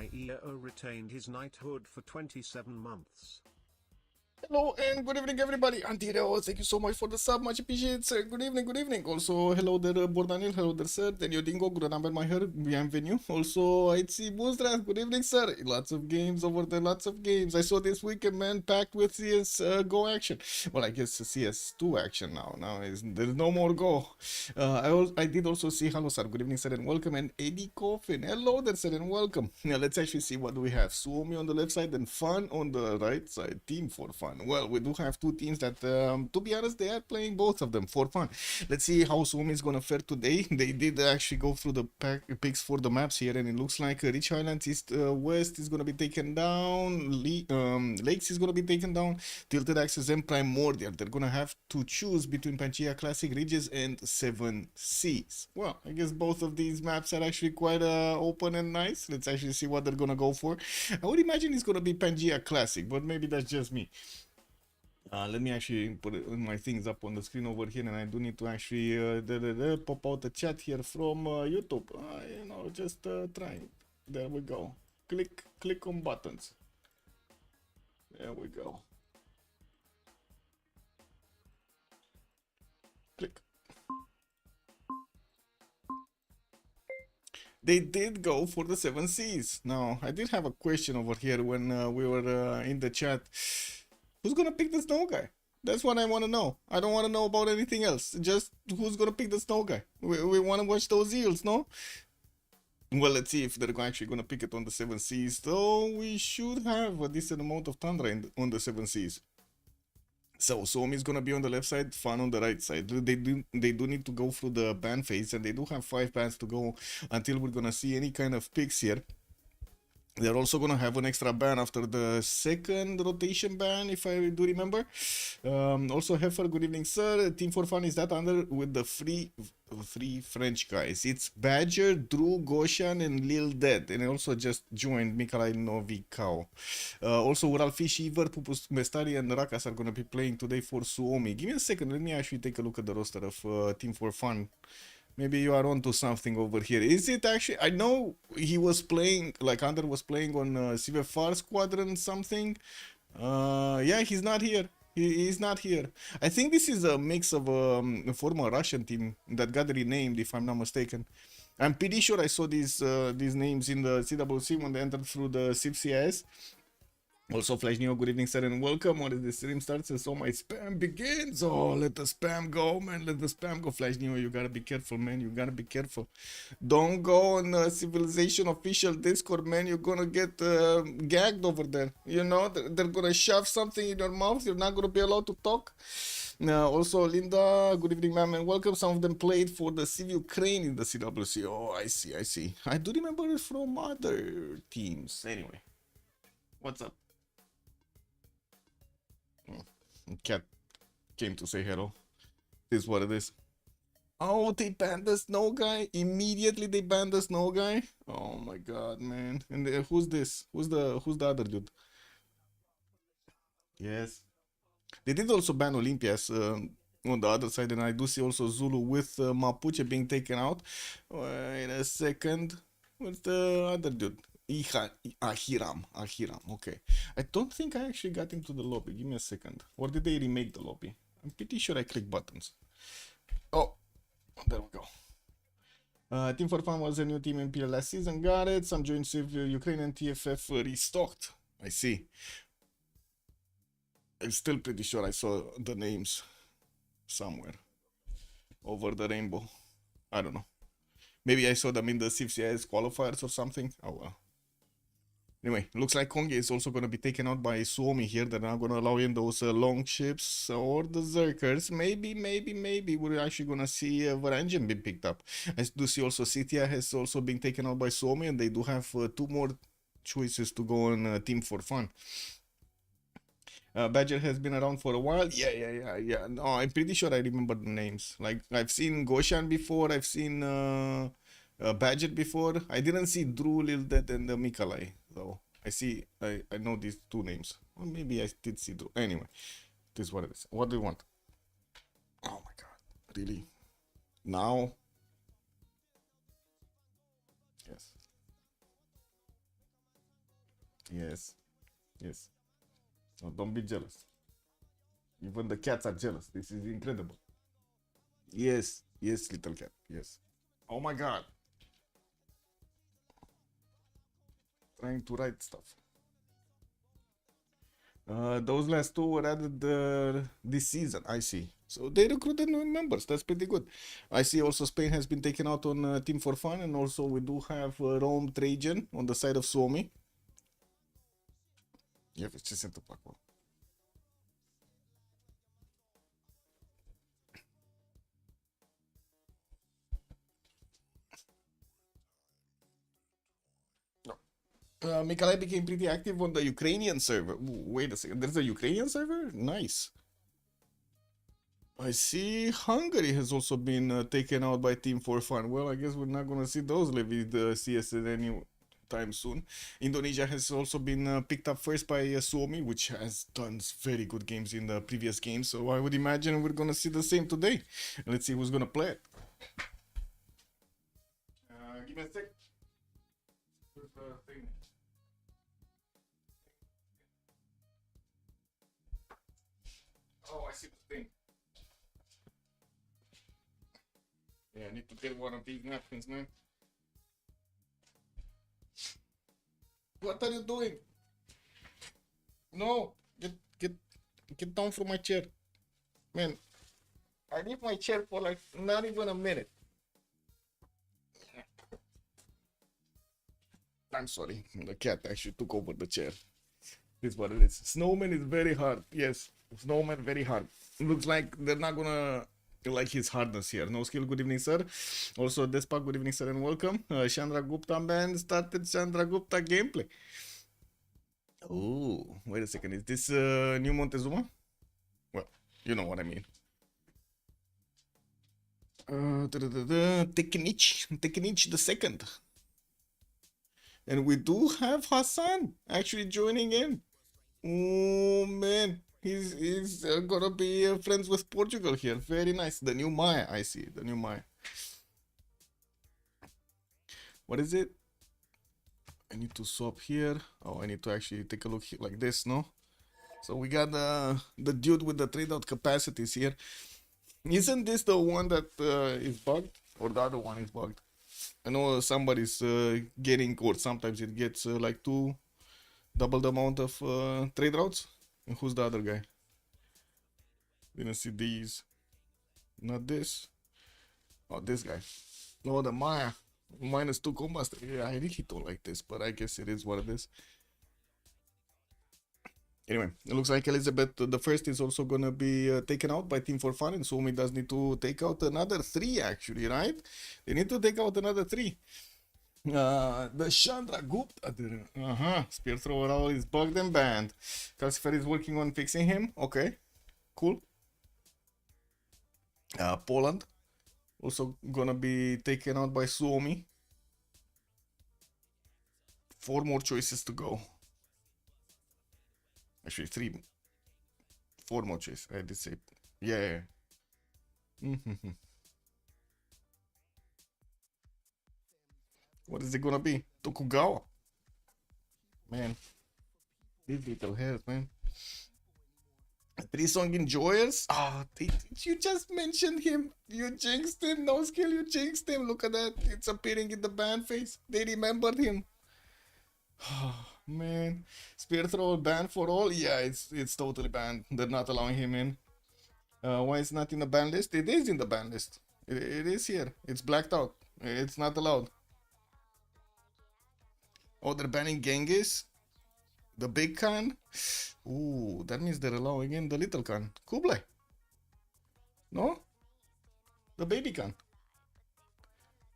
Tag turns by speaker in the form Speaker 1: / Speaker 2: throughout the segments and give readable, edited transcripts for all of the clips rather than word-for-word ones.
Speaker 1: IEO retained his knighthood for 27 months.
Speaker 2: Hello and good evening everybody, Antiro, thank you so much for the sub, much appreciated sir. Good evening. Also, hello there Bordanil, hello there sir, then Dingo, good number my her, bienvenue. Also, I see Boostras, good evening sir. Lots of games over there, lots of games. I saw this weekend man packed with CS Go action. Well, I guess CS2 action now. There's no more Go. I did also see, hello sir, good evening sir and welcome, and Eddie Coffin, hello there sir and welcome. Now let's actually see what do we have. Suomi on the left side and Fun on the right side, team for fun. Well, we do have two teams that, to be honest, they are playing both of them for fun. Let's see how Suomi is gonna fare today. They did actually go through the picks for the maps here, and it looks like Rich Highlands East West is gonna be taken down. Lakes is gonna be taken down. Tilted Access and Primordial. They're gonna have to choose between Pangea Classic Ridges and 7 Seas. Well, I guess both of these maps are actually quite open and nice. Let's actually see what they're gonna go for. I would imagine it's gonna be Pangea Classic, but maybe that's just me. Let me actually put my things up on the screen over here, and I do need to actually pop out the chat here from YouTube. You know, just try it. There we go. Click on buttons. There we go. Click. They did go for the 7 Seas. Now, I did have a question over here when we were in the chat. Who's gonna pick the snow guy? That's what I want to know. I don't want to know about anything else. Just who's gonna pick the snow guy? We want to watch those eels, no? Well, let's see if they're actually gonna pick it on the 7 Seas. Though we should have a decent amount of tundra on the 7 Seas. So Suomi is gonna be on the left side, Fun on the right side. They do need to go through the ban phase, and they do have 5 bans to go until we're gonna see any kind of picks here. They're also going to have an extra ban after the second rotation ban, if I do remember. Also, Heifer, good evening, sir. Team for Fun is that under with the three French guys. It's Badger, Drew, Goshan, and Lil Dead. And I also just joined Mikalai Novikau. Also, Ural Fish, Iver, Pupus Mestari, and Rakas are going to be playing today for Suomi. Give me a second. Let me actually take a look at the roster of Team for Fun. Maybe you are onto something over here. Is it actually? I know he was playing, like Under was playing on CPL Squadron something. Yeah, he's not here. He's not here. I think this is a mix of a former Russian team that got renamed, if I'm not mistaken. I'm pretty sure I saw these names in the CWC when they entered through the Civ6. Also, Flash Neo, good evening, sir, and welcome. When the stream starts and so my spam begins. Oh, let the spam go, man. Let the spam go, Flash Neo. You gotta be careful, man. You gotta be careful. Don't go on Civilization official Discord, man. You're gonna get gagged over there. You know, they're gonna shove something in your mouth. You're not gonna be allowed to talk. Also, Linda, good evening, ma'am, and welcome. Some of them played for the Civ Ukraine in the CWC. Oh, I see. I do remember it from other teams. Anyway, what's up? Cat came to say hello. This is what it is. Oh, they banned the snow guy. Immediately they banned the snow guy. Oh my god, man. And who's this? Who's the other dude? Yes. They did also ban Olympias on the other side, and I do see also Zulu with Mapuche being taken out. Wait a second. What's the other dude? Ahiram. Okay. I don't think I actually got into the lobby. Give me a second. Or did they remake the lobby? I'm pretty sure I clicked buttons. Oh, there we go. Team for Fun was a new team in PL last season. Got it. Some joined Civ Ukraine and TFF restocked. I see. I'm still pretty sure I saw the names somewhere over the rainbow. I don't know. Maybe I saw them in the Civ6 qualifiers or something. Oh well. Anyway, looks like Kongi is also going to be taken out by Suomi here. They're not going to allow in those long ships or the Zerkers. Maybe we're actually going to see Varangian being picked up. I do see also Sitia has also been taken out by Suomi, and they do have 2 more choices to go on Team for Fun. Badger has been around for a while. Yeah. No, I'm pretty sure I remember the names. Like, I've seen Goshan before. I've seen Badger before. I didn't see Drew, Lil Dead, and Mikalai. So I know these 2 names. Or maybe I did see Drew. Anyway, this is what it is. What do you want? Oh my god. Really? Now? Yes. Yes. Yes. So don't be jealous. Even the cats are jealous. This is incredible. Yes. Yes, little cat. Yes. Oh my god. Trying to write stuff. Those last two were added this season. I see. So they recruited new members. That's pretty good. I see also Spain has been taken out on Team for Fun, and also we do have Rome Trajan on the side of Suomi. Ia vezi ce se întâmplă acolo. Mikalai became pretty active on the Ukrainian server. Wait a second, there's a Ukrainian server? Nice. I see Hungary has also been taken out by Team for Fun. Well, I guess we're not going to see those levied CS any time soon. Indonesia has also been picked up first by Suomi, which has done very good games in the previous games. So I would imagine we're going to see the same today. Let's see who's going to play it. Give me a sec. Where's the thing? Oh, I see the thing. Yeah, I need to get one of these napkins, man. What are you doing? No, get down from my chair. Man, I leave my chair for like not even a minute. I'm sorry, the cat actually took over the chair. This is what it is. Snowman is very hard. Yes, Snowman very hard. Looks like they're not gonna like his hardness here. No skill, good evening, sir. Also, Despa, good evening, sir, and welcome. Chandra Gupta, man, started Chandra Gupta gameplay. Oh, wait a second. Is this new Montezuma? Well, you know what I mean. Teknich the second. And we do have Hassan actually joining in. Oh man, he's gonna be friends with Portugal here. Very nice. The new Maya, I see. The new Maya. What is it? I need to swap here. Oh, I need to actually take a look here like this, no? So we got the dude with the trade out capacities here. Isn't this the one that is bugged? Or the other one is bugged? I know somebody's getting, or sometimes it gets like double the amount of trade routes. And who's the other guy? Didn't see these. Not this. Oh, this guy. No, the Maya. -2 combat. Yeah, I really don't like this, but I guess it is what it is. Anyway, it looks like Elizabeth the first is also gonna be taken out by Team for Fun, and Suomi does need to take out another 3 actually, right? They need to take out another 3. The Chandra Gupta, spear thrower owl is bugged and banned. Calcifer is working on fixing him. Okay, cool. Poland also gonna be taken out by Suomi. 4 more choices to go. Actually, 4 more choices. I did say, yeah. What is it gonna be? Tokugawa. Man, these little hairs, man. 3 song enjoyers. Ah, you just mentioned him. You jinxed him. No skill, you jinxed him. Look at that. It's appearing in the band face. They remembered him. Man, spear thrower banned for all. Yeah, it's totally banned. They're not allowing him in. Why it's not in the ban list? It is in the ban list. It is here. It's blacked out. It's not allowed. Oh, they're banning Genghis, the big Khan. Ooh, that means they're allowing in the little Khan, Kublai. No, the baby Khan.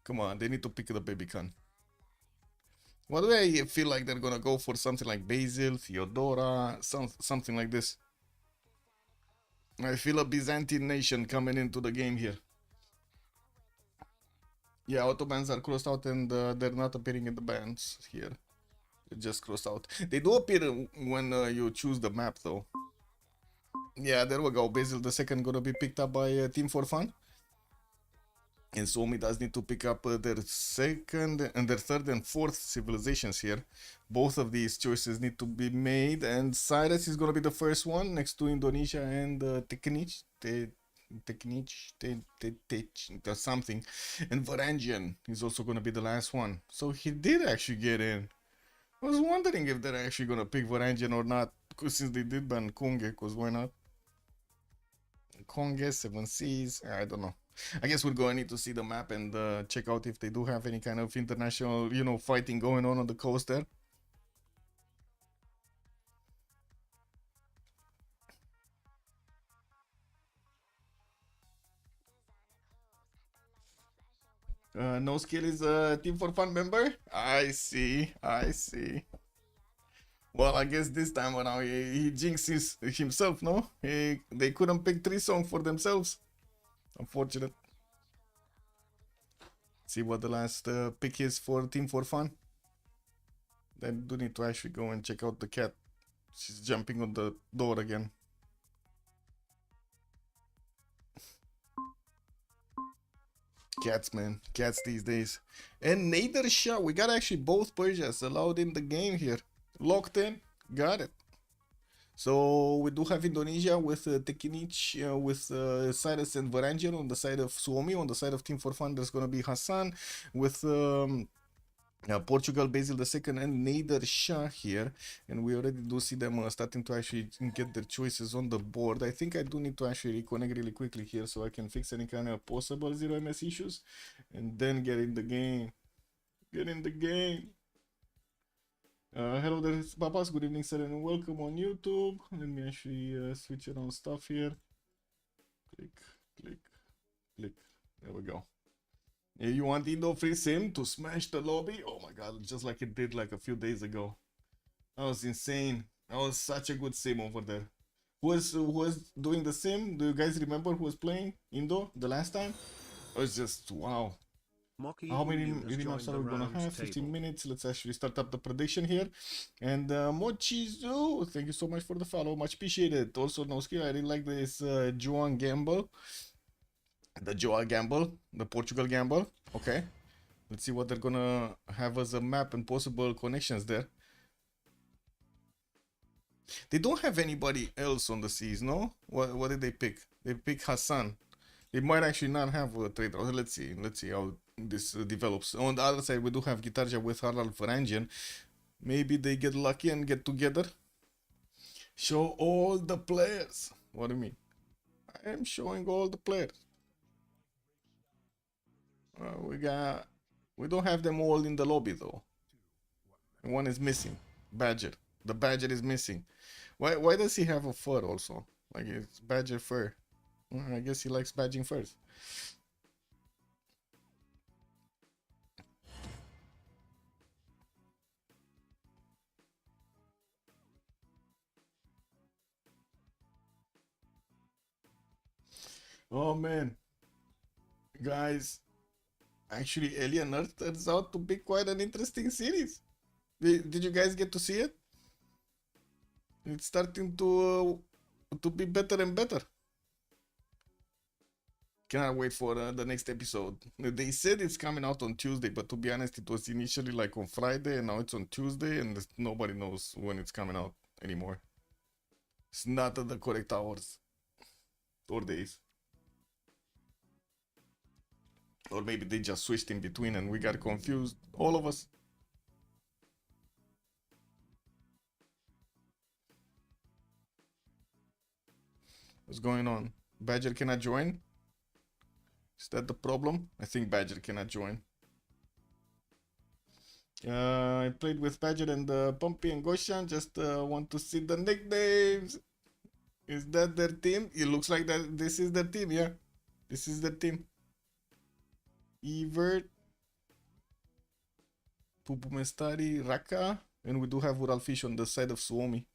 Speaker 2: Come on, they need to pick the baby Khan. What do I feel like they're gonna go for? Something like Basil, Theodora, something like this. I feel a Byzantine nation coming into the game here. Yeah, auto bans are crossed out and they're not appearing in the bans here. They're just crossed out. They do appear when you choose the map though. Yeah, there we go. Basil the second gonna be picked up by Team for Fun. And Suomi does need to pick up their second and their third and fourth civilizations here. Both of these choices need to be made, and Cyrus is going to be the first one next to Indonesia and Technic, something. And Varangian is also going to be the last one. So he did actually get in. I was wondering if they're actually going to pick Varangian or not, since they did ban Konge, because why not? Konge, 7 Seas, I don't know. I guess we're going to need to see the map and check out if they do have any kind of international, fighting going on the coast there. No skill is a Team for Fun member? I see, I see. Well, I guess this time around he jinxes himself, no? They couldn't pick 3 songs for themselves. Unfortunate. See what the last pick is for Team for Fun. Then do need to actually go and check out the cat. She's jumping on the door again. Cats, man. Cats these days. And neither shot. We got actually both Persias allowed in the game here. Locked in. Got it. So we do have Indonesia with Tekinic, with Cyrus and Varangian on the side of Suomi. On the side of Team for Fun, there's going to be Hassan with Portugal, Basil II, and Nader Shah here. And we already do see them starting to actually get their choices on the board. I think I do need to actually reconnect really quickly here so I can fix any kind of possible 0ms issues. And then get in the game. Get in the game. Hello there, Papas. Good evening, sir, and welcome on YouTube. Let me actually switch around stuff here. Click, click, click. There we go. You want Indo free sim to smash the lobby? Oh my god, just like it did like a few days ago. That was insane. That was such a good sim over there. Who was doing the sim? Do you guys remember who was playing Indo the last time? It was just wow. How many remaps are we gonna have? 15 minutes. Let's actually start up the prediction here. And Mochizu, thank you so much for the follow. Much appreciated. Also, Noski, I really like this Joan Gamble. The Joa Gamble, the Portugal Gamble. Okay. Let's see what they're gonna have as a map and possible connections there. They don't have anybody else on the seas, no? What did they pick? They pick Hassan. They might actually not have a trader. Let's see how this develops. On the other side, we do have Gitarja with Harald Varangian. Maybe they get lucky and get together. Show all the players. What do you mean? I am showing all the players. We don't have them all in the lobby though. One is missing. Badger. The badger is missing. Why does he have a fur also? Like it's badger fur. I guess he likes badging furs. Oh man. Guys, actually Alien Earth turns out to be quite an interesting series. Did you guys get to see it? It's starting to be better and better. Cannot wait for the next episode. They said it's coming out on Tuesday, but to be honest, it was initially like on Friday, and now it's on Tuesday, and nobody knows when it's coming out anymore. It's not at the correct hours or days. Or maybe they just switched in between and we got confused, all of us. What's going on? Badger cannot join? Is that the problem? I think Badger cannot join. I played with Badger and Pumpy and Goshan. Just want to see the nicknames. Is that their team? It looks like that this is their team, yeah. This is their team. Evert, Pupumestari, Raka, and we do have Uralfish on the side of Suomi.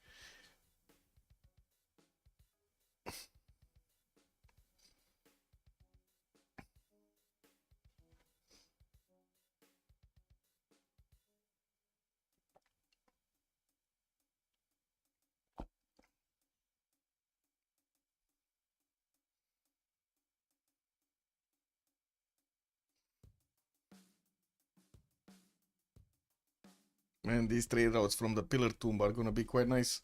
Speaker 2: And these trade routes from the pillar tomb are gonna be quite nice.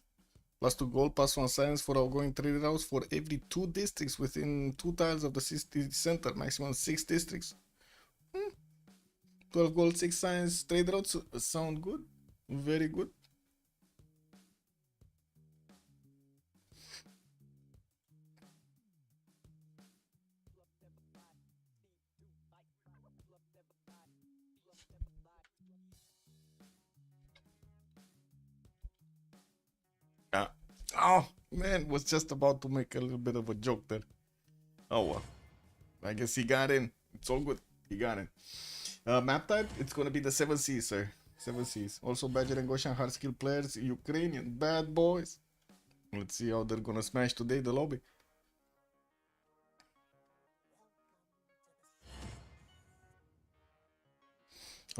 Speaker 2: +2 gold, +1 science for outgoing trade routes for every 2 districts within 2 tiles of the city center, maximum 6 districts. 12 gold, 6 science trade routes sound good. Very good. Oh man, was just about to make a little bit of a joke there. Oh well, I guess he got in. It's all good. He got in. Map type, it's gonna be the 7 Seas, sir. 7 Seas. Also, Badger and Goshan hard skill players, Ukrainian bad boys. Let's see how they're gonna smash today the lobby.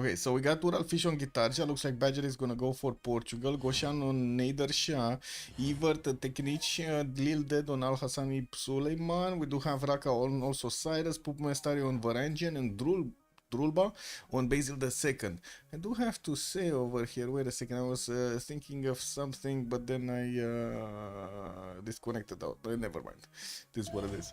Speaker 2: Okay, so we got Ural Fish on Guitarja. Looks like Badger is gonna go for Portugal. Goshan on Nader Shah. Evert Technic, Lil Dead on Al Hassani Suleiman. We do have Raka on also Cyrus, Pup Mestari on Varangian, and Drulba on Basil II. I do have to say over here, wait a second, I was thinking of something, but then I disconnected out. Never mind. This is what it is.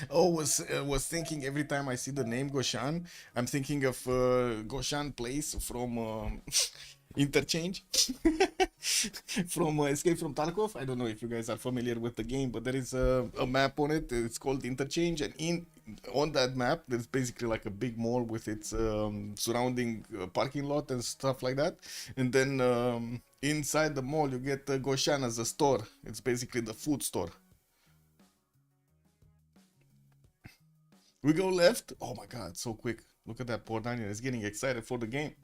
Speaker 2: Oh, was thinking every time I see the name Goshan, I'm thinking of Goshan Place from Interchange from Escape from Tarkov. I don't know if you guys are familiar with the game, but there is a map on it. It's called Interchange, and on that map, there's basically like a big mall with its surrounding parking lot and stuff like that. And then inside the mall, you get Goshan as a store. It's basically the food store. We go left. Oh my god, so quick. Look at that poor Daniel. He's getting excited for the game.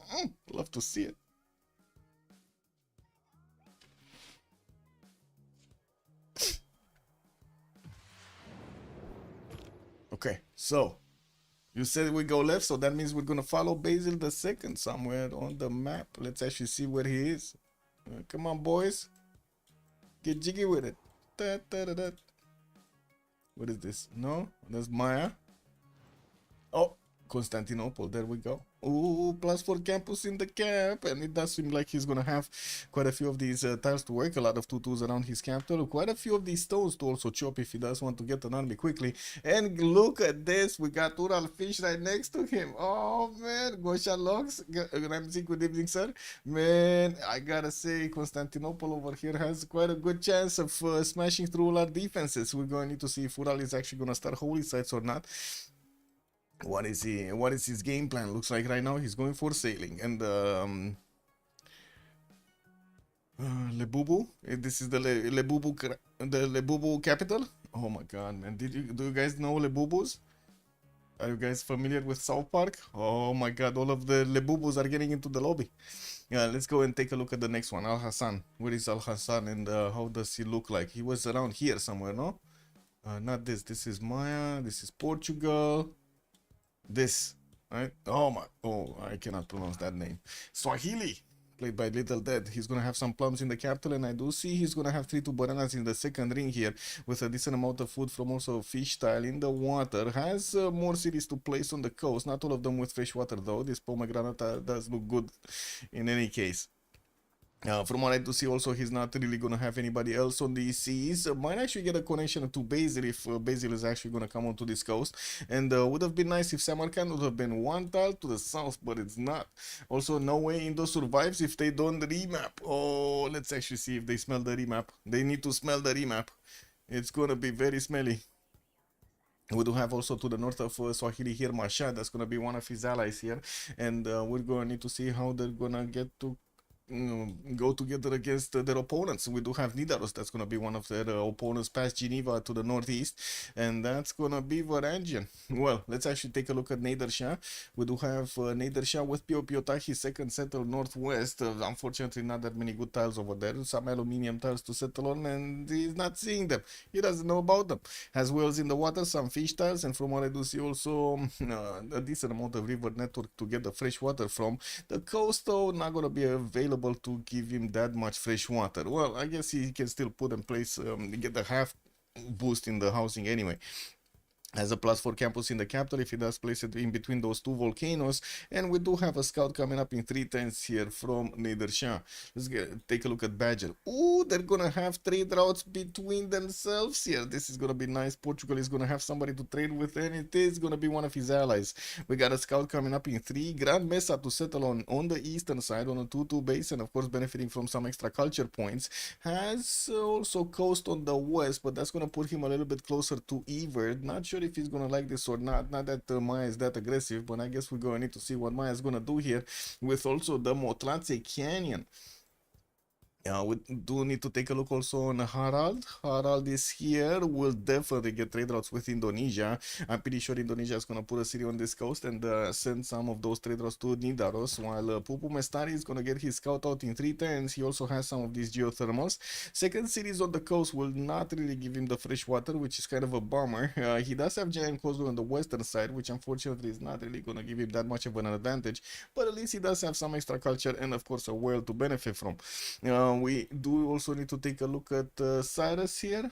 Speaker 2: Love to see it. Okay, so you said we go left, so that means we're gonna follow Basil II somewhere on the map. Let's actually see where he is. Come on, boys. Get jiggy with it. Da, da, da, da. What is this? No, that's Maya. Oh, Constantinople, there we go. Ooh, +4 campus in the camp, and it does seem like he's gonna have quite a few of these tiles to work, a lot of tutus around his capital, quite a few of these stones to also chop if he does want to get an army quickly. And look at this, we got Ural Fish right next to him. Oh man, Gosha Logs, Ramsey, good evening, sir. Man, I gotta say, Constantinople over here has quite a good chance of smashing through all our defenses. We're going to need to see if Ural is actually gonna start holy sites or not. What is his game plan? Looks like right now he's going for sailing. And Lebubu, this is the Lebubu capital. Oh my god, man, do you guys know Lebubus? Are you guys familiar with South Park? Oh my god, all of the Lebubus are getting into the lobby. Yeah, let's go and take a look at the next one. Al Hassan. Where is Al Hassan, and how does he look like? He was around here somewhere, no? Not this. This is Maya. This is Portugal. This, right? I cannot pronounce that name. Swahili, played by Little Dead. He's gonna have some plums in the capital, and I do see he's gonna have 3 2 bananas in the second ring here, with a decent amount of food from also fish tile in the water. Has more cities to place on the coast, not all of them with fresh water though. This pomegranate does look good in any case. From what I do see also, he's not really gonna have anybody else on these seas. Might actually get a connection to Basil if Basil is actually gonna come onto this coast. And would have been nice if Samarkand would have been one tile to the south, but it's not. Also, no way Indo survives if they don't remap. Oh, let's actually see if they smell the remap. They need to smell the remap. It's gonna be very smelly. We do have also to the north of Swahili here Masha. That's gonna be one of his allies here. And we're gonna need to see how they're gonna get to go together against their opponents. We do have Nidaros, that's going to be one of their opponents past Geneva to the northeast, and that's going to be Varangian. Well, let's actually take a look at Nader Shah. We do have Nader Shah with Pio Piotahi, second settled northwest. Unfortunately, not that many good tiles over there. Some aluminium tiles to settle on, and he's not seeing them. He doesn't know about them. Has whales in the water, some fish tiles, and from what I do see also a decent amount of river network to get the fresh water from. The coast, though, not going to be available to give him that much fresh water. Well, I guess he can still put in place, get the half boost in the housing anyway. Has a +4 campus in the capital if he does place it in between those two volcanoes. And we do have a scout coming up in 3 turns here from Nedersha. Let's take a look at Badger. Ooh, they're gonna have trade routes between themselves here. This is gonna be nice. Portugal is gonna have somebody to trade with, and it is gonna be one of his allies. We got a scout coming up in 3. Grand Mesa to settle on the eastern side on a 2-2 base, and of course benefiting from some extra culture points. Has also coast on the west, but that's gonna put him a little bit closer to Evert. Not sure if he's gonna like this or not. Not that Maya is that aggressive, but I guess we're gonna need to see what Maya is gonna do here with also the Motlatse Canyon. We do need to take a look also on Harald. Harald is here. Will definitely get trade routes with Indonesia. I'm pretty sure Indonesia is going to put a city on this coast and send some of those trade routes to Nidaros, while Pupu Mestari is going to get his scout out in 3 turns. He also has some of these geothermals. Second cities on the coast will not really give him the fresh water, which is kind of a bummer. He does have Giant Causeway on the western side, which unfortunately is not really going to give him that much of an advantage, but at least he does have some extra culture and of course a whale to benefit from. We do also need to take a look at Cyrus here.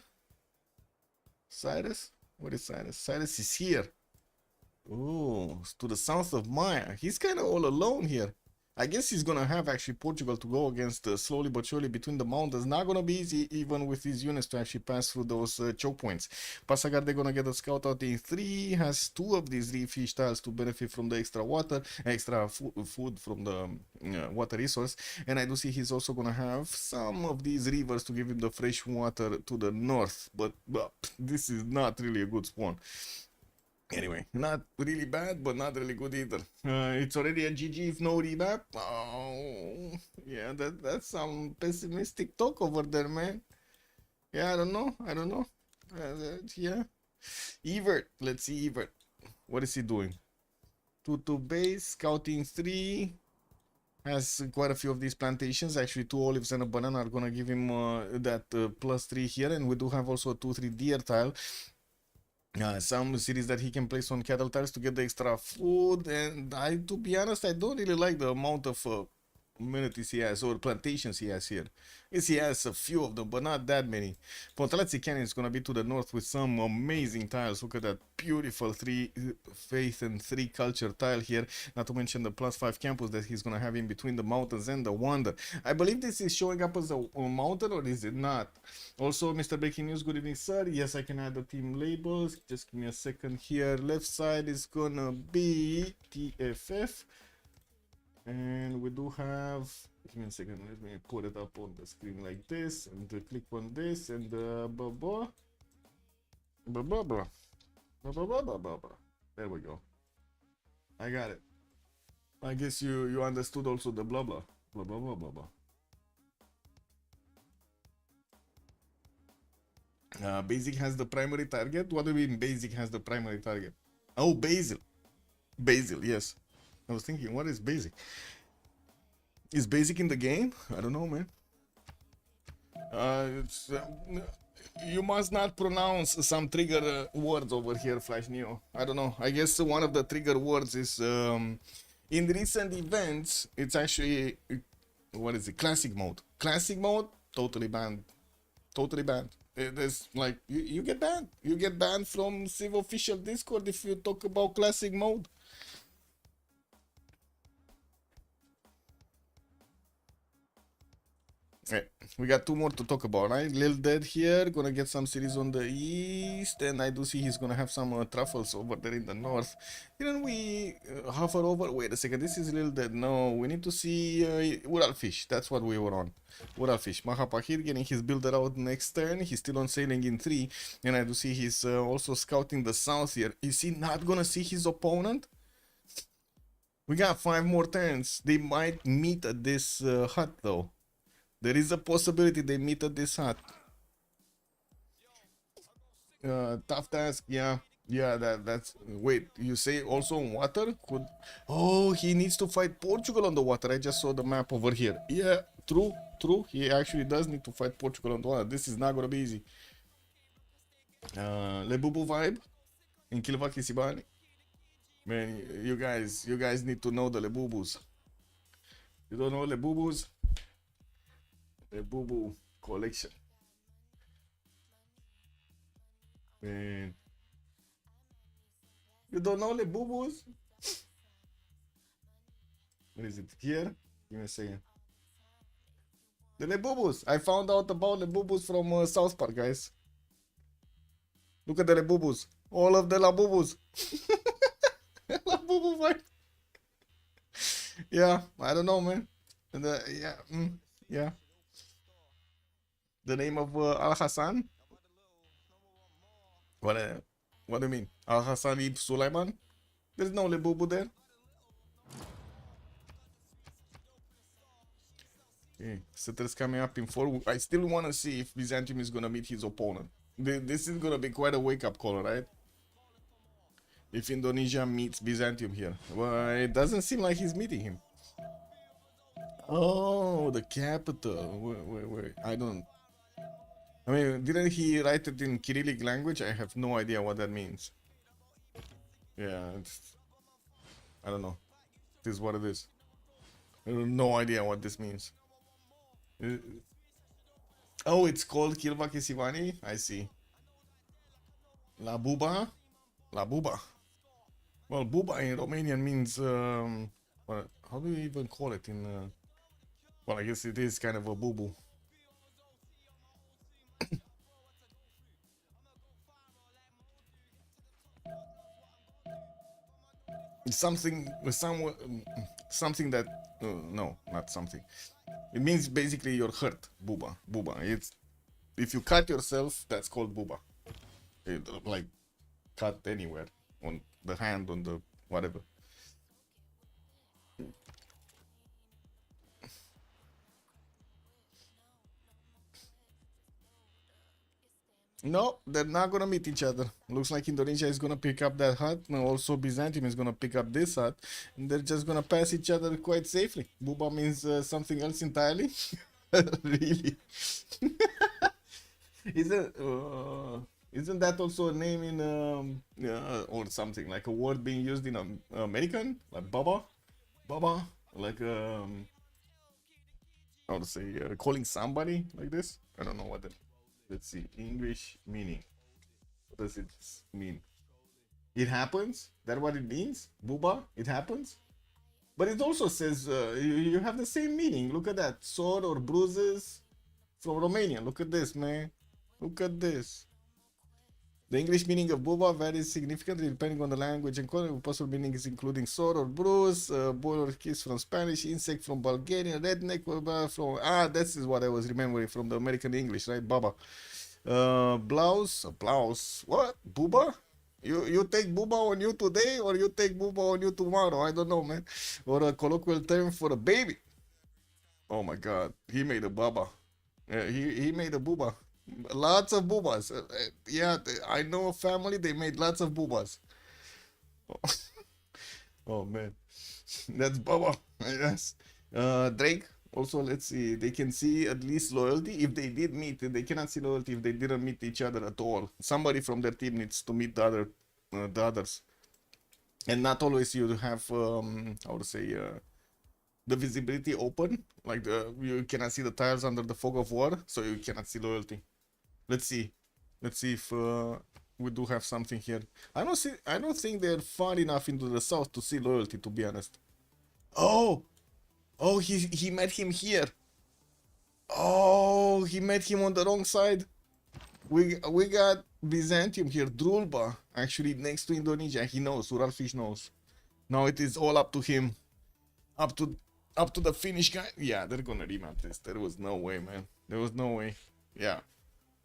Speaker 2: Cyrus? What is Cyrus? Cyrus is here. Oh, to the south of Maya. He's kind of all alone here. I guess he's gonna have actually Portugal to go against slowly but surely between the mountains. Not gonna be easy even with these units to actually pass through those choke points. Pasagar, they're gonna get a scout out in 3. Has 2 of these reef fish tiles to benefit from the extra water, extra food from the water resource. And I do see he's also gonna have some of these rivers to give him the fresh water to the north. But this is not really a good spawn. Anyway, not really bad, but not really good either. It's already a GG if no remap. Oh, yeah, that's some pessimistic talk over there, man. Yeah, I don't know. Yeah. Evert, let's see Evert. What is he doing? 2-2 base, scouting 3. Has quite a few of these plantations. Actually, 2 olives and a banana are gonna give him that +3 here. And we do have also a 2-3 deer tile. Some cities that he can place on cattle tiles to get the extra food, and to be honest, I don't really like the amount of amenities he has or plantations he has here. Yes, he has a few of them, but not that many. Pontaletsi Canyon is gonna be to the north with some amazing tiles. Look at that beautiful 3 faith and 3 culture tile here. Not to mention the +5 campus that he's gonna have in between the mountains and the wonder. I believe this is showing up as a mountain, or is it not? Also, Mr. Breaking News, good evening, sir. Yes, I can add the team labels. Just give me a second here. Left side is gonna be TFF. And we do have, give me a second, let me put it up on the screen like this, and click on this, and there we go. I got it. I guess you understood also the blah blah blah blah blah blah blah. Basic has the primary target. What do you mean basic has the primary target? Oh, Basil, yes. I was thinking, what is basic? Is basic in the game? I don't know, man. You must not pronounce some trigger words over here, Flash Neo. I don't know. I guess one of the trigger words is in recent events. It's actually, what is it? Classic mode. Classic mode, totally banned. Totally banned. There's like you get banned. You get banned from Civ official Discord if you talk about classic mode. Right. We got 2 more to talk about, right? Lil Dead here, gonna get some cities on the east, and I do see he's gonna have some truffles over there in the north. Didn't we hover over? Wait a second, this is Lil Dead. No, we need to see Uralfish. That's what we were on. Uralfish. Mahapahir getting his builder out next turn. He's still on sailing in 3, and I do see he's also scouting the south here. Is he not gonna see his opponent? We got 5 more turns. They might meet at this hut though. There is a possibility they meet at this hut. Tough task, yeah. That's. Wait, you say also on water? Oh, he needs to fight Portugal on the water. I just saw the map over here. Yeah, true. He actually does need to fight Portugal on the water. This is not gonna be easy. Lebubu vibe in Kilvaki Sibani. Man, you guys need to know the Lebubus. You don't know Lebubus? The Boo Boo collection. Man. You don't know the boo-boos? Where is it? Here? Give me a second. The Lebubus. I found out about the Lebubus from South Park, guys. Look at the Lebubus. All of the Labubus. Labubu fight. Yeah, I don't know, man. Yeah, yeah. The name of Al Hassan. What? What do you mean? Al Hassan ibn Sulaiman? There's no Lebubu there. Okay, Sutter's coming up in 4. I still want to see if Byzantium is gonna meet his opponent. This is gonna be quite a wake-up call, right? If Indonesia meets Byzantium here. Well, it doesn't seem like he's meeting him. Oh, the capital. Wait. I don't... I mean, didn't he write it in Cyrillic language? I have no idea what that means. Yeah, I don't know. It is what it is. I have no idea what this means. Oh, it's called Kilva Kesivani? I see. La Buba? La Buba. Well, Buba in Romanian means... well, how do you even call it in... well, I guess it is kind of a boo-boo. Something that no, not something. It means basically you're hurt. Buba. It's if you cut yourself, that's called buba. Like cut anywhere on the hand, on the whatever. No, they're not gonna meet each other. Looks like Indonesia is gonna pick up that hut, and also Byzantium is gonna pick up this hut, and they're just gonna pass each other quite safely. Buba means something else entirely. Really? Isn't that also a name in or something like a word being used in American, like Baba, like how to say calling somebody like this? I don't know what that. Let's see. English meaning. What does it mean? It happens? That what it means? Buba? It happens? But it also says you have the same meaning. Look at that. Sword or bruises from Romania. Look at this, man. Look at this. The English meaning of buba varies significantly depending on the language and context. Possible meanings including sword or bruise, boil or kiss from Spanish, insect from Bulgarian, redneck from this is what I was remembering from the American English, right? Baba. Blouse. What? Buba? You take buba on you today or you take buba on you tomorrow? I don't know, man. Or a colloquial term for a baby. Oh my god, he made a baba. He made a booba. Lots of boobas. Yeah, I know a family, they made lots of boobas. Oh, oh man. That's Baba. Yes. Drake. Also, let's see. They can see at least loyalty. If they did meet, they cannot see loyalty if they didn't meet each other at all. Somebody from their team needs to meet the others. And not always you have, how to say, the visibility open. Like you cannot see the tiles under the fog of war, so you cannot see loyalty. Let's see if we do have something here. I don't think they're far enough into the south to see loyalty, to be honest. Oh, he met him here. Oh, he met him on the wrong side. We got Byzantium here, Drulba, actually next to Indonesia. He knows, Uralfish knows. Now it is all up to him. Up to the Finnish guy. Yeah, they're gonna remap this. There was no way, man. There was no way. Yeah.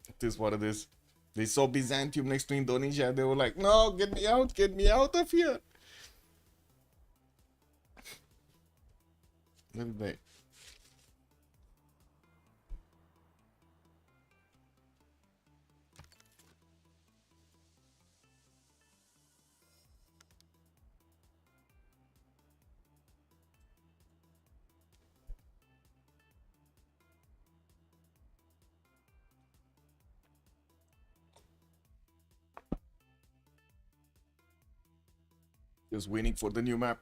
Speaker 2: It is what it is. They saw Byzantium next to Indonesia. They were like, no, get me out of here. Look at that. Just waiting for the new map.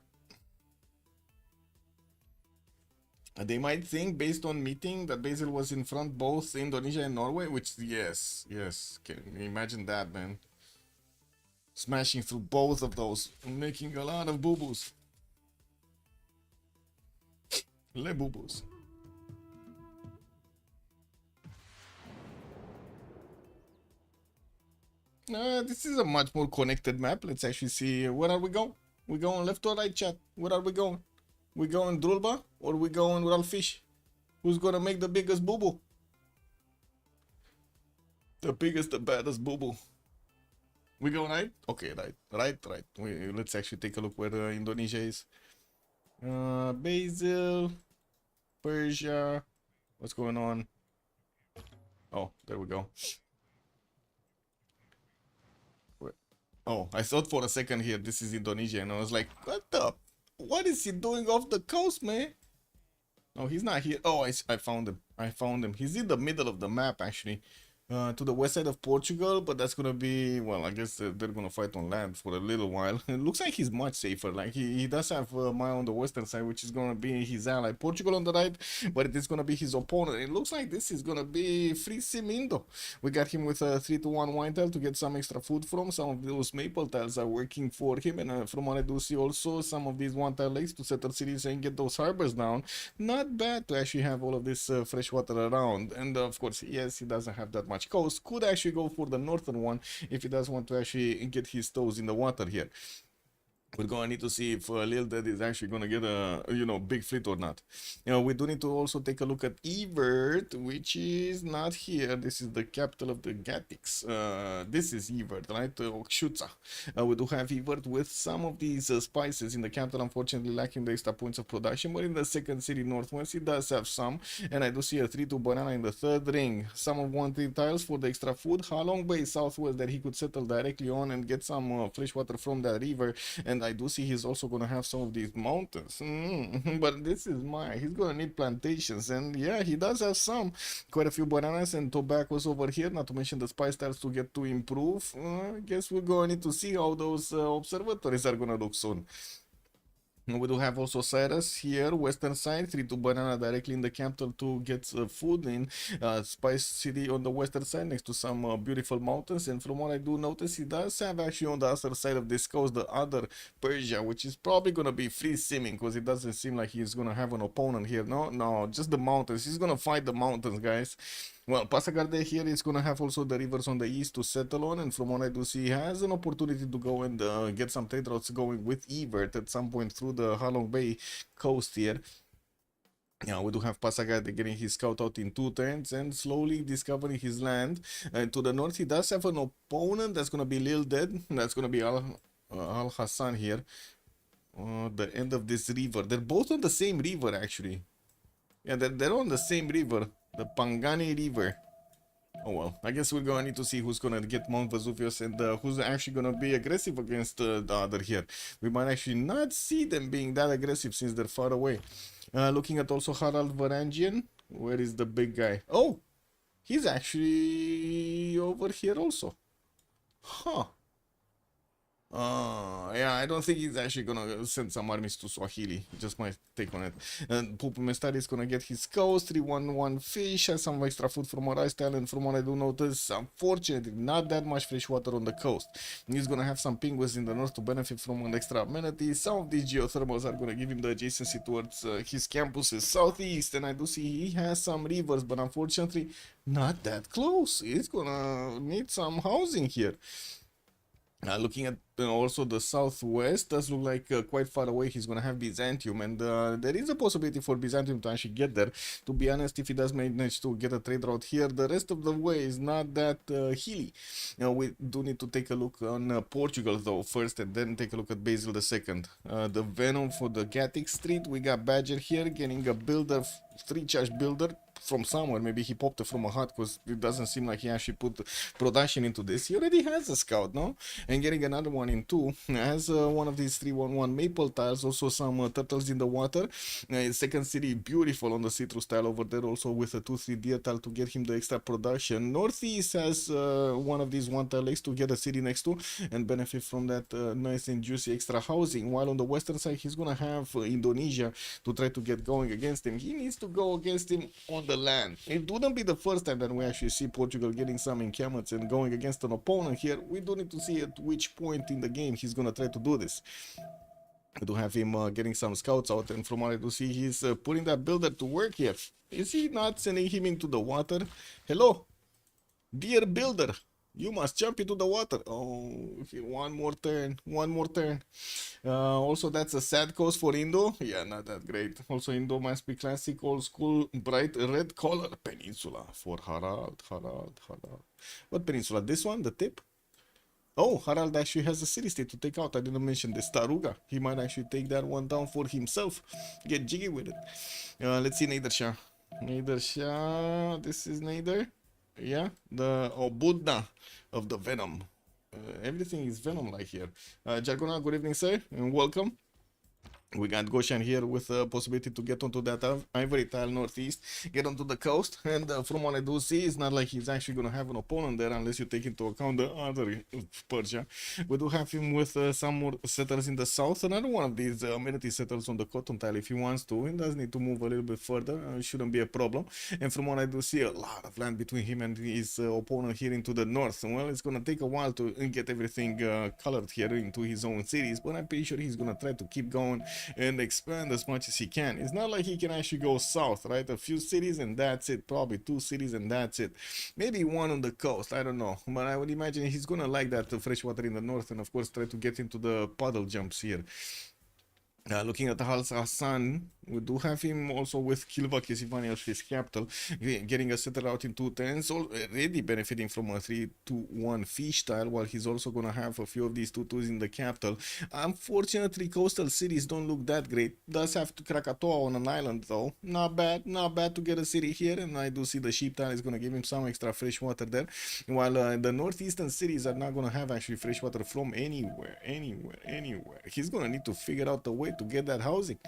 Speaker 2: They might think, based on meeting, that Basil was in front both Indonesia and Norway, which, yes. Can you imagine that, man? Smashing through both of those, making a lot of boo-boos. Le boo-boos. This is a much more connected map. Let's actually see, where are we going? We going left or right, chat? Where are we going? We going Drulba or we going Ralfish? Who's gonna make the biggest boo-boo? The biggest, the baddest boo-boo. We go right? Okay, right. Let's actually take a look where Indonesia is. Basil, Persia. What's going on? Oh, there we go. Oh, I thought for a second here this is Indonesia, and I was like, what is he doing off the coast, man? Oh, he's not here. Oh, I found him. He's in the middle of the map, actually. To the west side of Portugal, but that's gonna be, well, I guess they're gonna fight on land for a little while. It looks like he's much safer. Like he does have Maya on the western side, which is gonna be his ally. Portugal on the right, but it is gonna be his opponent. It looks like this is gonna be free sim Indo. We got him with a 3-1 wine tile to get some extra food from. Some of those maple tiles are working for him, and from what I do see also, some of these one tile lakes to settle cities and get those harbors down. Not bad to actually have all of this fresh water around. And of course, yes, he doesn't have that much coast. Could actually go for the northern one if he does want to actually get his toes in the water here. We're going to need to see if Lil Dead is actually going to get a, big fleet or not. We do need to also take a look at Evert, which is not here. This is the capital of the Gatics. This is Evert, right? Okshuta. We do have Evert with some of these spices in the capital, unfortunately lacking the extra points of production, but in the second city northwest, he does have some. And I do see a 3-2 banana in the third ring. Some of 1-3 tiles for the extra food. Halong Bay southwest that he could settle directly on and get some fresh water from that river. And I do see he's also going to have some of these mountains. But this is he's going to need plantations. And yeah, he does have some. Quite a few bananas and tobaccos over here, not to mention the spice tiles to get to improve. I guess we're going to need to see how those observatories are going to look soon. We do have also Cyrus here, western side, 3-2 banana directly in the capital to get food in. Spice City on the western side next to some beautiful mountains. And from what I do notice, he does have actually on the other side of this coast the other Persia, which is probably going to be free simming because it doesn't seem like he's going to have an opponent here. No, just the mountains. He's going to fight the mountains, guys. Well, Pasagarde here is going to have also the rivers on the east to settle on, and from what I do see, he has an opportunity to go and get some trade routes going with Evert at some point through the Halong Bay coast here. Yeah, we do have Pasagarde getting his scout out in 2 turns and slowly discovering his land. And to the north, he does have an opponent that's going to be Lil Dead. That's going to be Al Hassan here. The end of this river. They're both on the same river, actually. Yeah, they're on the same river. The Pangani River. Oh well, I guess we're gonna need to see who's gonna get Mount Vesuvius and who's actually gonna be aggressive against the other here. We might actually not see them being that aggressive since they're far away. Looking at also Harald Varangian. Where is the big guy? Oh, he's actually over here also. Huh. Yeah, I don't think he's actually gonna send some armies to Swahili. Just my take on it. And Pupu Mestari is gonna get his coast, 3-1-1 fish, has some extra food from a rice tile, and from what I do notice, unfortunately, not that much fresh water on the coast. He's gonna have some penguins in the north to benefit from an extra amenity. Some of these geothermals are gonna give him the adjacency towards his campuses southeast, and I do see he has some rivers, but unfortunately, not that close. He's gonna need some housing here. Looking at also the southwest, does look like quite far away he's going to have Byzantium, and there is a possibility for Byzantium to actually get there. To be honest, if he does manage to get a trade route here, the rest of the way is not that hilly. We do need to take a look on Portugal though first, and then take a look at Basil II. The Venom for the Gatic Street, we got Badger here getting a builder, 3-charge builder from somewhere. Maybe he popped it from a hut because it doesn't seem like he actually put production into this. He already has a scout, no? And getting another one in 2. Has one of these 3-1-1 maple tiles, also some turtles in the water. Second city, beautiful on the citrus tile over there, also with a 2-3 deer tile to get him the extra production. Northeast has one of these 1 tile lakes to get a city next to and benefit from that nice and juicy extra housing. While on the western side, he's gonna have Indonesia to try to get going against him. He needs to go against him on the land. It wouldn't be the first time that we actually see Portugal getting some encampments and going against an opponent here. We do need to see at which point in the game he's gonna try to do this. We do have him getting some scouts out, and from what I do see, he's putting that builder to work here. Is he not sending him into the water? Hello, dear builder, you must jump into the water. Oh, one more turn, one more turn. Also, that's a sad coast for Indo. Yeah, not that great. Also, Indo must be classic, old school, bright red color. Peninsula for Harald. What peninsula? This one, the tip? Oh, Harald actually has a city-state to take out. I didn't mention this. Taruga. He might actually take that one down for himself. Get jiggy with it. Let's see Nader Shah. Nader Shah. This is Nader. Yeah. The Buddha of the Venom. Everything is Venom-like here. Jargona, good evening, sir, and welcome. We got Goshan here with the possibility to get onto that ivory tile northeast, get onto the coast, and from what I do see, it's not like he's actually going to have an opponent there unless you take into account the other Persia. We do have him with some more settlers in the south, another one of these amenity settlers on the cotton tile if he wants to. He does need to move a little bit further, shouldn't be a problem. And from what I do see, a lot of land between him and his opponent here into the north. Well, it's going to take a while to get everything colored here into his own cities, but I'm pretty sure he's going to try to keep going and expand as much as he can. It's not like he can actually go south, right? A few cities and that's it. Probably 2 cities and that's it. Maybe one on the coast, I don't know. But I would imagine he's gonna like that fresh water in the north and of course try to get into the puddle jumps here. Looking at Al Hassan, we do have him also with Kilva Kesivani as his capital, getting a settler out in 2 turns, already benefiting from a 3-2-1 fish tile, while he's also going to have a few of these 2-2s in the capital. Unfortunately, coastal cities don't look that great. Does have to Krakatoa on an island though. Not bad to get a city here, and I do see the sheep tile is going to give him some extra fresh water there, while the northeastern cities are not going to have actually fresh water from anywhere. He's going to need to figure out a way to get that housing.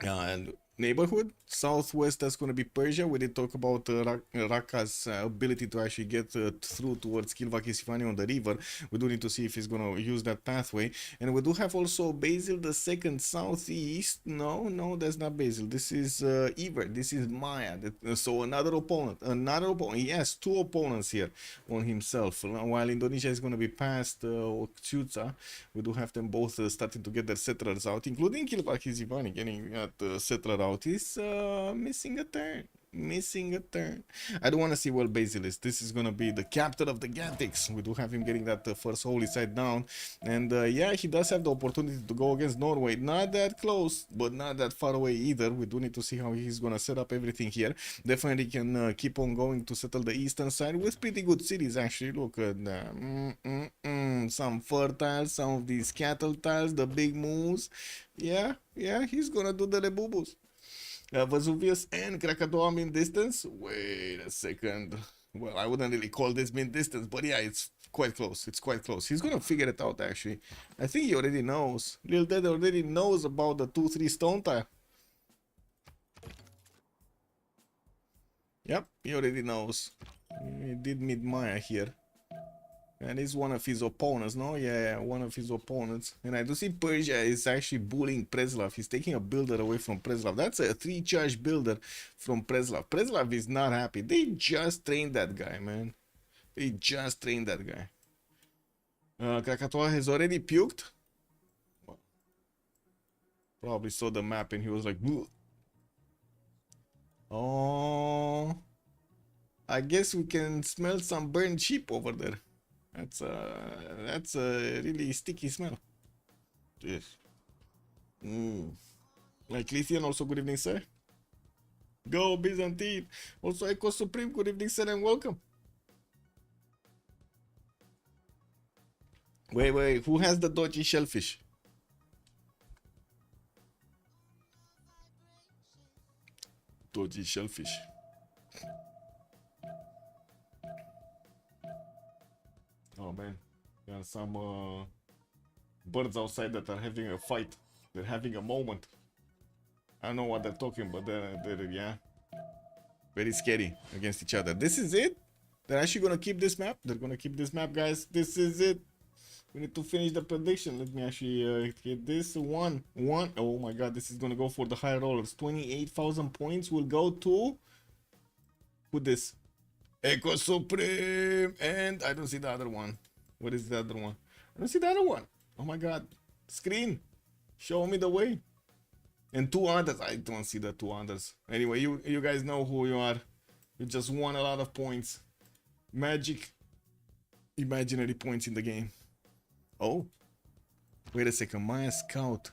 Speaker 2: And neighborhood southwest, that's going to be Persia. We did talk about Raqqa's ability to actually get through towards Kilva Kesivani on the river. We do need to see if he's going to use that pathway. And we do have also Basil the second southeast. No, that's not Basil. This is Iver. This is Maya. So another opponent. He has 2 opponents here on himself. While Indonesia is going to be past Okchutsa, we do have them both starting to get their settlers out, including Kilva Kesivani getting that settler out. He's missing a turn. I don't want to see where Basil is. This is gonna be the capital of the Gattics. We do have him getting that first holy site down, and yeah, he does have the opportunity to go against Norway. Not that close, but not that far away either. We do need to see how he's gonna set up everything here. Definitely can keep on going to settle the eastern side with pretty good cities actually. Look at that. Some fertile, some of these cattle tiles, the big moves. Yeah, he's gonna do the rebubus. Vesuvius and Krakatoa mean distance. Wait a second. Well, I wouldn't really call this mean distance, but yeah, it's quite close. He's gonna figure it out actually. I think he already knows. Lil Dad already knows about the 2-3 stone tile. Yep, he already knows. He did meet Maya here. And he's one of his opponents, no? Yeah, one of his opponents. And I do see Persia is actually bullying Preslav. He's taking a builder away from Preslav. That's a 3-charge builder from Preslav. Preslav is not happy. They just trained that guy, man. Krakatoa has already puked. Well, probably saw the map and he was like, bleh. Oh, I guess we can smell some burned sheep over there. That's a really sticky smell. Yes. Like Lithian, also good evening, sir. Go Byzantine. Also Echo Supreme, good evening, sir, and welcome. Wait, who has the dodgy shellfish? Dodgy shellfish. Oh man, there are some birds outside that are having a fight. They're having a moment. I don't know what they're talking, but they're yeah, very scary against each other. This is it. They're actually gonna keep this map. They're gonna keep this map, guys. This is it. We need to finish the prediction. Let me actually hit this. One. Oh my god, this is gonna go for the high rollers. 28,000 points will go to... Who this? Echo Supreme! And I don't see the other one. What is the other one? I don't see the other one. Oh my god. Screen. Show me the way. And two others. I don't see the two others. Anyway, you guys know who you are. You just won a lot of points. Magic. Imaginary points in the game. Oh. Wait a second. My scout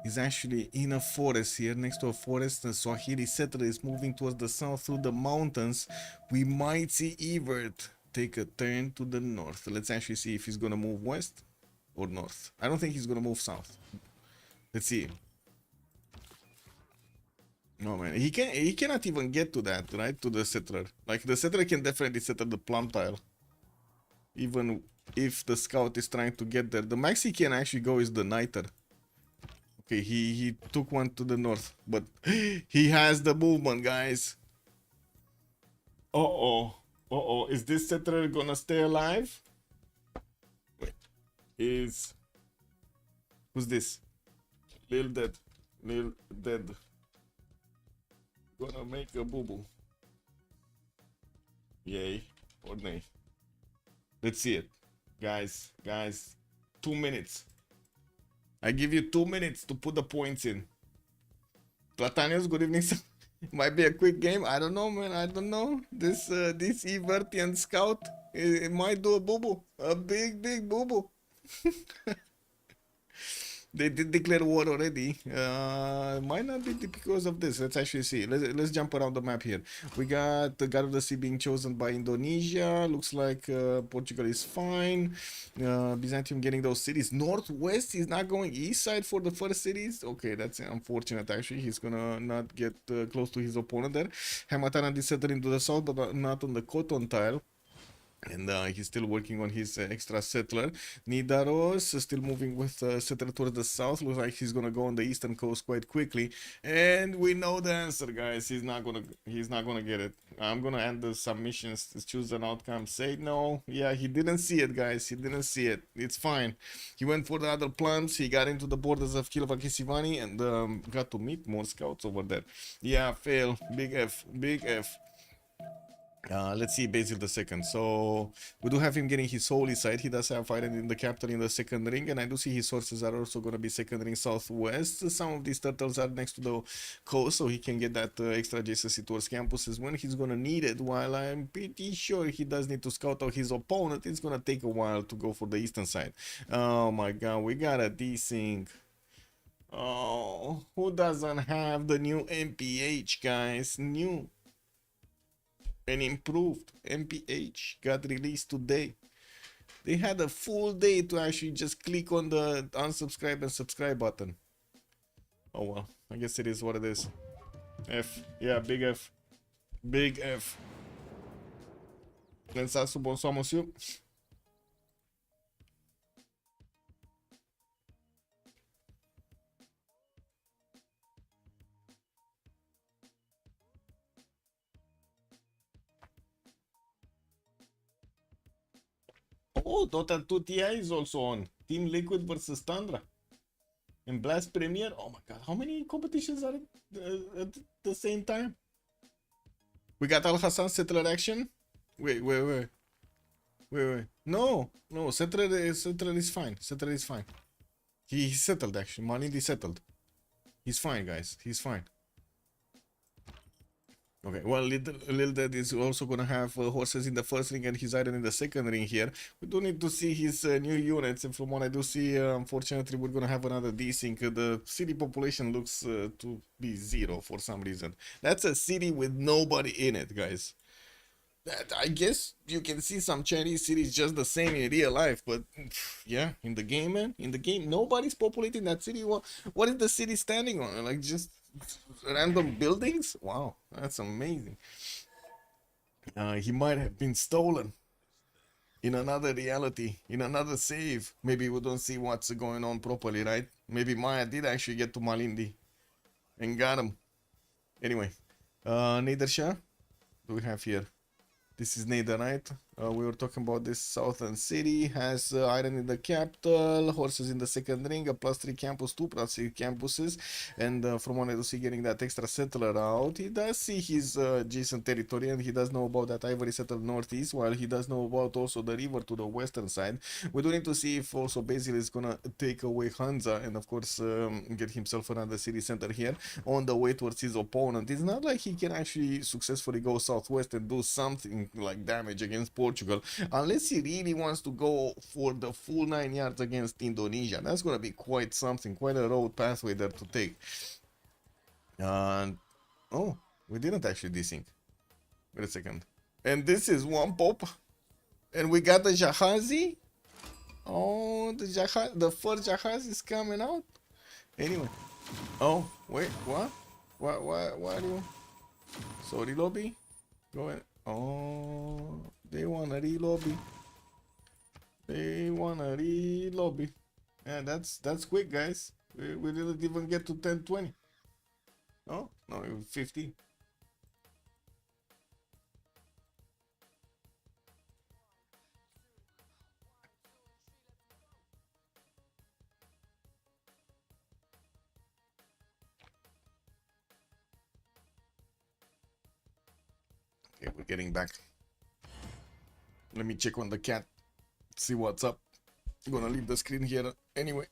Speaker 2: is actually in a forest here. Next to a forest. The Swahili settler is moving towards the south through the mountains. We might see Evert take a turn to the north. Let's actually see if he's gonna move west or north. I don't think he's gonna move south. Let's see. No man, he cannot even get to that, right? To the settler. Like the settler can definitely settle the plum tile. Even if the scout is trying to get there. The max he can actually go is the niter. Okay, he took one to the north, but he has the movement, guys. Uh-oh. Uh-oh. Is this settler gonna stay alive? Wait. Who's this? Lil Dead. Lil Dead. Gonna make a boo-boo. Yay or nay? Let's see it. Guys, 2 minutes. I give you 2 minutes to put the points in. Platanius, good evening. Might be a quick game. I don't know, man. I don't know. This Evertian scout, it might do a boo-boo. A big boo-boo. They did declare war already. Might not be because of this. Let's actually see. Let's jump around the map here. We got the God of the Sea being chosen by Indonesia. Looks like Portugal is fine. Byzantium getting those cities. Northwest is not going east side for the first cities. Okay, that's unfortunate actually. He's gonna not get close to his opponent there. Hamataran is settling to the south, but not on the cotton tile. And he's still working on his extra settler. Nidaros still moving with settler towards the south. Looks like he's gonna go on the eastern coast quite quickly. And we know the answer, guys. He's not gonna get it. I'm gonna end the submissions to choose an outcome. Say no. Yeah, he didn't see it, guys. He didn't see it. It's fine. He went for the other plans. He got into the borders of Kilova-Kisivani and got to meet more scouts over there. Yeah, fail. Big F. Big F. Let's see Basil the second. So we do have him getting his holy side. He does have fighting in the capital in the second ring, and I do see his sources are also going to be second ring southwest. Some of these turtles are next to the coast, so he can get that extra adjacency towards campuses when he's going to need it. While I'm pretty sure he does need to scout out his opponent, it's going to take a while to go for the eastern side. Oh my god, we got a desync. Oh, who doesn't have the new MPH, guys? New and improved MPH got released today. They had a full day to actually just click on the unsubscribe and subscribe button. Oh well, I guess it is what it is. F, yeah, big F. Big F. Lançasse bonsoir, monsieur. Oh, Dota 2 TI is also on. Team Liquid versus Tundra. And Blast Premier. Oh my god, how many competitions are at the same time? We got Al Hassan settler action. Wait. No, settler is fine. Settler is fine. He settled actually. Malindi settled. He's fine, guys. He's fine. Okay, well, Lil Dead is also gonna have horses in the first ring and his iron in the second ring here. We do need to see his new units, and from what I do see, unfortunately, we're gonna have another desync. The city population looks to be 0 for some reason. That's a city with nobody in it, guys. I guess you can see some Chinese cities just the same in real life, but yeah, in the game, man, in the game, nobody's populating that city. What is the city standing on? Like just random buildings? Wow, that's amazing. He might have been stolen in another reality, in another save. Maybe we don't see what's going on properly, right? Maybe Maya did actually get to Malindi and got him. Anyway, Nader Shah, do we have here? This is Netherite. We were talking about this southern city. Has iron in the capital, horses in the second ring, a +3 campus, 2+3 campuses, and from what I do see, getting that extra settler out. He does see his adjacent territory, and he does know about that ivory settled northeast, while he does know about also the river to the western side. We do need to see if also Basil is gonna take away Hansa and of course get himself another city center here on the way towards his opponent. It's not like he can actually successfully go southwest and do something like damage against Portugal unless he really wants to go for the full 9 yards against Indonesia. That's gonna be quite something, quite a road pathway there to take. And oh, we didn't actually desync. Wait a second. And this is one pop, and we got the Jahazi. Oh, the first Jahazi is coming out. Anyway. Oh, wait, what? What do you... So relobby? Go ahead. Oh, they wanna relobby. They wanna relobby. Yeah, that's quick, guys. We didn't even get to 10-20. Oh, no, it was 15. Okay, we're getting back. Let me check on the cat, see what's up. I'm gonna leave the screen here anyway.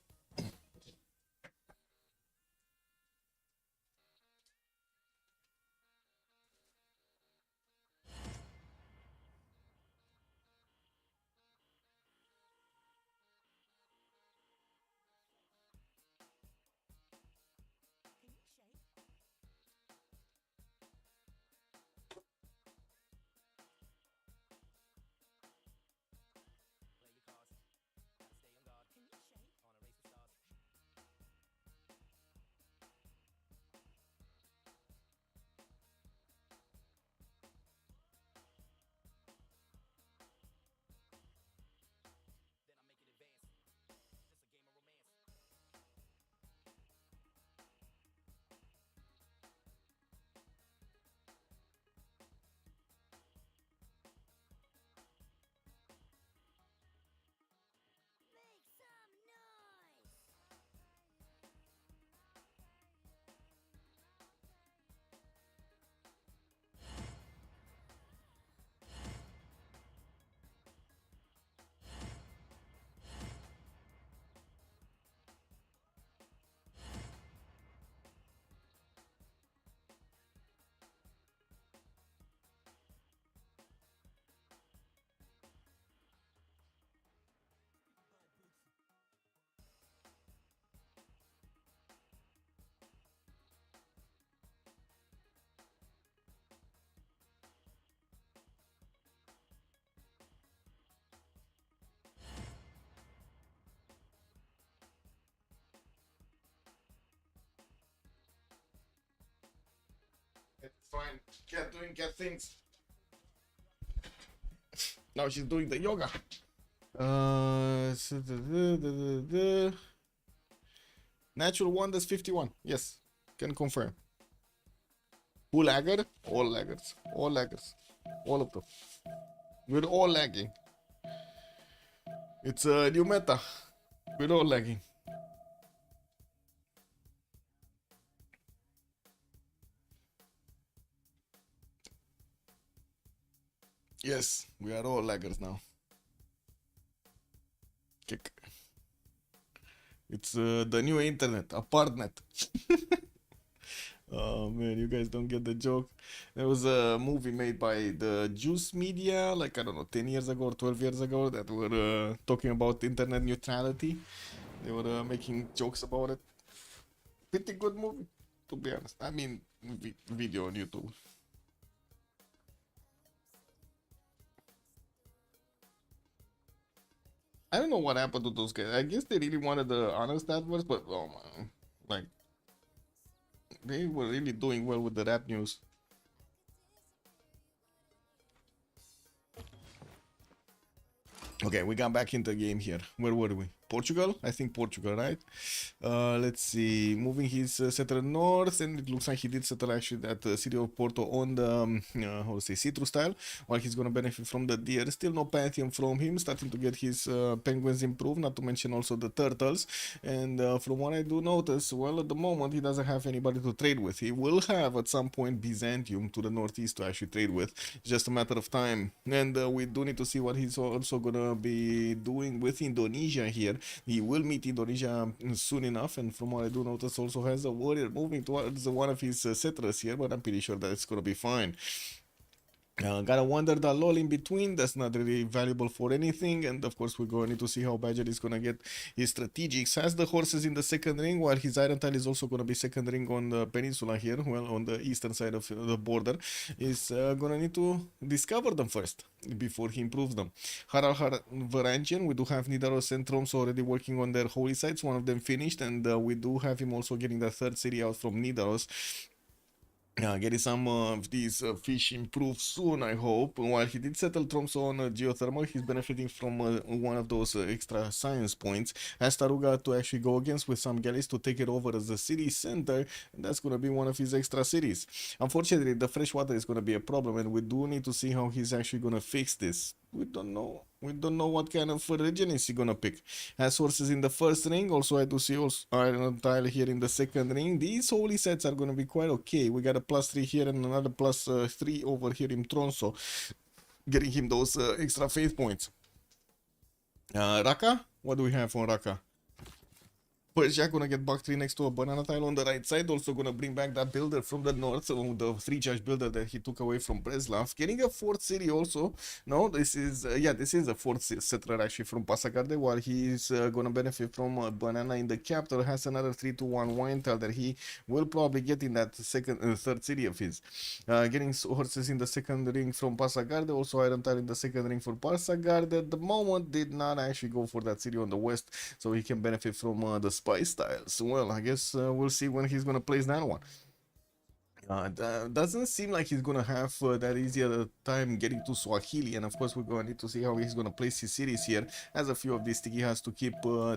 Speaker 2: It's fine. Cat doing cat things. Now she's doing the yoga. Natural wonders 51. Yes, can confirm. Who lagged? All laggers. All laggers. All of them. We're all lagging. It's a new meta. We're all lagging. Yes, we are all laggers now. Kick. It's the new internet, a partnet. Oh man, you guys don't get the joke. There was a movie made by the Juice Media, like I don't know, 10 years ago or 12 years ago, that were talking about internet neutrality. They were making jokes about it. Pretty good movie, to be honest. I mean, video on YouTube. I don't know what happened to those guys. I guess they really wanted the honest adverts, but oh man, like they were really doing well with the rap news. Okay, we got back into the game here. Where were we? Portugal, I think Portugal, right? Let's see, moving his settler north, and it looks like he did settle actually at the city of Porto on the how to say, citrus style, while he's gonna benefit from the deer. Still no pantheon from him, starting to get his penguins improved, not to mention also the turtles. And from what I do notice, well, at the moment he doesn't have anybody to trade with. He will have at some point Byzantium to the northeast to actually trade with. It's just a matter of time. And we do need to see what he's also gonna be doing with Indonesia here. He will meet Indonesia soon enough, and from what I do notice, also has a warrior moving towards one of his settlers here, but I'm pretty sure that it's gonna be fine. Gotta wonder the lull in between, that's not really valuable for anything. And of course we're going to see how Badger is gonna get his strategics. Has the horses in the second ring, while his iron tile is also gonna be second ring on the peninsula here, well, on the eastern side of the border. Is gonna need to discover them first before he improves them. Harald Varangian, we do have Nidaros and Tromsø already working on their holy sites, one of them finished, and we do have him also getting the third city out from Nidaros. Getting some of these fish improved soon, I hope. While he did settle Tromsø on geothermal, he's benefiting from one of those extra science points. Has Taruga to actually go against with some galleys to take it over as the city center, and that's going to be one of his extra cities. Unfortunately, the fresh water is going to be a problem, and we do need to see how he's actually going to fix this. We don't know. We don't know what kind of region is he gonna pick. Has horses in the first ring. Also, I do see also iron tile here in the second ring. These holy sets are gonna be quite okay. We got a +3 here and another +3 over here in Tromsø, getting him those extra faith points. Raqqa, what do we have on Raqqa? Persia gonna get back 3 next to a banana tile on the right side. Also gonna bring back that builder from the north, so the 3 judge builder that he took away from Breslav. Getting a 4th city also. No, this is this is a 4th settler actually from Pasagarde, while he's gonna benefit from a banana in the capital. Has another 3-1 wine tile that he will probably get in that third city of his. Getting horses in the second ring from Pasagarde. Also iron tile in the second ring for Pasagarde. At the moment did not actually go for that city on the west, so he can benefit from the spice styles. Well, I guess we'll see when he's gonna place that one. Doesn't seem like he's gonna have that easy a time getting to Swahili, and of course we're gonna need to see how he's gonna place his cities here, as a few of these he has to keep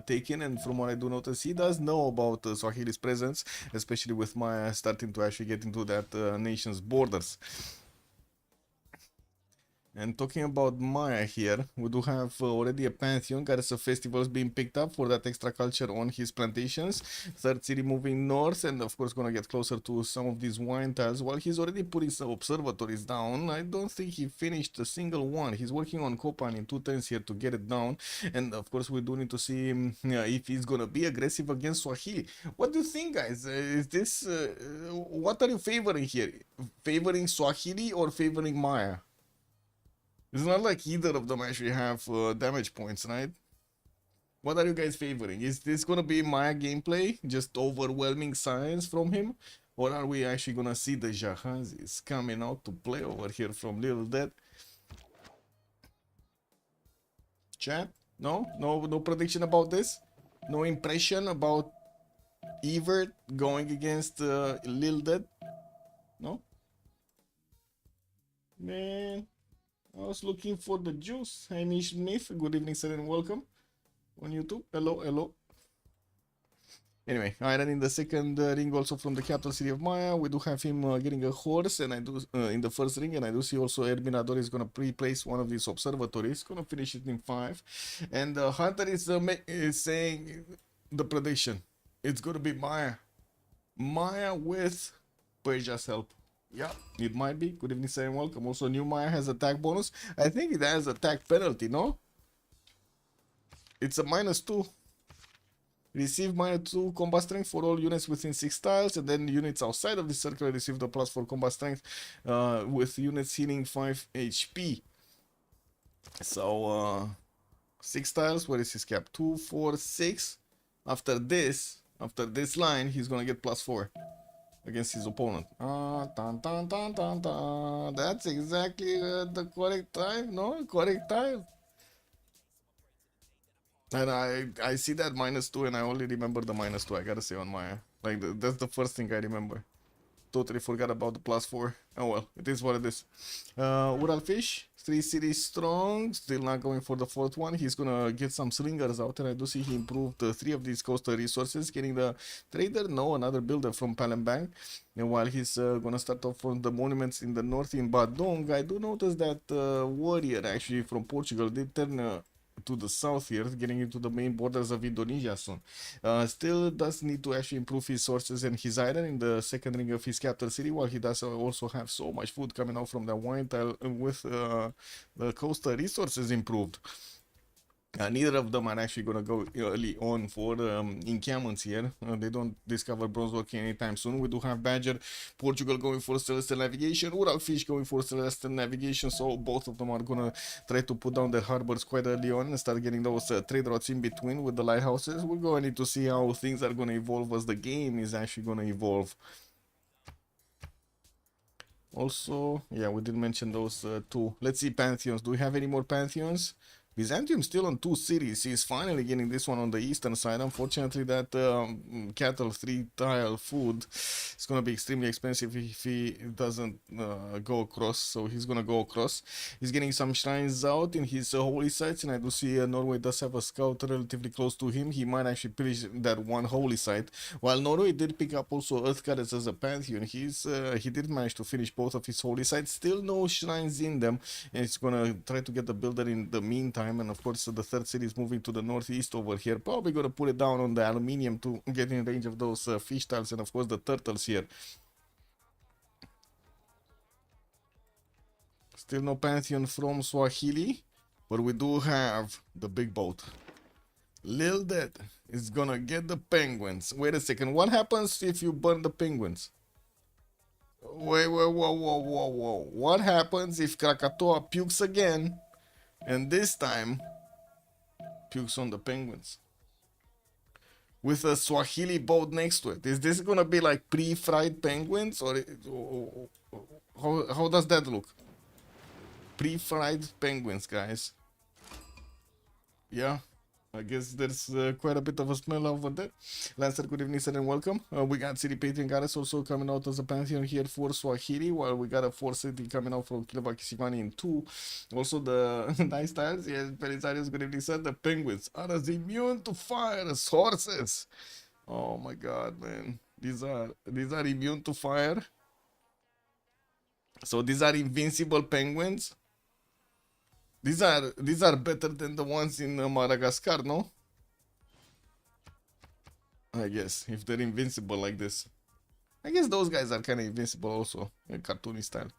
Speaker 2: taking. And from what I do notice, he does know about Swahili's presence, especially with Maya starting to actually get into that nation's borders. And talking about Maya here, we do have already a pantheon, goddess of festivals being picked up for that extra culture on his plantations. Third city moving north, and of course gonna get closer to some of these wine tiles. While he's already putting some observatories down, I don't think he finished a single one. He's working on Copan in 2 turns here to get it down. And of course we do need to see if he's gonna be aggressive against Swahili. What do you think, guys? Is this what are you favoring here? Favoring Swahili or favoring Maya? It's not like either of them actually have damage points, right? What are you guys favoring? Is this gonna be Maya gameplay, just overwhelming science from him? Or are we actually gonna see the Jahazis coming out to play over here from Little Dead? Chat? No prediction about this? No impression about Evert going against Little Dead? No? Man, I was looking for the juice. Hamish Smith, good evening, sir, and welcome on YouTube. Hello. Anyway, iron in the second ring, also from the capital city of Maya. We do have him getting a horse, and I do in the first ring, and I do see also Erminador is gonna pre-place one of these observatories. Gonna finish it in 5, and Hunter is saying the prediction. It's gonna be Maya with Persia's help. Yeah, it might be. Good evening, sir, and welcome. Also, new Maya has attack bonus. I think it has attack penalty, no? It's a -2. Receive -2 combat strength for all units within 6 tiles, and then units outside of the circle receive the +4 combat strength with units healing 5 HP. So, 6 tiles. Where is his cap? 2, 4, 6. After this line, he's gonna get +4 against his opponent. That's exactly the correct time, no? Correct time. And I see that -2, and I only remember the -2. I gotta say on Maya. Like that's the first thing I remember. Totally forgot about the +4. Oh well, it is what it is. Ural Fish, 3 cities strong, still not going for the 4th one. He's gonna get some slingers out, and I do see he improved 3 of these coastal resources, getting the trader, no, another builder from Palembang. And while he's gonna start off from the monuments in the north in Badong, I do notice that warrior actually from Portugal did turn to the south here, getting into the main borders of Indonesia soon. Still does need to actually improve his sources and his iron in the second ring of his capital city, while he does also have so much food coming out from the wine tile with the coastal resources improved. Neither of them are actually going to go early on for encampments here. They don't discover bronze working anytime soon. We do have Badger, Portugal going for celestial navigation, Ural Fish going for celestial navigation, so both of them are going to try to put down their harbors quite early on and start getting those trade routes in between with the lighthouses. We're going to need to see how things are going to evolve as the game is actually going to evolve. Also, yeah, we did mention those two. Let's see Pantheons. Do we have any more Pantheons? Byzantium still on 2 cities. He's finally getting this one on the eastern side. Unfortunately, that cattle 3 tile food is going to be extremely expensive if he doesn't go across. So he's going to go across. He's getting some shrines out in his holy sites, and I do see Norway does have a scout relatively close to him. He might actually pillage that one holy site. While Norway did pick up also Earth Goddess as a pantheon, he did manage to finish both of his holy sites. Still no shrines in them, and it's going to try to get the builder in the meantime. And of course the third city is moving to the northeast over here, probably gonna put it down on the aluminium to get in range of those fish tiles and of course the turtles here. Still no pantheon from Swahili, but we do have the big boat. Lil Dead is gonna get the penguins. Wait a second, what happens if you burn the penguins? Wait, whoa. What happens if Krakatoa pukes again? And this time, pukes on the penguins. With a Swahili boat next to it. Is this gonna be like pre-fried penguins? Or how does that look? Pre-fried penguins, guys. Yeah. I guess there's quite a bit of a smell over there. Lancer, good evening, sir, and welcome. We got City Patriot Goddess also coming out as a pantheon here for Swahili, while we got a 4 city coming out from Kilabakisivani in 2. Also the nice tiles, yes, Belisarius, good evening, sir. The penguins are as immune to fire as horses. Oh my god, man. These are immune to fire. So these are invincible penguins. These are better than the ones in Madagascar, no? I guess, if they're invincible like this. I guess those guys are kind of invincible also, cartoony style.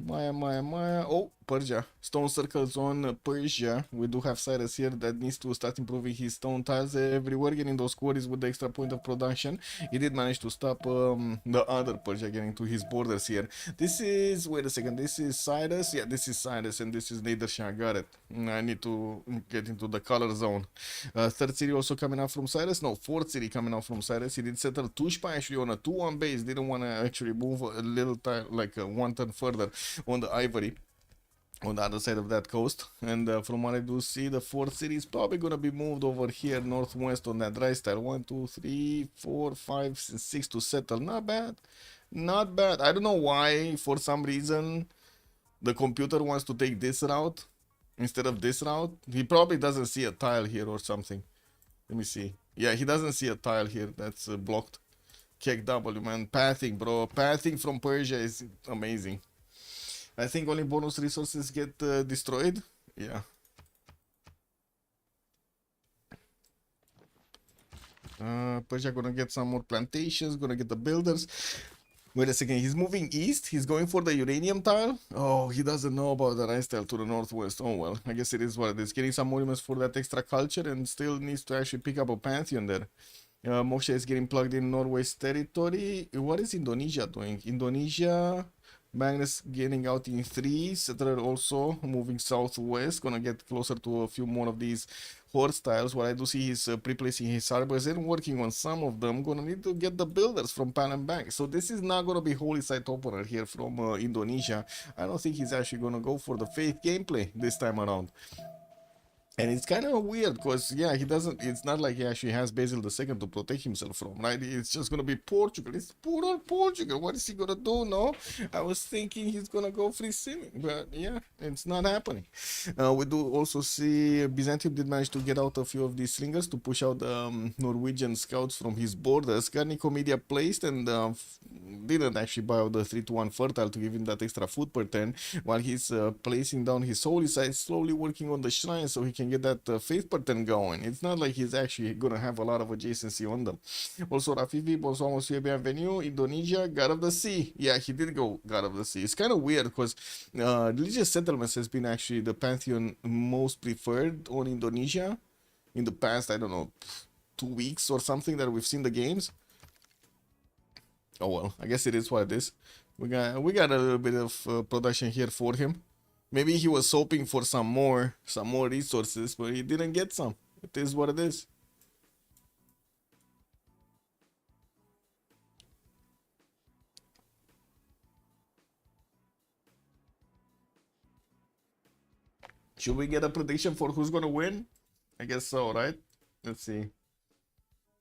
Speaker 2: Maya. Oh, Persia. Stone circles on Persia. We do have Cyrus here that needs to start improving his stone tiles everywhere, getting those quarries with the extra point of production. He did manage to stop the other Persia getting to his borders here. This is, wait a second, this is Cyrus. Yeah, this is Cyrus, and this is Nader Shah. Got it. I need to get into the color zone. Third city also coming out from Cyrus. No, fourth city coming out from Cyrus. He did settle Tushpa actually on a 2-1 base. Didn't want to actually move a little time, like 1 turn further on the ivory on the other side of that coast. And from what I do see, the fourth city is probably gonna be moved over here northwest on that dry style. 1, 2, 3, 4, 5, 6 to settle. Not bad, not bad. I don't know why, for some reason the computer wants to take this route instead of this route. He probably doesn't see a tile here or something. Let me see. Yeah, he doesn't see a tile here that's blocked. Kek W, man. Pathing, bro. Pathing from Persia is amazing. I think only bonus resources get destroyed. Yeah. Persia gonna get some more plantations, gonna get the builders. Wait a second, he's moving east? He's going for the uranium tile? Oh, he doesn't know about the rice tile to the northwest. Oh well, I guess it is what it is. Getting some monuments for that extra culture and still needs to actually pick up a pantheon there. Moksha is getting plugged in Norway's territory. What is Indonesia doing? Indonesia, Magnus getting out in 3. Settler also moving southwest. Gonna get closer to a few more of these horse tiles. What I do see is pre-placing his harbors and working on some of them. Gonna need to get the builders from Palembang. So this is not gonna be holy site opener here from Indonesia. I don't think he's actually gonna go for the faith gameplay this time around. And it's kind of weird because, yeah, he doesn't, it's not like he actually has Basil II to protect himself from, right? It's just going to be Portugal. It's poor old Portugal. What is he going to do, no? I was thinking he's going to go free swimming, but yeah, it's not happening. We do also see Byzantium did manage to get out a few of these slingers to push out the Norwegian scouts from his borders. Garnico Media placed and didn't actually buy out the 3-1 Fertile to give him that extra food per turn, while he's placing down his holy site, slowly working on the shrine so he can get that faith pattern going. It's not like he's actually gonna have a lot of adjacency on them. Also, Rafifi, Bonsoir, Monsieur, Bienvenue, Indonesia, God of the Sea. Yeah, he did go God of the Sea. It's kind of weird because religious settlements has been actually the pantheon most preferred on Indonesia in the past, I don't know, 2 weeks or something that we've seen the games. Oh well, I guess it is what it is. We got a little bit of production here for him. Maybe he was hoping for some more resources, but he didn't get some. It is what it is. Should we get a prediction for who's gonna win? I guess so, right? Let's see.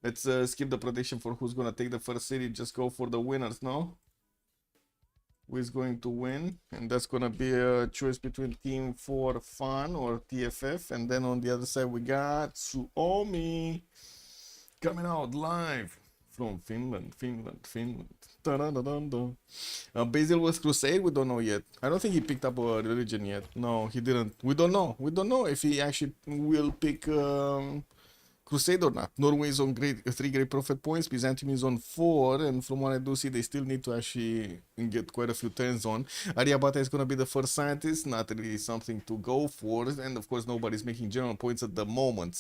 Speaker 2: Let's skip the prediction for who's gonna take the first city. Just go for the winners now. Who is going to win? And that's gonna be a choice between Team for Fun or TFF. And then on the other side we got Suomi coming out live from Finland. Basil was Crusade. We don't know yet. I don't think he picked up a religion yet. No, he didn't. We don't know. We don't know if he actually will pick Crusade or not. Norway is on 3 Great Prophet points. Byzantium is on 4, and from what I do see, they still need to actually get quite a few turns on. Aryabhata is going to be the first scientist, not really something to go for, and of course nobody's making general points at the moment.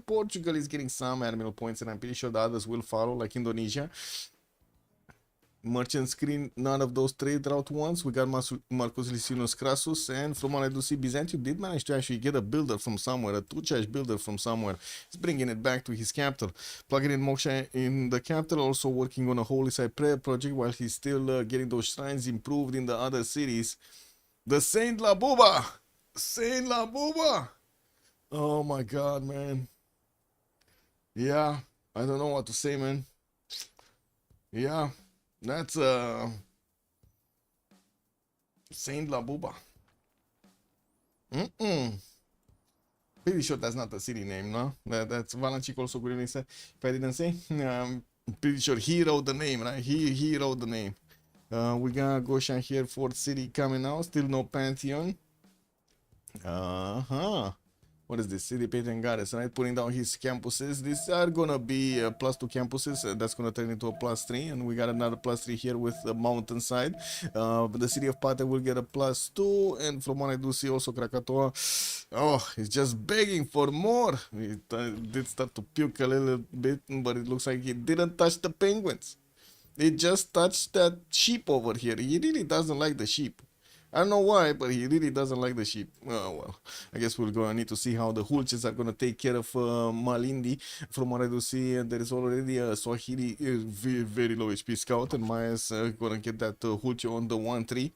Speaker 2: Portugal is getting some admiral points, and I'm pretty sure the others will follow, like Indonesia. Merchant screen, none of those trade route ones. We got Marcus Licinius Crassus, and from what I do see, Byzantium did manage to actually get a builder from somewhere, a 2-charge builder from somewhere. He's bringing it back to his capital. Plugging in Moksha in the capital, also working on a Holy Site prayer project while he's still getting those shrines improved in the other cities. The Saint Labuba! Saint Labuba! Oh my god, man. Yeah, I don't know what to say, man. Yeah. That's Saint Labuba. Pretty sure that's not the city name, no? That's Valanchik also good evening, sir. If I didn't say, I'm pretty sure he wrote the name, right? He wrote the name. We got Goshan here, Fort City coming out. Still no Pantheon. What is this? City Patent Goddess, right? Putting down his campuses. These are gonna be +2 campuses. That's gonna turn into a +3, and we got another +3 here with the mountainside. But the city of Pate will get a +2, and from what I do see, also Krakatoa, oh, he's just begging for more. He did start to puke a little bit, but it looks like he didn't touch the penguins. He just touched that sheep over here. He really doesn't like the sheep. I don't know why, but he really doesn't like the sheep. Oh, well, I guess we're going to need to see how the Hulches are going to take care of Malindi. From what I do see, there is already a Swahili very low HP scout, and Maya's going to get that Hulche on the 1-3.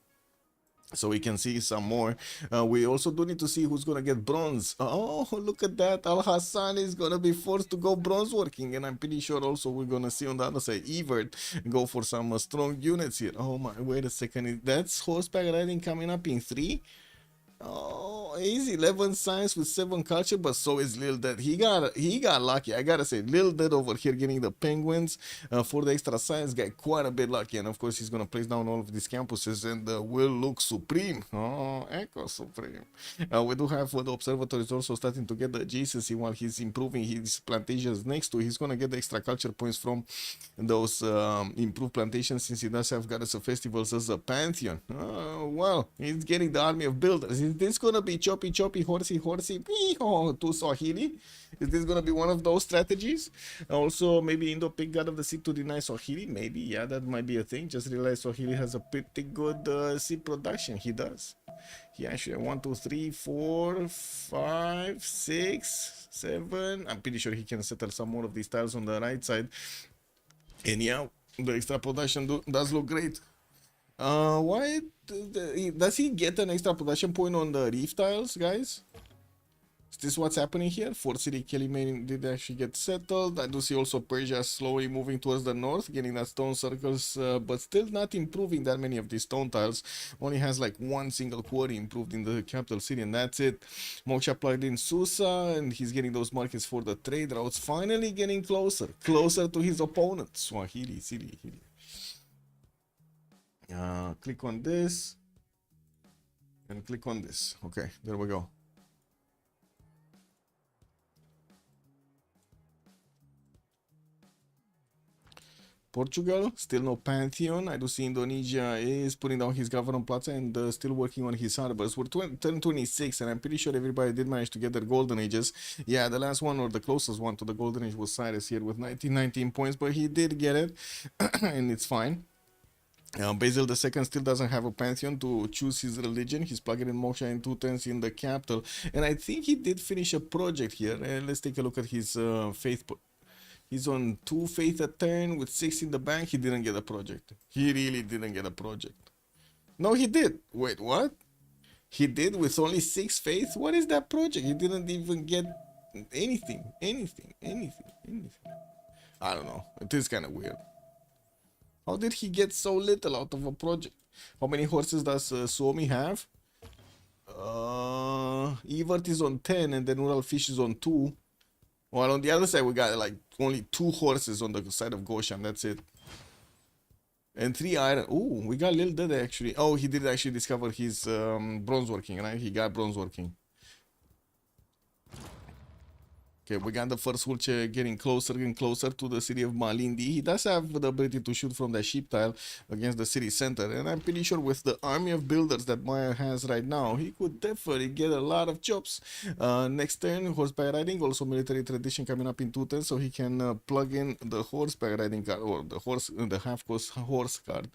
Speaker 2: So we can see some more. We also do need to see who's gonna get bronze. Oh, look at that. Al Hassan is gonna be forced to go bronze working, and I'm pretty sure also we're gonna see on the other side Evert go for some strong units here. Oh my, wait a second. That's horseback riding coming up in 3. Oh, he's 11 science with 7 culture, but so is Lil Dead. He got lucky. I gotta say, Lil Dead over here getting the penguins for the extra science got quite a bit lucky, and of course he's gonna place down all of these campuses and will look supreme. Oh, Echo Supreme. We do have the observatory is also starting to get the adjacency while he's improving his plantations next to. He's gonna get the extra culture points from those improved plantations, since he does have goddess of festivals as a pantheon. Oh well, he's getting the army of builders. Is this gonna be choppy, horsey, to Swahili? Is this gonna be one of those strategies? Also, maybe Indo pick God of the Sea to deny Swahili? Maybe, yeah, that might be a thing. Just realize Swahili has a pretty good seed production. He does. He actually 1, 2, 3, 4, 5, 6, 7. I'm pretty sure he can settle some more of these tiles on the right side. And yeah, the extra production does look great. Why does he get an extra production point on the reef tiles, guys? Is this what's happening here? Fort City Kelly did actually get settled. I do see also Persia slowly moving towards the north, getting that stone circles, but still not improving that many of these stone tiles. Only has like one single quarry improved in the capital city, and that's it. Moksha plugged in Susa, and he's getting those markets for the trade routes. Finally getting closer to his opponent. Swahili, Sili. Click on this, and click on this. Okay, there we go. Portugal, still no Pantheon. I do see Indonesia is putting down his government plaza and still working on his harbors. We're turn 26, and I'm pretty sure everybody did manage to get their golden ages. Yeah, the last one, or the closest one to the golden age, was Cyrus here with 19 points, but he did get it, and it's fine. Basil II still doesn't have a pantheon to choose his religion. He's plugging in Moksha and 210s in the capital, and I think he did finish a project here. Let's take a look at his faith. He's on 2 faith a turn with 6 in the bank. He didn't get a project. He really didn't get a project. No, he did. Wait, what? He did with only 6 faith? What is that project? He didn't even get anything. I don't know. It is kind of weird. How did he get so little out of a project? How many horses does Suomi have? Evert is on 10, and then Ural Fish is on 2. Well, on the other side, we got like only 2 horses on the side of Goshen. That's it. And 3 iron. Ooh, we got Lil Dede actually. Oh, he did actually discover his bronze working, right? He got bronze working. Okay, we got the first Hulce getting closer and closer to the city of Malindi. He does have the ability to shoot from the sheep tile against the city center, and I'm pretty sure with the army of builders that Maya has right now, he could definitely get a lot of jobs. Next turn, horseback riding, also military tradition coming up in 2 turns, so he can plug in the horseback riding card, or the half-cost horse card.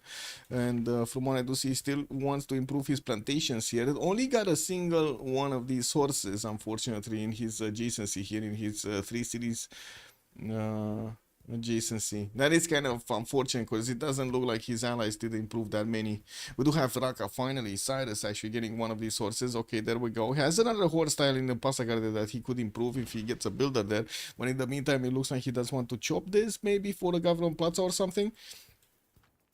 Speaker 2: And from what I do see, he still wants to improve his plantations here. It only got a single one of these horses, unfortunately, in his adjacency here in his 3 cities adjacency. That is kind of unfortunate because it doesn't look like his allies did improve that many. We do have Raka finally. Cyrus actually getting one of these horses. Okay, there we go. He has another horse style in the Passagarde that he could improve if he gets a builder there. But in the meantime, it looks like he does want to chop this maybe for the government plaza or something.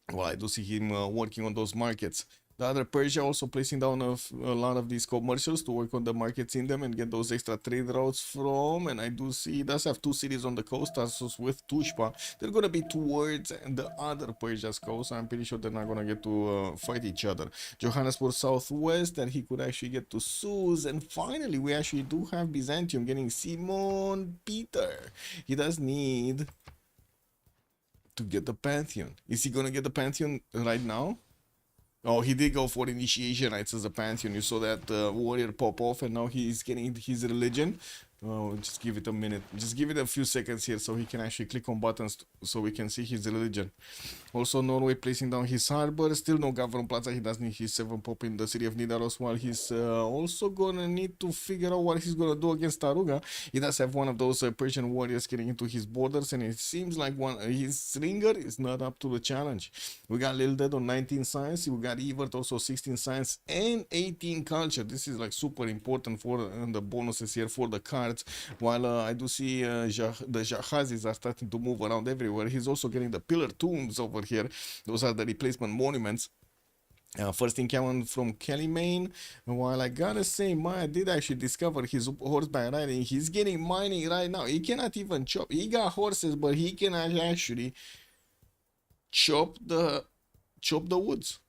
Speaker 2: Well, I do see him working on those markets. The other Persia also placing down a lot of these commercials to work on the markets in them and get those extra trade routes from. And I do see he does have 2 cities on the coast, Tarsus with Tushpa. They're going to be towards the other Persia's coast. I'm pretty sure they're not going to get to fight each other. Johannesburg southwest, that he could actually get to Suz. And finally, we actually do have Byzantium getting Simon Peter. He does need to get the Pantheon. Is he going to get the Pantheon right now? Oh, he did go for initiation rites as a Pantheon. You saw that warrior pop off, and now he's getting his religion. Oh, just give it a minute. Just give it a few seconds here so he can actually click on buttons so we can see his religion. Also, Norway placing down his harbor. Still no government plaza. He does need his 7 pop in the city of Nidaros, while he's also gonna need to figure out what he's gonna do against Taruga. He does have one of those Persian warriors getting into his borders, and it seems like his ringer is not up to the challenge. We got Lil Dead on 19 science. We got Evert also 16 science and 18 culture. This is like super important for the bonuses here for the cards. While I do see the Jahazis are starting to move around everywhere. He's also getting the pillar tombs over here. Those are the replacement monuments. First encounter from Kelly, while I gotta say, Maya did actually discover his horseback riding. He's getting mining right now. He cannot even chop. He got horses, but he can actually chop the woods.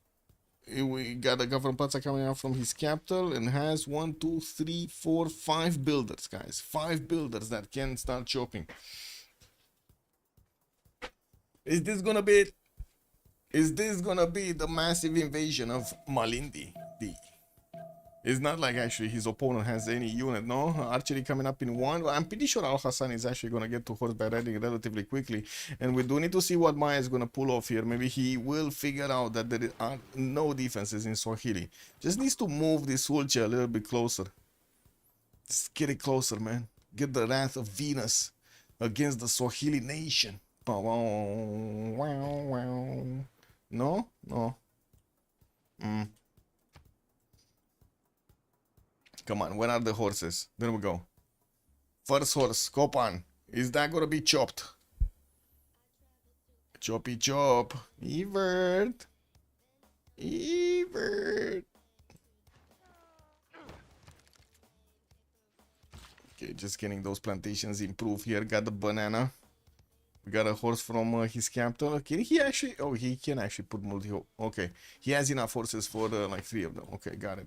Speaker 2: We got a government plaza coming out from his capital and has 1, 2, 3, 4, 5 builders, guys. 5 builders that can start chopping. Is this gonna be it? Is this gonna be the massive invasion of Malindi? It's not like actually his opponent has any unit, no? Archery coming up in 1. I'm pretty sure Al Hassan is actually going to get to horseback riding relatively quickly. And we do need to see what Maya is going to pull off here. Maybe he will figure out that there are no defenses in Swahili. Just needs to move this Hulce a little bit closer. Just get it closer, man. Get the wrath of Venus against the Swahili nation. No? No. Come on, where are the horses? There we go. First horse, Copan. Is that gonna be chopped? Choppy chop. Evert. Evert. Okay, just getting those plantations improved here. Got the banana. We got a horse from his capital. Can he actually... Oh, he can actually put multi... Okay. He has enough horses for like 3 of them. Okay, got it.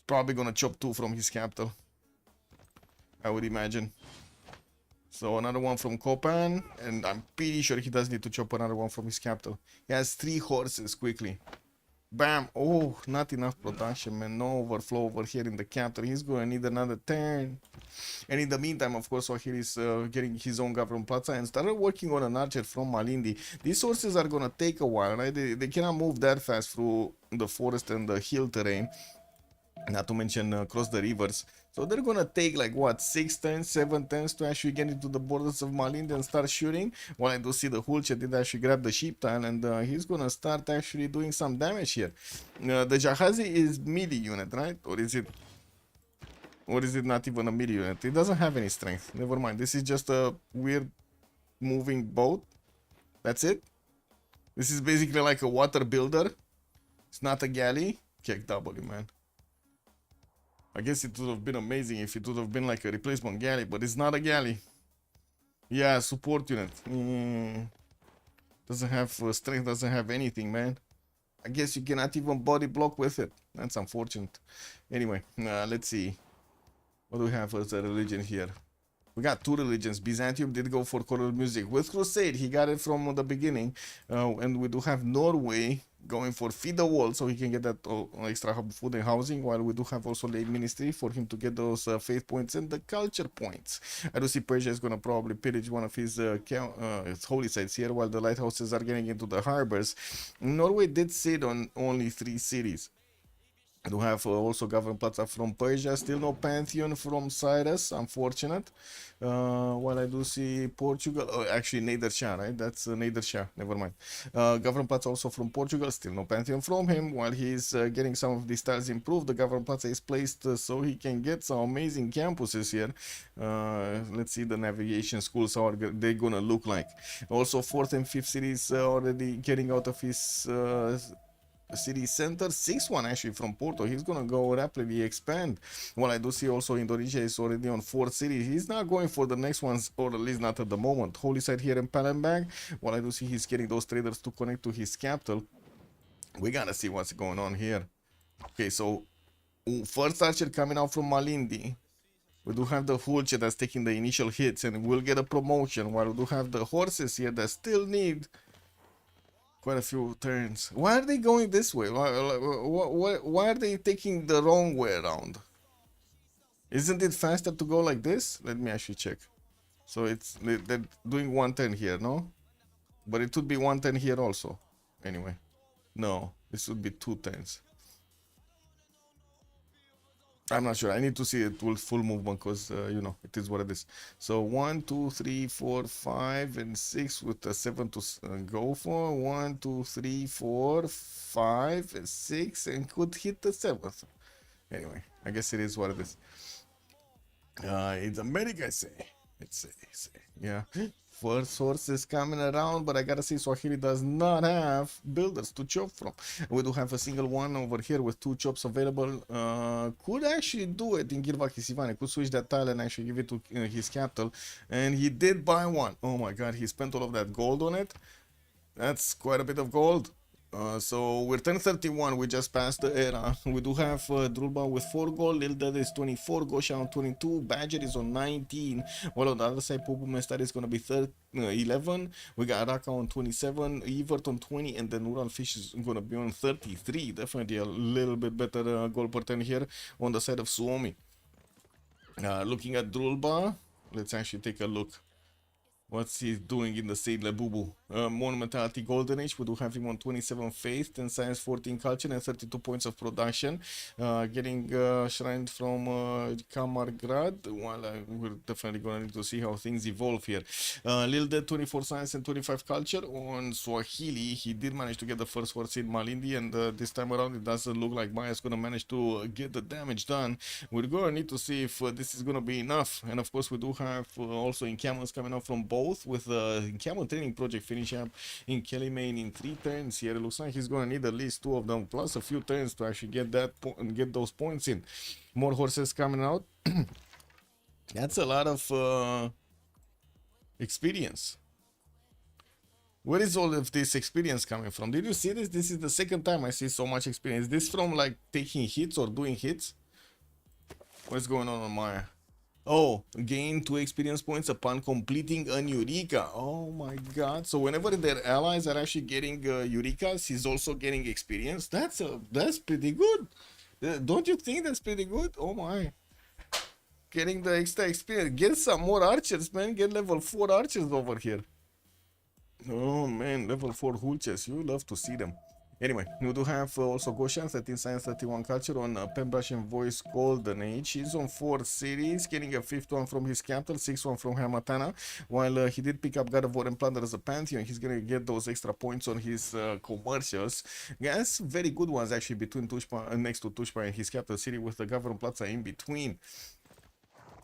Speaker 2: Probably gonna chop 2 from his capital, I would imagine. So another one from Copan, and I'm pretty sure he does need to chop another one from his capital. He has 3 horses quickly. Bam! Oh, not enough production, man. No overflow over here in the capital. He's gonna need another turn. And in the meantime, of course, Wahir is getting his own government plaza and started working on an archer from Malindi. These horses are gonna take a while, right? They cannot move that fast through the forest and the hill terrain. Not to mention across the rivers. So they're gonna take like what, 6 turns, 7 turns to actually get into the borders of Malindi and start shooting. Well, I do see the Hulche did actually grab the sheep tile, and he's gonna start actually doing some damage here. The Jahazi is melee unit, right? Or is it not even a melee unit? It doesn't have any strength. Never mind. This is just a weird moving boat. That's it. This is basically like a water builder. It's not a galley. Kick W, man. I guess it would have been amazing if it would have been like a replacement galley, but it's not a galley. Yeah, support unit. Doesn't have strength, doesn't have anything, man. I guess you cannot even body block with it. That's unfortunate. Anyway, let's see. What do we have as a religion here? We got 2 religions. Byzantium did go for choral music. With Crusade, he got it from the beginning. And we do have Norway going for feed the wall, so he can get that extra food and housing, while we do have also lay ministry for him to get those faith points and the culture points. I do see Persia is going to probably pillage one of his holy sites here, while the lighthouses are getting into the harbors. Norway did sit on only 3 cities. I do have also government plaza from Persia. Still no pantheon from Cyrus, unfortunate. While I do see Portugal, actually Nader Shah, right? That's Nader Shah, never mind. Government plaza also from Portugal, still no pantheon from him. While he's getting some of these tiles improved, the government plaza is placed so he can get some amazing campuses here. Let's see the navigation schools, how are they gonna look like. Also 4th and 5th cities already getting out of his city center. 6th one actually from Porto. He's gonna go rapidly expand. Well, I do see also Indonesia is already on 4th city. He's not going for the next ones, or at least not at the moment. Holy site here in Palembang. Well, I do see he's getting those traders to connect to his capital. We gotta see what's going on here. Okay, so first archer coming out from Malindi. We do have the Hulche that's taking the initial hits and will get a promotion, while we do have the horses here that still need quite a few turns. Why are they going this way? Why are they taking the wrong way around? Isn't it faster to go like this? Let me actually check. So they're doing 1 turn here, no? But it would be 1 turn here also. Anyway, no, this would be 2 turns. I'm not sure. I need to see it with full movement, because you know, it is what it is. So 1, 2, 3, 4, 5, and 6 with the 7 to go for. 1, 2, 3, 4, 5, and 6, and could hit the 7th. Anyway, I guess it is what it is. It's America, I say. It's yeah. First horses coming around, but I gotta say Swahili does not have builders to chop from. We do have a single one over here with 2 chops available. Could actually do it in Girva Kisivane. Could switch that tile and actually give it to his capital. And he did buy one. Oh my god, he spent all of that gold on it. That's quite a bit of gold. So we're 1031, we just passed the era. We do have Drulba with 4 gold, Lil Dada is 24, Gosha on 22, Badger is on 19, while on the other side Pupu Mestar is going to be 11, we got Raka on 27, Evert on 20, and then Ural Fish is going to be on 33, definitely a little bit better gold per turn here on the side of Suomi. Looking at Drulba, let's actually take a look. What's he doing in the Seydle Bubu? Monumentality Golden Age. We do have him on 27 Faith, 10 Science, 14 Culture, and 32 points of production. Getting shrined from Kamargrad. Well, we're definitely going to need to see how things evolve here. Lil Dead, 24 Science and 25 Culture. On Swahili, he did manage to get the first horse in Malindi, and this time around it doesn't look like Maya's going to manage to get the damage done. We're going to need to see if this is going to be enough. And of course, we do have also in camels coming up from both, with the camel training project finishing up in Kelly Main in 3 turns here. It looks like he's going to need at least 2 of them plus a few turns to actually get that get those points in. More horses coming out. That's a lot of experience. Where is all of this experience coming from? Did you see this? This is the second time I see so much experience. This from like taking hits or doing hits? What's going on Maya? Oh, gain 2 experience points upon completing an Eureka. Oh my god. So whenever their allies are actually getting Eurekas, he's also getting experience. That's pretty good. Don't you think that's pretty good? Oh my. Getting the extra experience. Get some more archers, man. Get level 4 archers over here. Oh man, level 4 hulches. You love to see them. Anyway, we do have also Goshan, 13 Science, 31 Culture on Pembrush and Voice Golden Age. He's on 4 series, getting a 5th one from his capital, 6th one from Hamatana. While he did pick up God of War and Plunder as a Pantheon, he's going to get those extra points on his commercials. Yes, very good ones actually between Tushpa, next to Tushpa and his capital city, with the Government Plaza in between.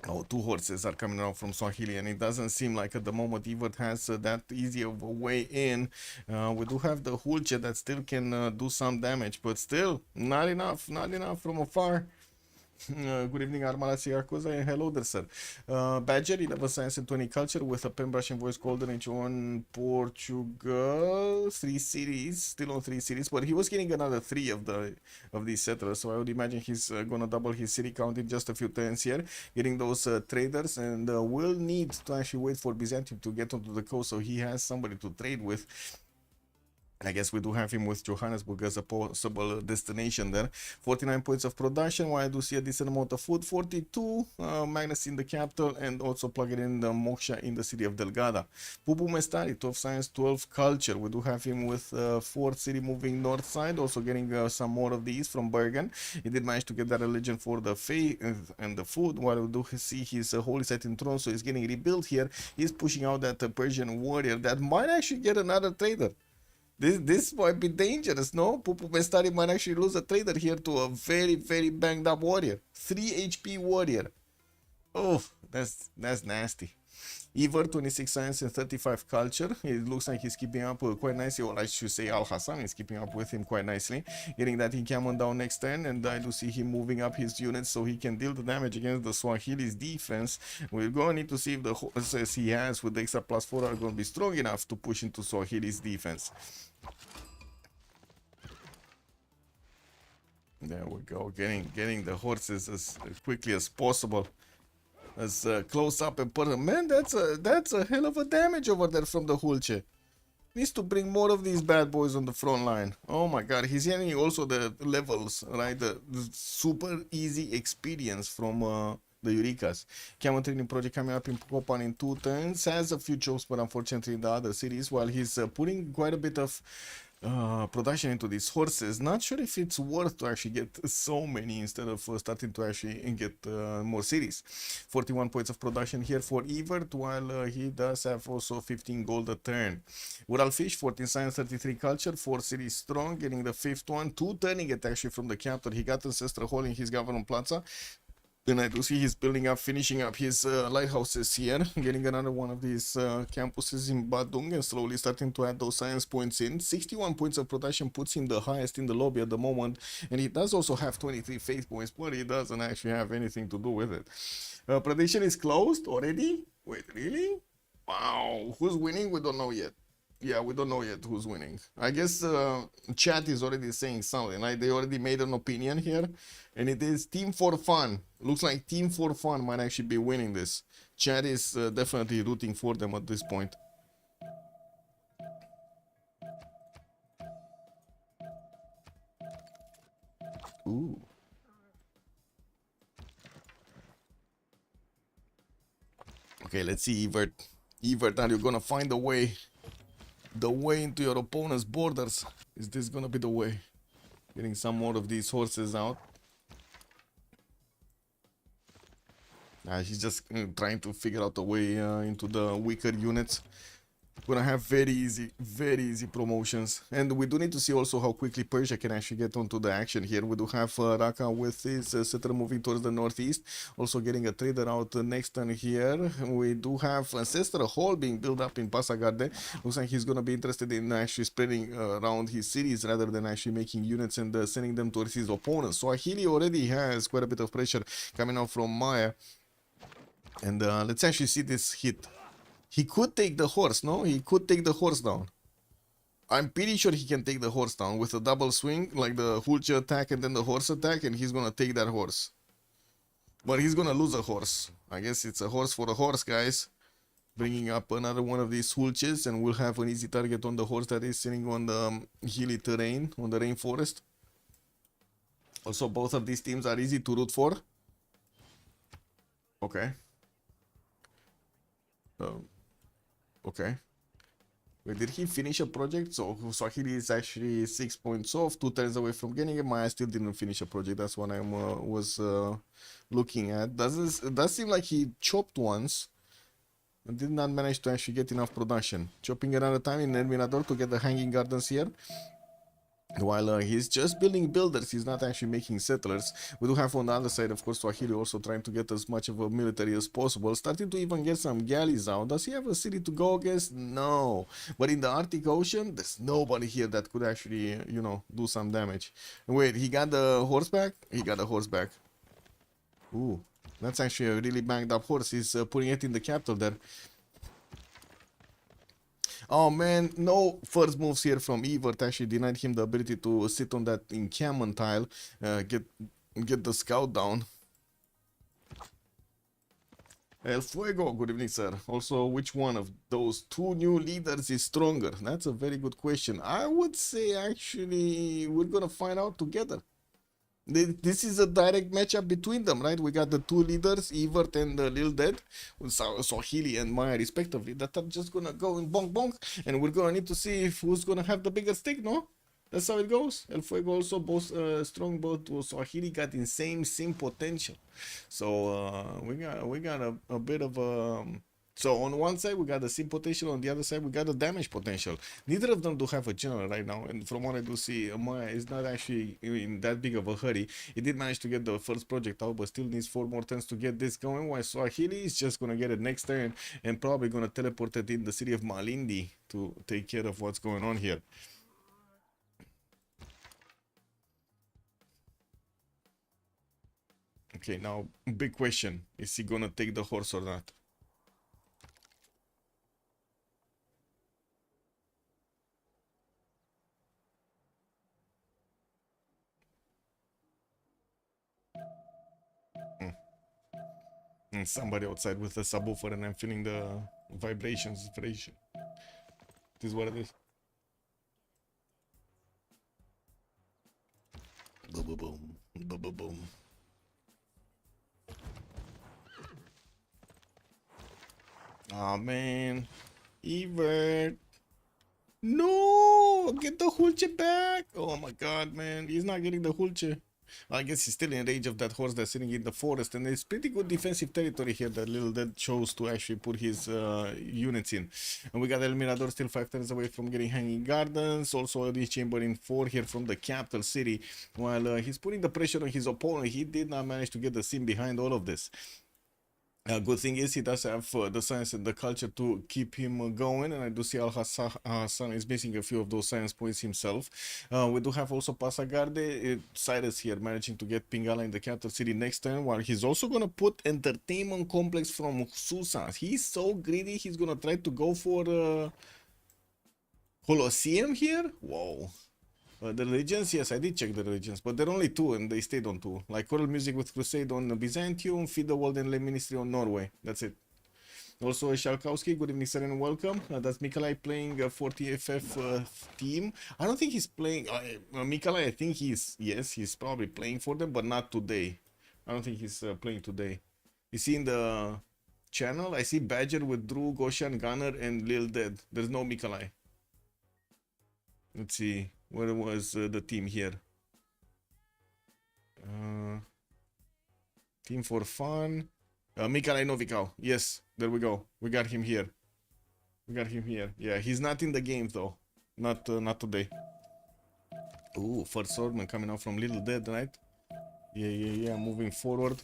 Speaker 2: Oh, 2 horses are coming out from Swahili, and it doesn't seem like at the moment Evert has that easy of a way in. We do have the Hulche that still can do some damage, but still not enough from afar. Good evening, Armala Yakuza, and hello there, sir. Badger, 11 Science and 20 Culture, with a Pembrush and Voice Golden Age on Portugal. 3 series, still on 3 series, but he was getting another 3 of these settlers, so I would imagine he's gonna double his city count in just a few turns here, getting those traders, and will need to actually wait for Byzantium to get onto the coast, so he has somebody to trade with. I guess we do have him with Johannesburg as a possible destination there. 49 points of production, while I do see a decent amount of food. 42 Magnus in the capital, and also plugging in the Moksha in the city of Delgada. Pupu Mestari, 12 Science, 12 Culture. We do have him with 4th city moving north side, also getting some more of these from Bergen. He did manage to get that religion for the faith and the food, while we do see his holy site in Tron, so he's getting rebuilt here. He's pushing out that Persian warrior that might actually get another trader. This might be dangerous, no? Pupu Mestari might actually lose a trader here to a very, very banged up warrior. 3 HP warrior. Oh, that's nasty. Evert, 26 Science and 35 Culture. It looks like he's keeping up quite nicely, or I should say Al Hassan is keeping up with him quite nicely. Getting that Incammon down next turn, and I do see him moving up his units so he can deal the damage against the Swahili's defense. We're going to need to see if the horses he has with the extra +4 are going to be strong enough to push into Swahili's defense. There we go, getting the horses as quickly as possible, as close up and put them. Man, that's a hell of a damage over there from the Hulche. Needs to bring more of these bad boys on the front line. Oh my god, he's getting also the levels, right? The super easy experience from the Eurekas. Camel Training Project coming up in Copan in 2 turns. Has a few jobs, but unfortunately in the other cities, while he's putting quite a bit of production into these horses. Not sure if it's worth to actually get so many instead of starting to actually get more cities. 41 points of production here for Evert, while he does have also 15 gold a turn. Ural Fish, 14 Science, 33 Culture, 4 cities strong, getting the 5th one, 2 turning it actually from the capital. He got Ancestral Hall in his Government Plaza. Then I do see he's building up, finishing up his lighthouses here, getting another one of these campuses in Badung, and slowly starting to add those science points in. 61 points of production puts him the highest in the lobby at the moment, and he does also have 23 faith points, but he doesn't actually have anything to do with it. Prediction is closed already? Wait, really? Wow, who's winning? We don't know yet. Yeah, we don't know yet who's winning. I guess chat is already saying something. Like they already made an opinion here, and it is Team for Fun. Looks like Team for Fun might actually be winning this. Chat is definitely rooting for them at this point. Ooh. Okay, let's see, Evert. Evert, are you gonna find a way? the way into your opponent's borders. Is this gonna be the way? Getting some more of these horses out. He's just trying to figure out a way into the weaker units. Gonna have very easy promotions, and we do need to see also how quickly Persia can actually get onto the action here. We do have Raqqa with his settler moving towards the northeast, also getting a trader out next turn here. We do have Ancestor Hall being built up in Pasagarde. Looks like he's gonna be interested in actually spreading around his cities rather than actually making units and sending them towards his opponents. So Ahili already has quite a bit of pressure coming out from Maya, and let's actually see this hit. He could take the horse, no? He could take the horse down. I'm pretty sure he can take the horse down with a double swing, like the Hulche attack and then the horse attack, and he's gonna take that horse. But he's gonna lose a horse. I guess it's a horse for a horse, guys. Bringing up another one of these Hulches, and we'll have an easy target on the horse that is sitting on the hilly terrain, on the rainforest. Also, both of these teams are easy to root for. Okay. Okay. Wait, did he finish a project? So Swahili is actually 6 points off, 2 turns away from getting it. Maya still didn't finish a project. That's what I was looking at. It does seem like he chopped once and did not manage to actually get enough production. Chopping another time in Elminador to get the hanging gardens here. While he's just building builders, he's not actually making settlers. We do have on the other side, of course, Swahili also trying to get as much of a military as possible, starting to even get some galleys out. Does he have a city to go against? No. But in the Arctic Ocean, there's nobody here that could actually, you know, do some damage. Wait, he got the horseback? He got a horseback. Ooh, that's actually a really banged up horse. He's putting it in the capital there. Oh man, no first moves here from Evert actually denied him the ability to sit on that encampment tile, get the scout down. El Fuego, good evening, sir. Also, which one of those two new leaders is stronger? That's a very good question. I would say actually we're gonna find out together. This is a direct matchup between them, right? We got the two leaders, Evert and Lil Dead, Swahili and Maya respectively, that are just gonna go in bonk bonk, and we're gonna need to see who's gonna have the bigger stick, no? That's how it goes. El Fuego also both strong, both Swahili got insane sim potential. So we got a bit of a. So on one side we got the sim potential, on the other side we got the damage potential. Neither of them do have a general right now, and from what I do see, Maya is not actually in that big of a hurry. He did manage to get the first project out, but still needs 4 more turns to get this going, while Swahili is just gonna get it next turn and probably gonna teleport it in the city of Malindi to take care of what's going on here. Okay, now big question, is he gonna take the horse or not? And somebody outside with a subwoofer, and I'm feeling the vibrations. This is what it is. Boom, boom, boom, boom, boom, boom. Oh man, Evert. No, get the Hulche back. Oh my god, man, he's not getting the Hulche. I guess he's still in range of that horse that's sitting in the forest, and it's pretty good defensive territory here that Little Dead chose to actually put his units in. And we got El Mirador still 5 turns away from getting hanging gardens, also this chamber in 4 here from the capital city. While he's putting the pressure on his opponent, he did not manage to get the sim behind all of this. Good thing is he does have the science and the culture to keep him going, and I do see Al Hassan is missing a few of those science points himself. We do have also Pasagarde, Cyrus here managing to get Pingala in the capital city next turn, while he's also going to put entertainment complex from Susa. He's so greedy, he's going to try to go for Colosseum here. Whoa. The religions, yes, I did check the religions, but there are only 2 and they stayed on 2. Like choral music with Crusade on Byzantium, Feed the World and Lay Ministry on Norway. That's it. Also, Shalkowski, good evening, sir, and welcome. That's Mikolai playing for TFF team. I don't think he's playing. Mikolai, I think he's probably playing for them, but not today. I don't think he's playing today. You see in the channel, I see Badger with Drew, Goshan, Gunner, and Lil Dead. There's no Mikolai. Let's see, where was the team here? Team for fun. Mikalai Novikau. Yes, there we go. We got him here. We got him here. Yeah, he's not in the game though. Not today. Ooh, first swordman coming out from Little Dead, right? Yeah. Moving forward.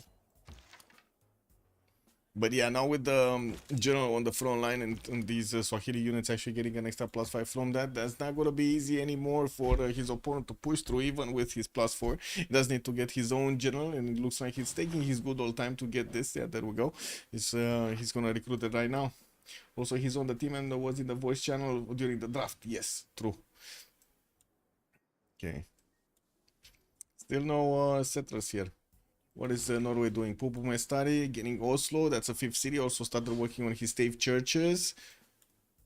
Speaker 2: But yeah, now with the general on the front line and these Swahili units actually getting an extra +5 from that, that's not going to be easy anymore for his opponent to push through, even with his +4. He does need to get his own general, and it looks like he's taking his good old time to get this. Yeah, there we go. He's going to recruit it right now. Also, he's on the team and was in the voice channel during the draft. Yes, true. Okay. Still no settlers here. What is Norway doing? Pupu Mestari getting Oslo. That's a 5th city. Also started working on his stave churches.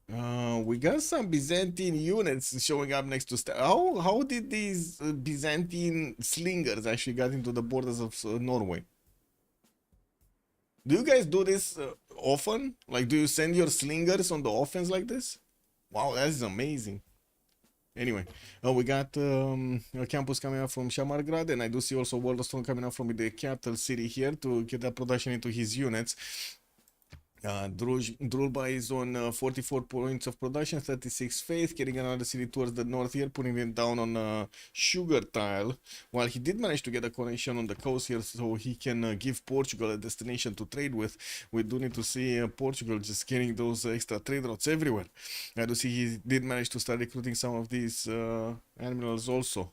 Speaker 2: We got some Byzantine units showing up next to... How did these Byzantine slingers actually get into the borders of Norway? Do you guys do this often? Like, do you send your slingers on the offense like this? Wow, that is amazing. Anyway, we got a campus coming out from Shamargrad, and I do see also Waldstone coming out from the capital city here to get that production into his units. Drulba is on 44 points of production, 36 faith, getting another city towards the north here, putting it down on sugar tile. While he did manage to get a connection on the coast here, so he can give Portugal a destination to trade with. We do need to see Portugal just getting those extra trade routes everywhere. I do see he did manage to start recruiting some of these animals also.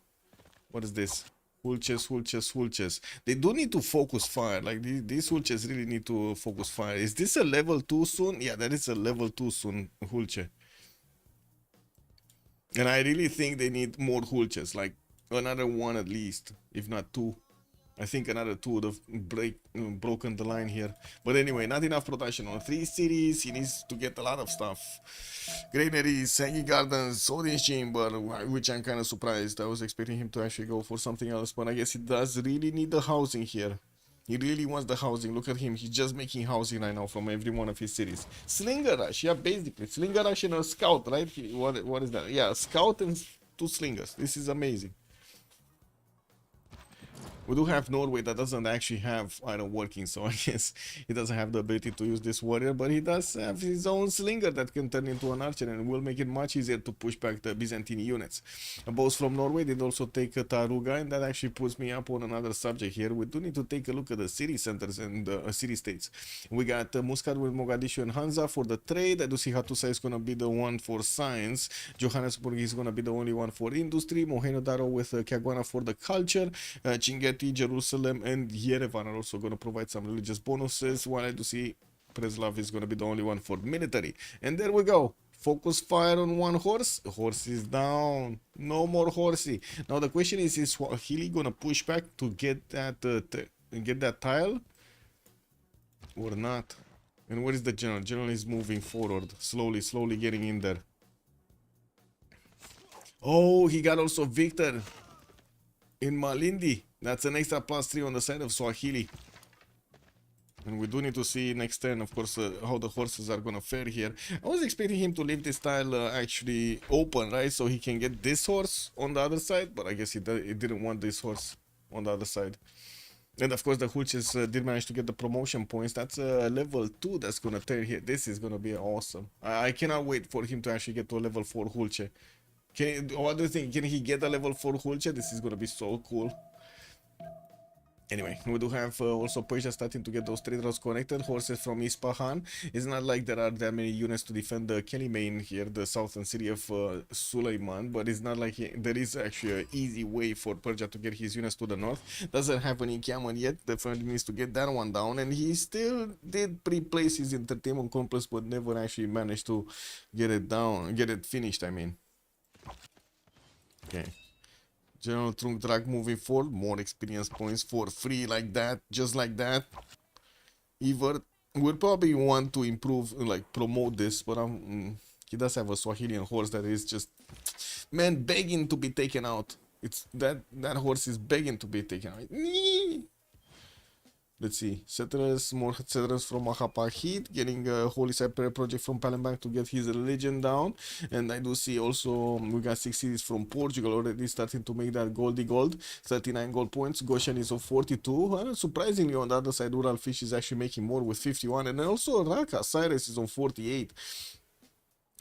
Speaker 2: What is this? Hulches. They do need to focus fire. Like these Hulches really need to focus fire. Is this a level 2 soon? Yeah, that is a level 2 soon Hulche. And I really think they need more Hulches, like another one at least, if not 2. I think another 2 would have broken the line here. But anyway, not enough production on 3 cities. He needs to get a lot of stuff. Granaries, hanging gardens, audience chamber, which I'm kind of surprised. I was expecting him to actually go for something else, but I guess he does really need the housing here. He really wants the housing. Look at him. He's just making housing right now from every one of his cities. Slinger rush, yeah, basically. Slinger rush and a scout, right? What is that? Yeah, a scout and 2 slingers. This is amazing. We do have Norway that doesn't actually have iron working, so I guess he doesn't have the ability to use this warrior, but he does have his own slinger that can turn into an archer and will make it much easier to push back the Byzantine units. Both from Norway did also take Taruga, and that actually puts me up on another subject here. We do need to take a look at the city centers and city states. We got Muscat with Mogadishu and Hansa for the trade. I do see Hattusa is going to be the one for science. Johannesburg is going to be the only one for industry. Mohenjo-Daro with Caguana for the culture. Chinguetti, Jerusalem, and Yerevan are also going to provide some religious bonuses, while I do see Preslav is going to be the only one for military. And there we go. Focus fire on one horse. Horse is down. No more horsey. Now the question is Swahili going to push back to get that tile or not? And where is the general? General is moving forward, slowly getting in there. Oh, he got also Victor in Malindi. That's an extra +3 on the side of Swahili. And we do need to see next turn, of course, how the horses are gonna fare here. I was expecting him to leave this tile actually open, right? So he can get this horse on the other side, but I guess he didn't want this horse on the other side. And of course the Hulches did manage to get the promotion points. That's a level 2 that's gonna turn here. This is gonna be awesome. I cannot wait for him to actually get to a level 4 Hulche. What do you think? Can he get a level 4 Hulche? This is gonna be so cool. Anyway, we do have also Persia starting to get those trade routes connected. Horses from Ispahan. It's not like there are that many units to defend the Kelimane here, the southern city of Suleiman, but it's not like there is actually an easy way for Persia to get his units to the north. Doesn't have an encampment yet. Definitely needs to get that one down, and he still did pre-place his entertainment complex, but never actually managed to get it down, get it finished, I mean. Okay. General Trunk Drag moving forward, more experience points for free like that, just like that. Iver will probably want to improve, like promote this, but he does have a Swahilian horse that is just, man, begging to be taken out. It's that horse is begging to be taken out. Let's see. Settlers, more settlers from Mahapahit, getting a Holy Cypriot project from Palembang to get his religion down. And I do see also we got 6 cities from Portugal already starting to make that goldy gold. 39 gold points. Goshen is of 42. Surprisingly, on the other side, Ural Fish is actually making more with 51. And then also Raka, Cyrus is on 48.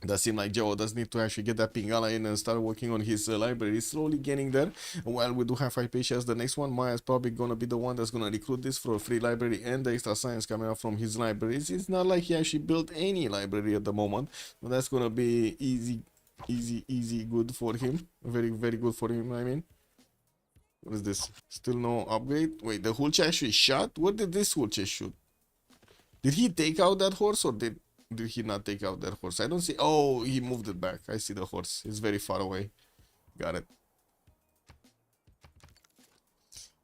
Speaker 2: Does seem like Joe does need to actually get that Pingala in and start working on his library. Slowly getting there. While we do have Hypatia as the next one, Maya is probably going to be the one that's going to recruit this for a free library and the extra science coming out from his libraries. It's not like he actually built any library at the moment. But that's going to be easy, good for him. Very, very good for him, I mean. What is this? Still no upgrade? Wait, the Hulche actually shot? Where did this Hulche shoot? Did he take out that horse or did he not take out that horse? I don't see. Oh, he moved it back. I see the horse. It's very far away. Got it.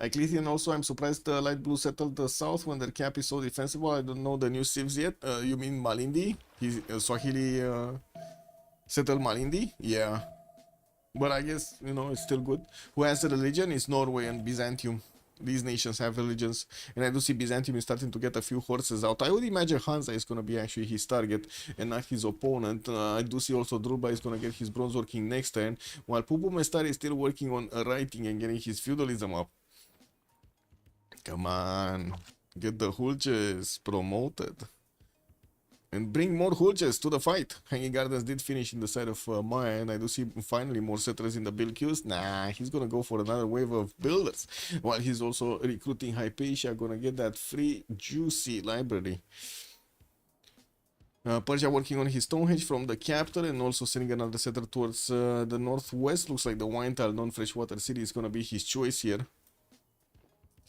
Speaker 2: Eclithian also, I'm surprised Light Blue settled the south when their cap is so defensible. I don't know the new civs yet. You mean Malindi? He's Swahili settled Malindi? Yeah. But I guess, you know, it's still good. Who has a religion? It's Norway and Byzantium. These nations have religions, and I do see Byzantium is starting to get a few horses out. I would imagine Hansa is going to be actually his target and not his opponent. I do see also Druba is going to get his bronze working next turn, while Pupu Mestari is still working on writing and getting his feudalism up. Come on, get the Hulches promoted. And bring more Hulches to the fight. Hanging Gardens did finish in the side of Maya, and I do see finally more settlers in the build queues. Nah, he's gonna go for another wave of builders. While he's also recruiting Hypatia, gonna get that free juicy library. Persia working on his Stonehenge from the capital and also sending another settler towards the northwest. Looks like the Wine-Tile non-freshwater city is gonna be his choice here.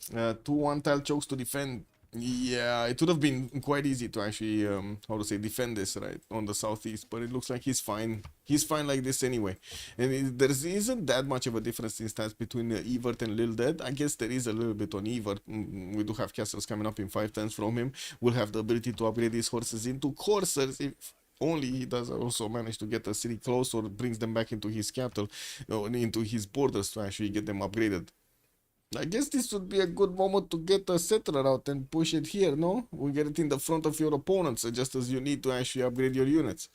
Speaker 2: 2 one-tile chokes to defend. Yeah, it would have been quite easy to actually, how to say, defend this, right, on the southeast, but it looks like he's fine. He's fine like this anyway. And there isn't that much of a difference in stats between Evert and Lil Dead. I guess there is a little bit on Evert. We do have castles coming up in 5 turns from him. We'll have the ability to upgrade these horses into coursers if only he does also manage to get a city close or brings them back into his capital, into his borders to actually get them upgraded. I guess this would be a good moment to get a settler out and push it here, no? We get it in the front of your opponents, just as you need to actually upgrade your units.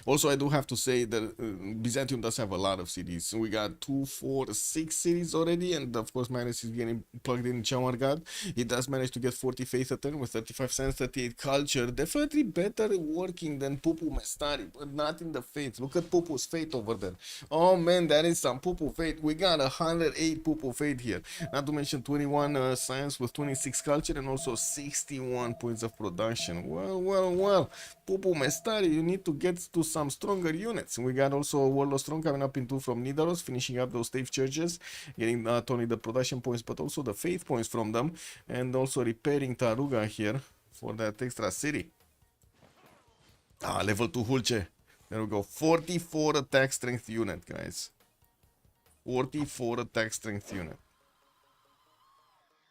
Speaker 2: Also, I do have to say that Byzantium does have a lot of cities. We got 2, 4, 6 cities already, and of course Magnus is getting plugged in Chamargad. He does manage to get 40 faith a turn with 35 science, 38 culture. Definitely better working than Pupu Mestari, but not in the faith. Look at Pupu's faith over there. Oh man, that is some Pupu faith. We got 108 Pupu faith here. Not to mention 21 science with 26 culture and also 61 points of production. Well. Pupu Mestari, you need to get to some stronger units. We got also Warlord Strong coming up in 2 from Nidaros, finishing up those stave churches, getting not only the production points but also the faith points from them, and also repairing Taruga here for that extra city. Level 2 Hulche. There we go. 44 attack strength unit, guys. 44 attack strength unit.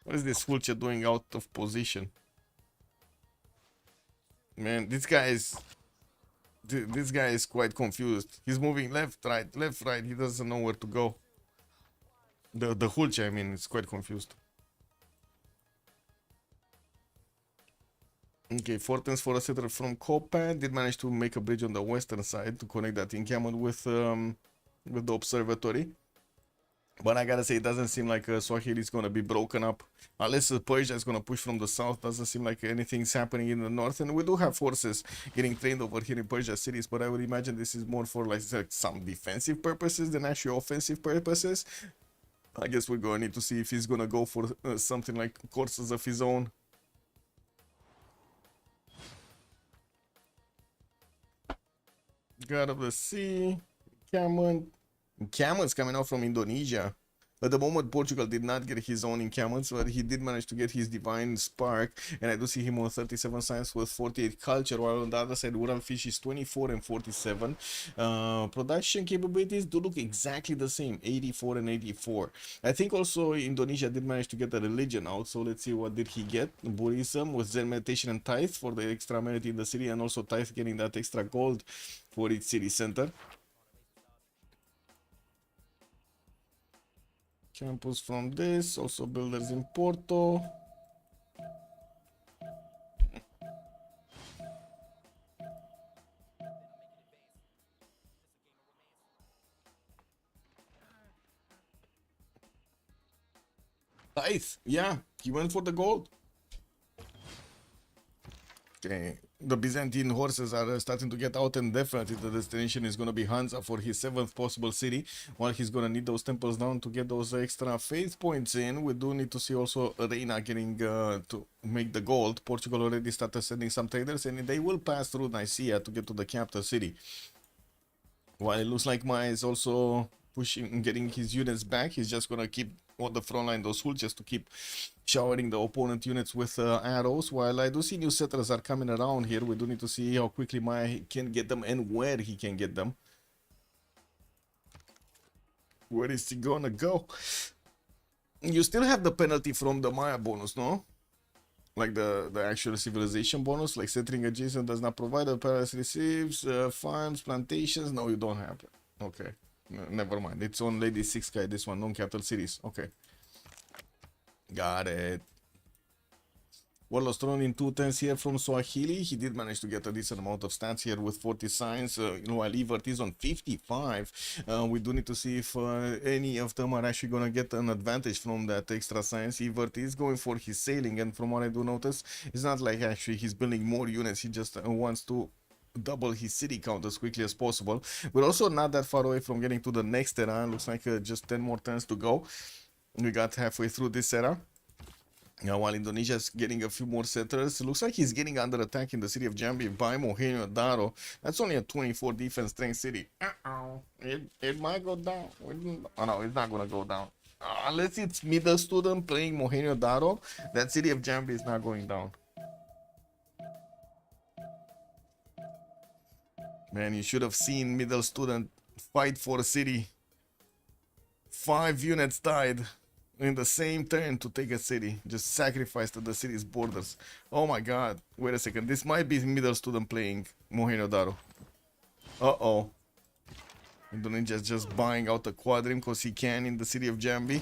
Speaker 2: What is this Hulche doing out of position? Man, this guy is quite confused. He's moving left, right. He doesn't know where to go. The Hulche, I mean, is quite confused. Okay, Fortens for a settler from Copan did manage to make a bridge on the western side to connect that encampment with the observatory. But I gotta say, it doesn't seem like Swahili is gonna be broken up. Unless Persia is gonna push from the south, doesn't seem like anything's happening in the north. And we do have forces getting trained over here in Persia cities, but I would imagine this is more for like some defensive purposes than actually offensive purposes. I guess we're gonna need to see if he's gonna go for something like courses of his own. God of the Sea, encampments coming out from Indonesia. At the moment, Portugal did not get his own encampments, but he did manage to get his Divine Spark, and I do see him on 37 science with 48 culture, while on the other side, Ural Fish is 24 and 47. Production capabilities do look exactly the same, 84 and 84. I think also Indonesia did manage to get a religion out, so let's see what did he get. Buddhism with Zen meditation and tithe for the extra amenity in the city, and also tithe getting that extra gold for its city center. Campus from this, also builders in Porto. Nice, yeah, he went for the gold. Okay, the Byzantine horses are starting to get out, and definitely the destination is going to be Hansa for his 7th possible city, while he's going to need those temples down to get those extra faith points in. We do need to see also Reina getting to make the gold. Portugal already started sending some traders, and they will pass through Nicaea to get to the capital city. While it looks like Maya is also pushing, getting his units back, he's just going to keep on the front line those hoods just to keep showering the opponent units with arrows. While I do see new settlers are coming around here, we do need to see how quickly Maya can get them and where he can get them. Where is he gonna go? You still have the penalty from the Maya bonus, no? Like the actual civilization bonus, like settling adjacent does not provide. The palace receives farms, plantations. No, you don't have it. Okay, never mind. It's on Lady 6 guy, this one, non-capital cities. Okay, got it. Warlord's thrown in 2 turns here from Swahili. He did manage to get a decent amount of stats here with 40 signs, while Evert is on 55. We do need to see if any of them are actually going to get an advantage from that extra science. Evert is going for his sailing, and from what I do notice, it's not like actually he's building more units. He just wants to double his city count as quickly as possible. We're also not that far away from getting to the next era. Looks like just 10 more turns to go. We got halfway through this era. Now, while Indonesia is getting a few more settlers, it looks like he's getting under attack in the city of Jambi by Mohenjo Daro. That's only a 24 defense strength city. It might go down. Oh no, it's not gonna go down. Unless it's middle student playing Mohenjo Daro, that city of Jambi is not going down. Man, you should have seen middle student fight for a city. 5 units died in the same turn to take a city, just sacrificed at the city's borders. Oh my god, wait a second, this might be middle student playing Mohenjo Daro. Uh-oh. Indonesia is just buying out the quadrim because he can in the city of Jambi.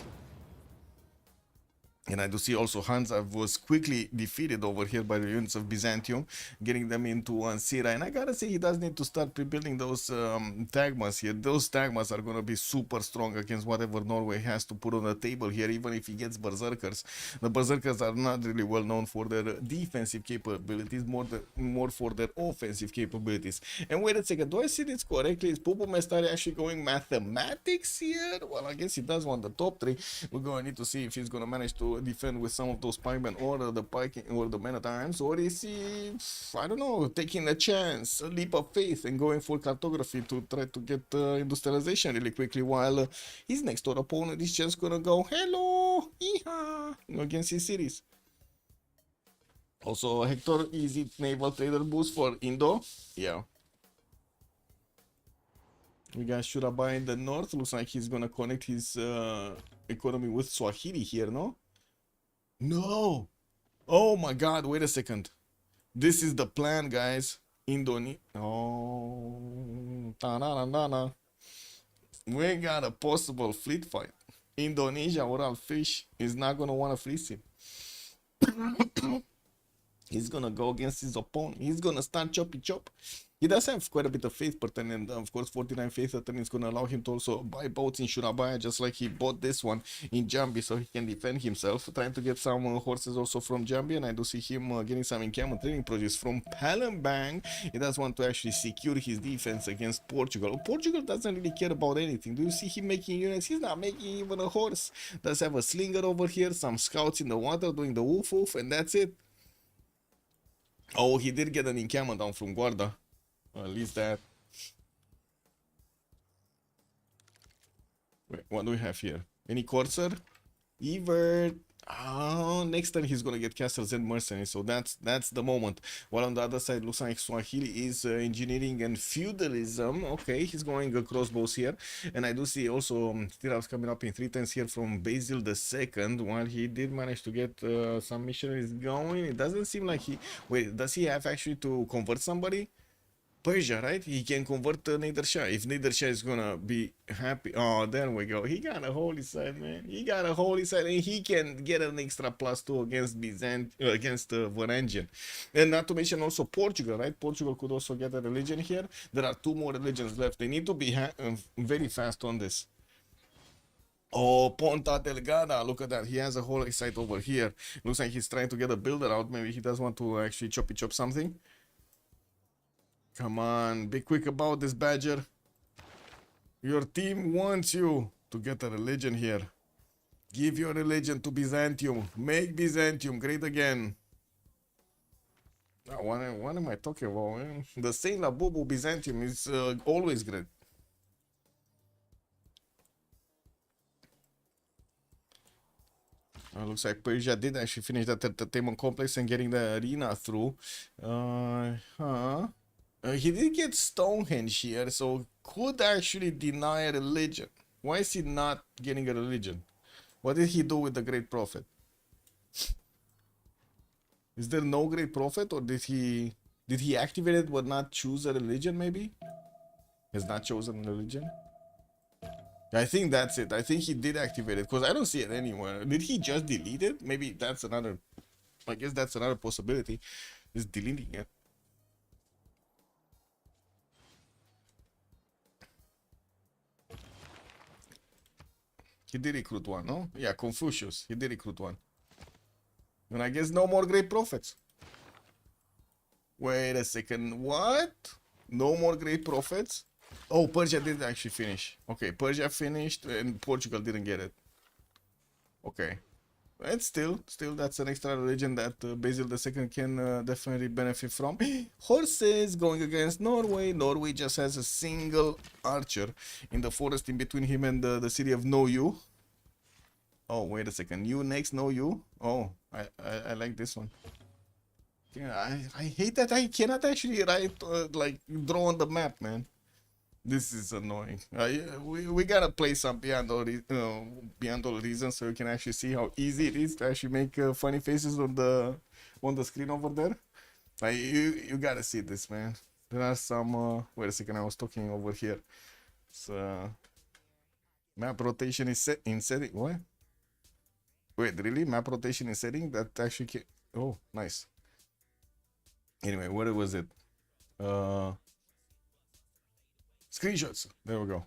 Speaker 2: And I do see also Hansa was quickly defeated over here by the units of Byzantium, getting them into Ansira. And I gotta say, he does need to start pre-building those tagmas here. Those tagmas are gonna be super strong against whatever Norway has to put on the table here, even if he gets berserkers. The berserkers are not really well known for their defensive capabilities, more for their offensive capabilities. And wait a second, do I see this correctly? Is Pupu Mestari actually going mathematics here? Well, I guess he does want the top 3. We're gonna need to see if he's gonna manage to defend with some of those pikemen or the pike or the men at arms, or is he, I don't know, taking a chance, a leap of faith and going for cartography to try to get industrialization really quickly, while his next door opponent is just gonna go hello against his cities. Also, Hector, easy naval trader boost for Indo. Yeah. We got Surabaya in the north. Looks like he's gonna connect his economy with Swahili here, no? No! Oh my god, wait a second. This is the plan, guys. Indonesia. Oh. Ta-na-na-na-na. We got a possible fleet fight. Indonesia, Oral Fish, is not gonna want to fleece him. He's gonna go against his opponent. He's gonna start choppy chop. He does have quite a bit of faith per turn, and of course 49 faith per turn is gonna allow him to also buy boats in Surabaya, just like he bought this one in Jambi, so he can defend himself. Trying to get some horses also from Jambi, and I do see him getting some encampment training produce from Palembang. He does want to actually secure his defense against Portugal. Portugal doesn't really care about anything. Do you see him making units? He's not making even a horse. Does have a slinger over here, some scouts in the water doing the woof woof, and that's it. Oh, he did get an encampment down from Guarda. At least that. Wait, what do we have here? Any Corsair? Evert. Oh, next turn he's gonna get castles and mercenaries, so that's the moment. While on the other side, looks like Swahili is engineering and feudalism. Okay, he's going crossbows here, and I do see also Stirrups coming up in 3 turns here from Basil II. While he did manage to get some missionaries going, it doesn't seem like he. Wait, does he have actually to convert somebody? Persia, right? He can convert Nader Shah. If Nader Shah is gonna be happy, oh, there we go. He got a holy side, man. He got a holy side, and he can get an extra +2 against against Varangian, and not to mention also Portugal, right? Portugal could also get a religion here. There are 2 more religions left. They need to be very fast on this. Oh, Ponta Delgada, look at that. He has a holy site over here. Looks like he's trying to get a builder out. Maybe he does want to actually chop something. Come on, be quick about this, Badger. Your team wants you to get a religion here. Give your religion to Byzantium. Make Byzantium great again. What am I talking about, man? The Saint Labubu Byzantium is always great. Looks like Persia did actually finish that entertainment complex and getting the arena through. He did get Stonehenge here, so could actually deny a religion. Why is he not getting a religion? What did he do with the Great Prophet? Is there no Great Prophet, or did he activate it but not choose a religion? Maybe has not chosen a religion. I think that's it. I think he did activate it because I don't see it anywhere. Did he just delete it? Maybe that's another. I guess that's another possibility. Is deleting it. He did recruit one, no? Yeah, Confucius. He did recruit one. And I guess no more great prophets. Wait a second. What? No more great prophets? Oh, Persia did actually finish. Okay, Persia finished and Portugal didn't get it. Okay. And still that's an extra religion that Basil II can definitely benefit from. Horses going against Norway. Norway just has a single archer in the forest in between him and the city of No You. Oh, wait a second. You next, No You. Oh, I like this one. Yeah, I hate that I cannot actually write like draw on the map, man. This is annoying. We gotta play some beyond all reason, so you can actually see how easy it is to actually make funny faces on the screen over there. Like you gotta see this, man. There are some. Wait a second, I was talking over here. So map rotation is set in setting. What? Wait, really? Map rotation is setting that actually can. Oh, nice. Anyway, what was it? Screenshots. There we go.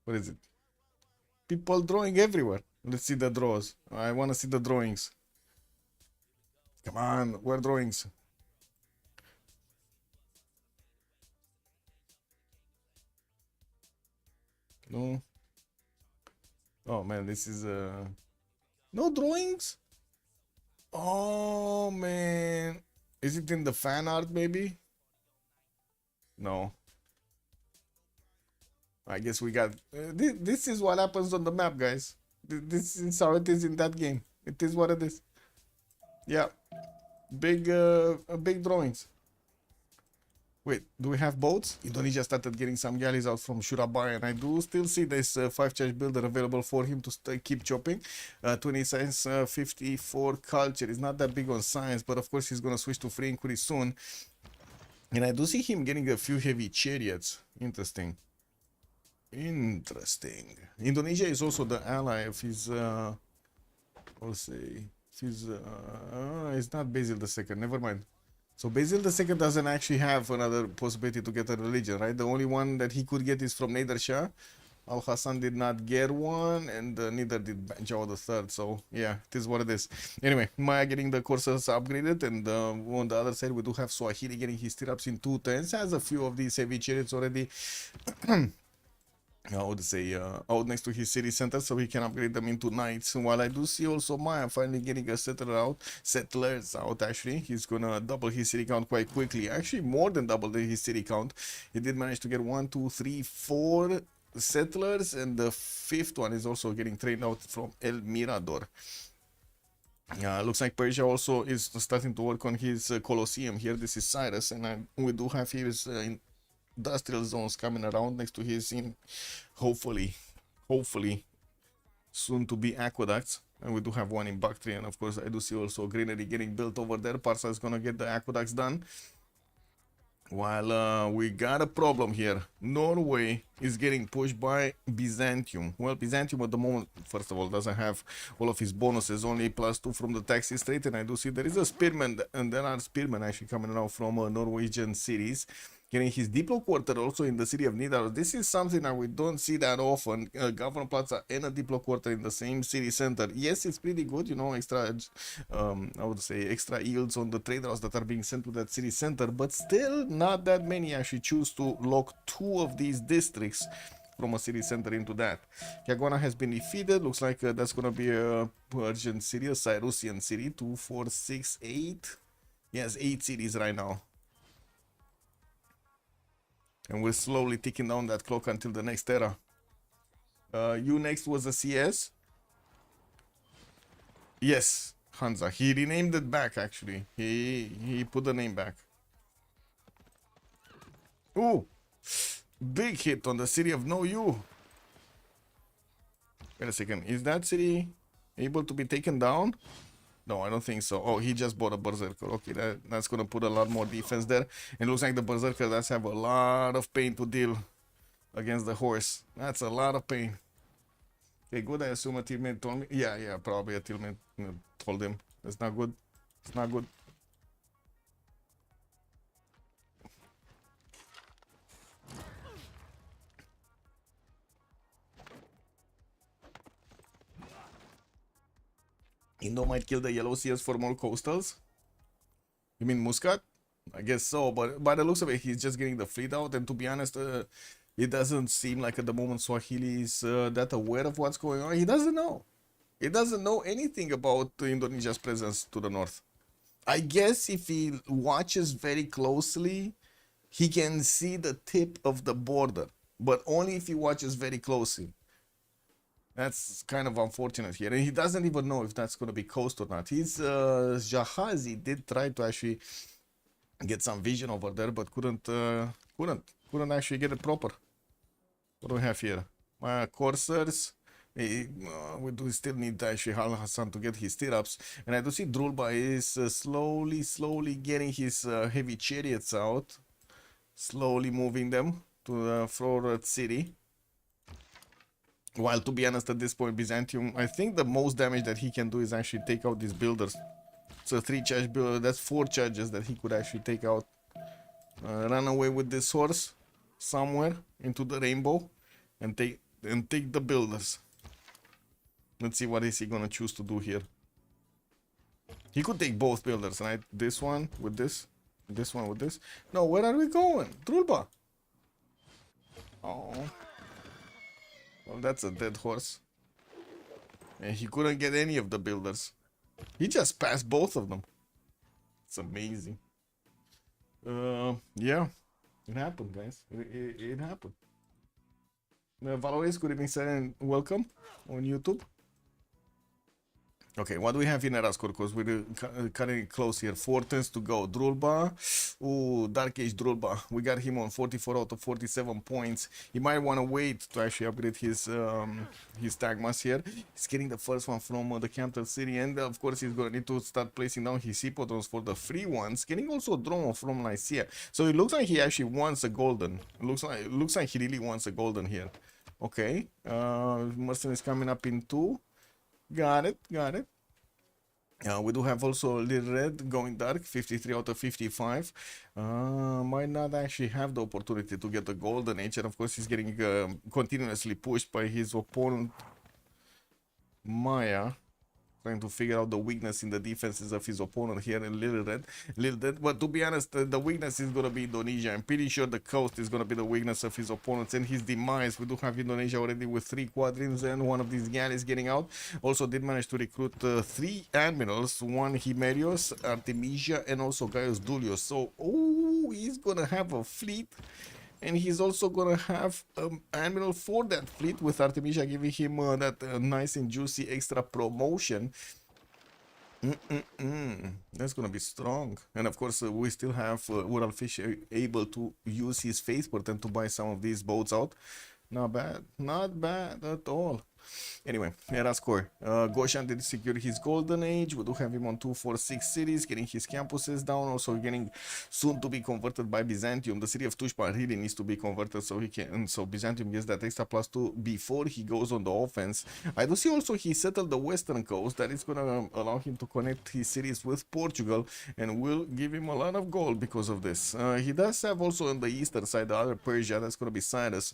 Speaker 2: What is it? People drawing everywhere. Let's see the draws. I want to see the drawings. Come on, where drawings? No. Oh man, this is no drawings. Oh man, is it in the fan art maybe? No. I guess we got this is what happens on the map, guys. This is how it is in that game. It is what it is. Yeah, big drawings. Wait, do we have boats? Indonesia started getting some galleys out from Surabaya, and I do still see this 5-charge builder available for him to keep chopping. 20 science, 54 culture. Is not that big on science, but of course he's gonna switch to free inquiry soon. And I do see him getting a few heavy chariots. Interesting. Interesting. Indonesia is also the ally of his, let's say, his, it's not Basil II, never mind. So Basil II doesn't actually have another possibility to get a religion, right? The only one that he could get is from Nader Shah. Al Hassan did not get one, and neither did Banjao III. So yeah, it is what it is. Anyway, Maya getting the courses upgraded, and on the other side we do have Swahili getting his stirrups in 210s. Has a few of these heavy chariots already. I would say out next to his city center, so he can upgrade them into knights. While I do see also Maya finally getting a settlers out actually. He's gonna double his city count quite quickly. Actually more than double his city count. He did manage to get 1, 2, 3, 4 settlers, and the 5th one is also getting trained out from El Mirador. Looks like Persia also is starting to work on his Colosseum here. This is Cyrus, and we do have his industrial zones coming around next to his hopefully soon to be aqueducts, and we do have one in Bactria, and of course I do see also greenery getting built over there. Parsa is gonna get the aqueducts done. While we got a problem here. Norway is getting pushed by Byzantium. Well, Byzantium at the moment, first of all, doesn't have all of his bonuses, only +2 from the taxi rate, and I do see there is a spearman, and there are spearmen actually coming around from Norwegian cities. Getting his Diplo quarter also in the city of Nidaros. This is something that we don't see that often. Governor Plaza and a Diplo quarter in the same city center. Yes, it's pretty good, you know, extra, I would say, extra yields on the trade routes that are being sent to that city center, but still not that many actually choose to lock 2 of these districts from a city center into that. Kagwana has been defeated. Looks like that's gonna be a Persian city, a Cyrusian city. 2, 4, 6, 8. Yes, 8 cities right now. And we're slowly ticking down that clock until the next era. You next was a CS? Yes, Hansa. He renamed it back, actually. He put the name back. Ooh! Big hit on the city of No You. Wait a second. Is that city able to be taken down? No, I don't think so. Oh, he just bought a Berserker. Okay, that's going to put a lot more defense there. And it looks like the Berserker does have a lot of pain to deal against the horse. That's a lot of pain. Okay, good. I assume a teammate told me. Yeah, probably a teammate told him. That's not good. It's not good. Indo might kill the yellow CS for more coastals. You mean Muscat? I guess so, but by the looks of it, he's just getting the fleet out. And to be honest, it doesn't seem like at the moment Swahili is that aware of what's going on. He doesn't know. He doesn't know anything about Indonesia's presence to the north. I guess if he watches very closely, he can see the tip of the border, but only if he watches very closely. That's kind of unfortunate here. And he doesn't even know if that's going to be coast or not. His Jahazi did try to actually get some vision over there, but couldn't actually get it proper. What do we have here? Corsairs. We do still need actually Al Hassan to get his stirrups. And I do see Drulba is slowly getting his heavy chariots out. Slowly moving them to the Florid city. While, to be honest, at this point, Byzantium, I think the most damage that he can do is actually take out these builders. So 3 charge builder, that's 4 charges that he could actually take out. Run away with this horse somewhere into the rainbow and take the builders. Let's see what is he gonna choose to do here. He could take both builders, right? This one with this one with this. No, where are we going? Drulba. Oh. Well, that's a dead horse. And he couldn't get any of the builders. He just passed both of them. It's amazing. Yeah. It happened, guys. It happened. Valores, good evening, sir, and welcome on YouTube. Okay, what do we have in Erascore? Because we're cutting it close here. 4 turns to go. Drulba. Ooh, Dark Age Drulba. We got him on 44 out of 47 points. He might want to wait to actually upgrade his Tagmas here. He's getting the first one from the capital city. And of course, he's going to need to start placing down his Hippodromes for the free ones. Getting also a drone from Nicaea. So it looks like he actually wants a golden. It looks like he really wants a golden here. Okay. Merson is coming up in 2. Got it. We do have also Little Red going dark, 53 out of 55. Might not actually have the opportunity to get the golden age, and of course he's getting continuously pushed by his opponent Maya, trying to figure out the weakness in the defenses of his opponent here in Little Red. But to be honest, the weakness is going to be Indonesia. I'm pretty sure the coast is going to be the weakness of his opponents and his demise. We do have Indonesia already with 3 quadrins and one of these galleys getting out. Also did manage to recruit 3 admirals, 1 Himerios, Artemisia, and also Gaius Dulius. So, he's going to have a fleet. And he's also going to have admiral for that fleet, with Artemisia giving him that nice and juicy extra promotion. That's going to be strong. And of course, we still have Uralfish able to use his faith portent to buy some of these boats out. Not bad at all. Anyway, era score. Goshan did secure his golden age. We do have him on 246 cities, getting his campuses down, also getting soon to be converted by Byzantium. The city of Tushpa really needs to be converted so he can, so Byzantium gets that extra +2 before he goes on the offense. I do see also he settled the western coast. That is gonna allow him to connect his cities with Portugal and will give him a lot of gold because of this. He does have also on the eastern side the other Persia. That's gonna be Cyrus.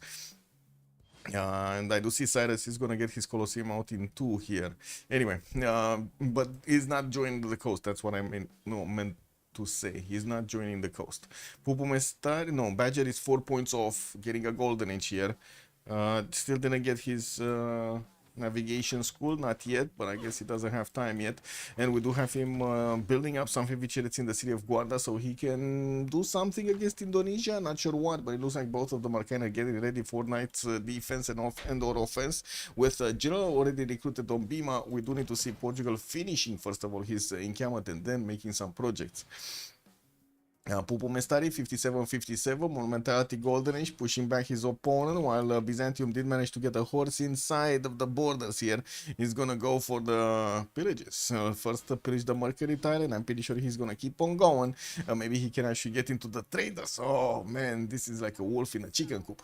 Speaker 2: And I do see Cyrus is gonna get his Colosseum out in 2 here. Anyway, but he's not joining the coast. That's what I meant to say. He's not joining the coast. Pupumestar, no, Badger is 4 points off getting a golden age here. Still didn't get his navigation school, not yet, but I guess he doesn't have time yet. And we do have him building up some heavy chariots in the city of Guarda so he can do something against Indonesia. Not sure what, but it looks like both of them are kind of getting ready for night's defense and or offense. With General already recruited on Bima, we do need to see Portugal finishing first of all his encampment and then making some projects. Pupumestari 57-57, Monumentality Golden Age pushing back his opponent, while Byzantium did manage to get a horse inside of the borders here. He's gonna go for the pillages. First pillage the Mercury tile, and I'm pretty sure he's gonna keep on going. Maybe he can actually get into the traders. Oh man, this is like a wolf in a chicken coop.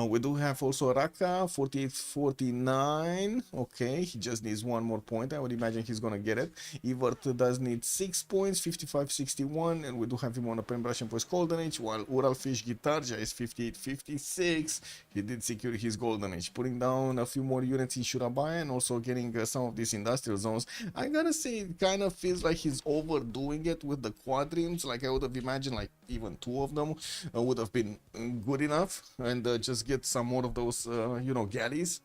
Speaker 2: We do have also Raka 48-49. Okay, he just needs 1 more point. I would imagine he's gonna get it. Evert does need 6 points, 55-61, and we do have him on a Pembrasian Post Golden Age, while Uralfish Gitarja is 58-56. He did secure his Golden Age, putting down a few more units in Surabaya and also getting some of these industrial zones. I gotta say, it kind of feels like he's overdoing it with the quadrims. Like I would have imagined like even 2 of them would have been good enough, and just get some more of those, you know, galleys.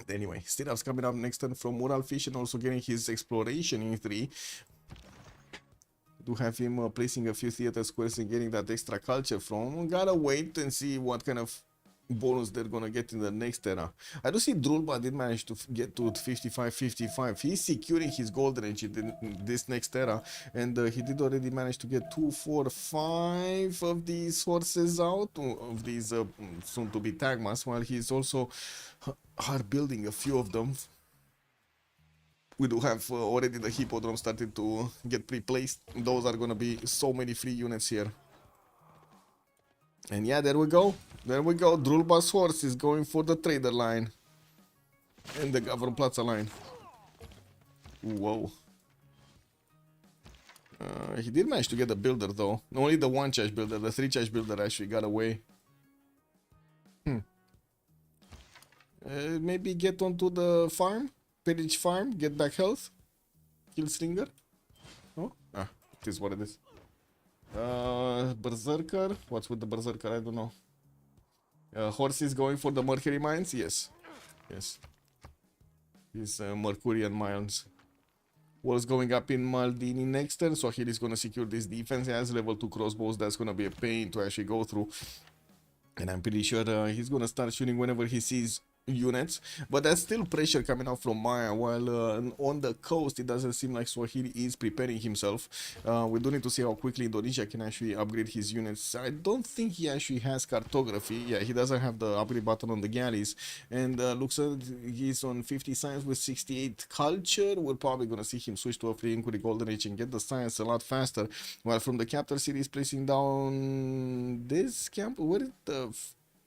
Speaker 2: Anyway, Stirup's coming up next turn from Uralfish and also getting his exploration in 3. Do have him placing a few theater squares and getting that extra culture from. Gotta wait and see what kind of bonus they're gonna get in the next era. I do see Drulba did manage to get to 55-55. He's securing his golden age in this next era, and he did already manage to get 2, 4, 5 of these horses out, of these soon to be Tagmas, while he's also hard building a few of them. We do have already the Hippodrome started to get pre-placed. Those are gonna be so many free units here. And yeah, there we go. There we go. Drulba's horse is going for the trader line. And the Governor Plaza line. Whoa. He did manage to get the builder though. Only the 1 charge builder. The 3 charge builder actually got away. Maybe get onto the farm. Pillage farm, get back health, kill Slinger. Oh, it is what it is. Berserker, what's with the Berserker? I don't know. Horses going for the Mercury mines? Yes. Yes. These Mercurian mines. Walls going up in Maldini next turn, so Achilles is gonna secure this defense. He has level 2 crossbows, that's gonna be a pain to actually go through. And I'm pretty sure he's gonna start shooting whenever he sees units, but there's still pressure coming out from Maya, while on the coast it doesn't seem like Swahili is preparing himself. We do need to see how quickly Indonesia can actually upgrade his units. I don't think he actually has cartography. Yeah, he doesn't have the upgrade button on the galleys, and looks like he's on 50 science with 68 culture. We're probably gonna see him switch to a free inquiry golden age and get the science a lot faster, while from the capital city is placing down this camp. Where is the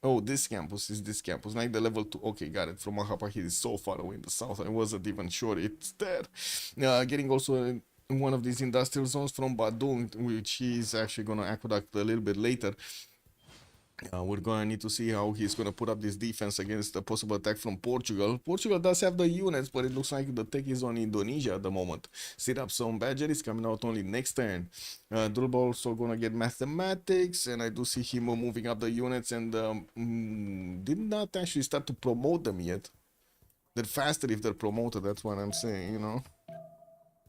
Speaker 2: oh, this campus is this campus, like the level 2. Okay, got it. From Mahapa, he is so far away in the south. I wasn't even sure it's there. Getting also in one of these industrial zones from Badung, which is actually going to aqueduct a little bit later. We're going to need to see how he's going to put up this defense against the possible attack from Portugal. Portugal does have the units, but it looks like the tech is on Indonesia at the moment. Sit up some Badger is coming out only next turn. Drulba also going to get mathematics, and I do see him moving up the units, and did not actually start to promote them yet. They're faster if they're promoted, that's what I'm saying, you know.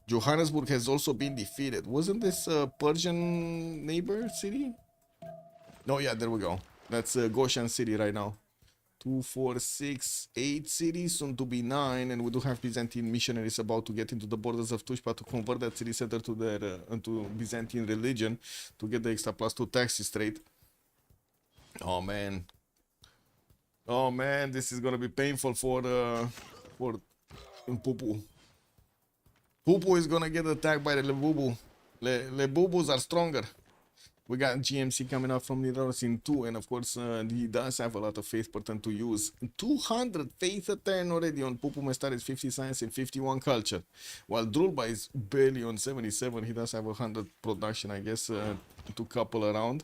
Speaker 2: Johannesburg has also been defeated. Wasn't this Persian neighbor city? Oh yeah, there we go. That's Goshen City right now. 2, 4, 6, 8 cities, soon to be 9, and we do have Byzantine missionaries about to get into the borders of Tushpa to convert that city center to their into Byzantine religion to get the extra +2 taxes straight. Oh man. Oh man, this is gonna be painful for Pupu. Pupu is gonna get attacked by the Lebubu. Lebubus are stronger. We got GMC coming up from Nidoros in 2, and of course he does have a lot of faith per turn to use. 200 faith a turn already on Pupu Mestar is 50 science and 51 culture. While Drulba is barely on 77, he does have 100 production, I guess, to couple around.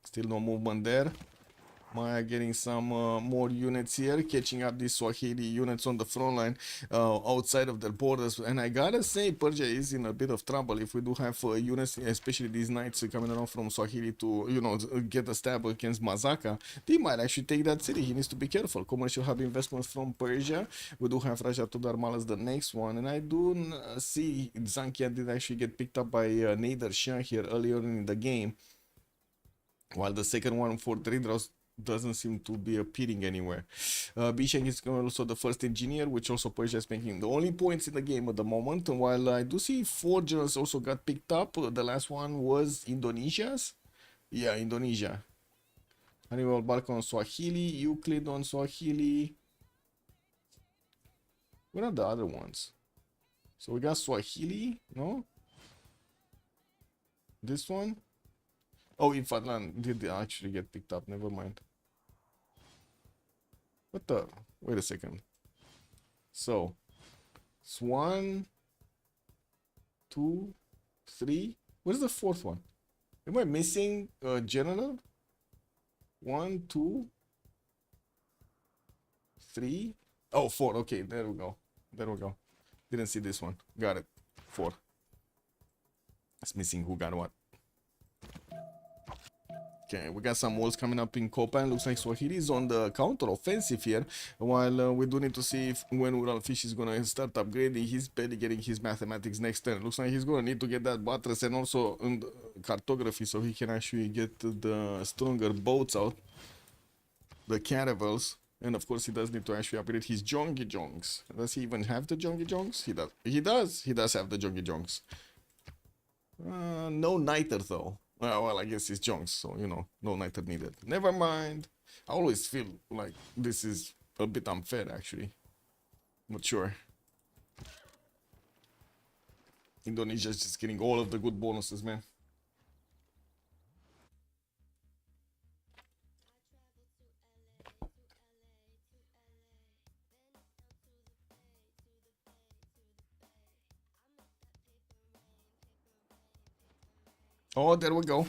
Speaker 2: Still no movement there. Maya getting some more units here, catching up these Swahili units on the front line outside of their borders. And I gotta say, Persia is in a bit of trouble if we do have units, especially these knights coming around from Swahili to, you know, get a stab against Mazaka. They might actually take that city. He needs to be careful. Commercial hub investments from Persia. We do have Raja Tudor as the next one. And I do see Zankia did actually get picked up by Nader Shah here earlier in the game. While the second one for Tridros doesn't seem to be appearing anywhere. Bisheng is also the first engineer, which also Persia is making the only points in the game at the moment. And while I do see 4 generals also got picked up, the last one was Indonesia's. Yeah, Indonesia. Hannibal Barca on Swahili, Euclid on Swahili. What are the other ones? So we got Swahili, no? This one? Oh, Infantland did actually get picked up, never mind. What the? Wait a second. So, it's 1, 2, 3. Where's the fourth one? Am I missing a general? 1, 2, 3. Oh, 4. Okay, there we go. There we go. Didn't see this one. Got it. 4. It's missing who got what. Okay, we got some walls coming up in Copan. Looks like Swahili is on the counter offensive here. While we do need to see if when Ural Fish is gonna start upgrading. He's barely getting his mathematics next turn. Looks like he's gonna need to get that buttress and also cartography so he can actually get the stronger boats out, the caravels. And of course he does need to actually upgrade his Jongi Jongs. Does he even have the Jongi Jongs? He does. He does have the Jongi Jongs. No Niter though. Well, I guess it's Jongs, so, you know, no Niter needed. Never mind. I always feel like this is a bit unfair, actually. But sure. Indonesia is just getting all of the good bonuses, man. Oh, there we go.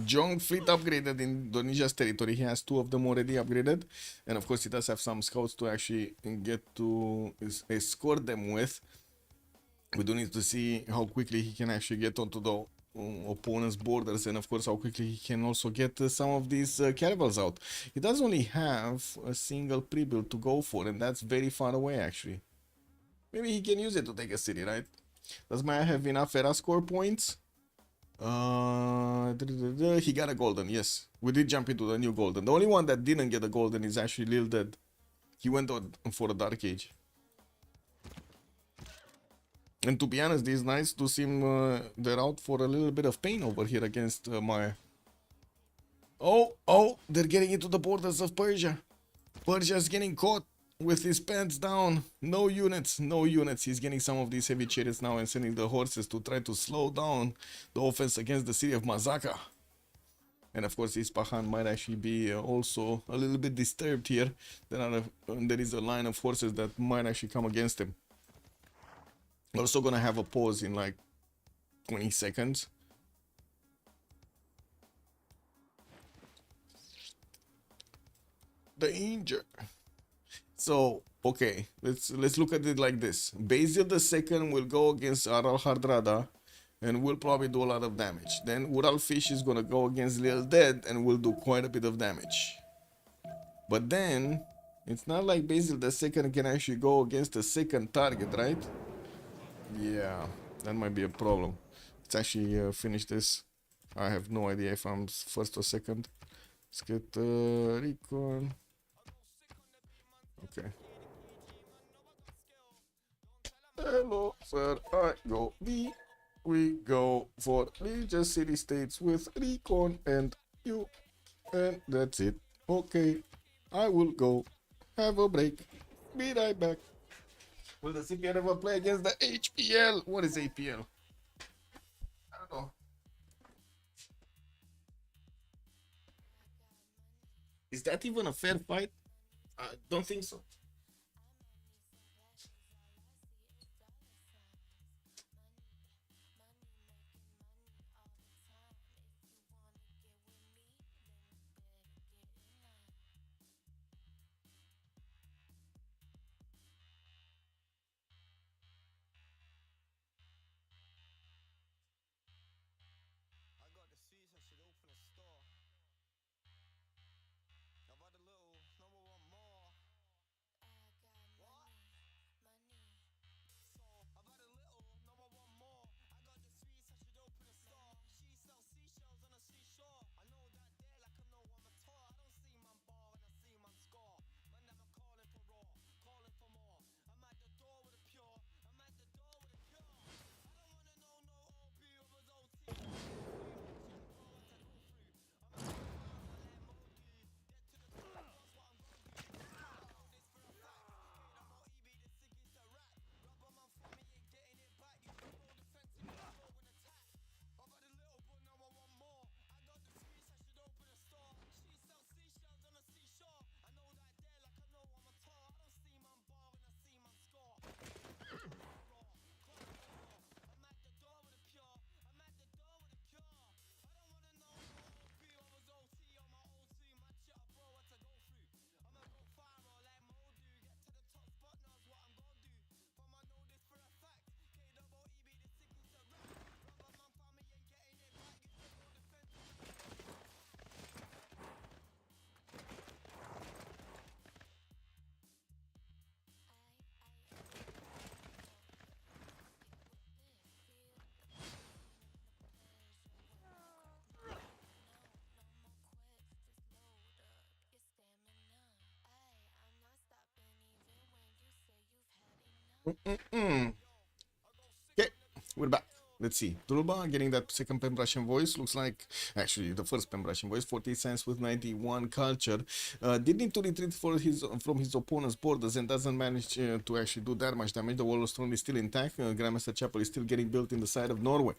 Speaker 2: Jong fleet upgraded in Indonesia's territory. He has 2 of them already upgraded. And of course, he does have some scouts to actually get to escort them with. We do need to see how quickly he can actually get onto the opponent's borders. And of course, how quickly he can also get some of these caravels out. He does only have a single pre-build to go for. And that's very far away, actually. Maybe he can use it to take a city, right? Does Maya have enough era score points? He got a golden, yes. We did jump into the new golden. The only one that didn't get a golden is actually Lil Dead. He went on for a Dark Age. And to be honest, these knights do seem they're out for a little bit of pain over here against Maya. Oh, they're getting into the borders of Persia. Persia's getting caught with his pants down. No units. He's getting some of these heavy chariots now and sending the horses to try to slow down the offense against the city of Mazaka. And of course, Ispahan might actually be also a little bit disturbed here. There is a line of horses that might actually come against him. Also gonna have a pause in like 20 seconds. Danger. So, okay, let's look at it like this. Basil II will go against Aral Hardrada and will probably do a lot of damage. Then Ural Fish is gonna go against Lil Dead and will do quite a bit of damage. But then, it's not like Basil II can actually go against a second target, right? Yeah, that might be a problem. Let's actually finish this. I have no idea if I'm first or second. Let's get recon. Okay. Hello, sir. I go B. We go for religious city states with recon and you. And that's it. Okay, I will go have a break. Be right back. Will the CPL ever play against the HPL? What is APL? I don't know. Is that even a fair fight? I don't think so.
Speaker 3: I got the sweets, I should open a store. I've had a little, number one more. What? So, I've had a little, number one more. I got the sweets, I should open a store. She sells seashells on the seashore. I know that there like I know I'm a tour. I don't see man bar and I see man score. Man, I'm calling for raw, calling for more. I'm at the door with a pure, I'm at the door with a cure. I don't wanna know no OP over OT.
Speaker 2: Mm-mm. Okay, we're back. Let's see. Tulba getting that second pen Russian voice. Looks like actually the first pen Russian voice. 48 cents with 91 culture. Did need to retreat for his from his opponent's borders and doesn't manage to actually do that much damage. The wall of stone is still intact. Grandmaster Chapel is still getting built in the side of Norway.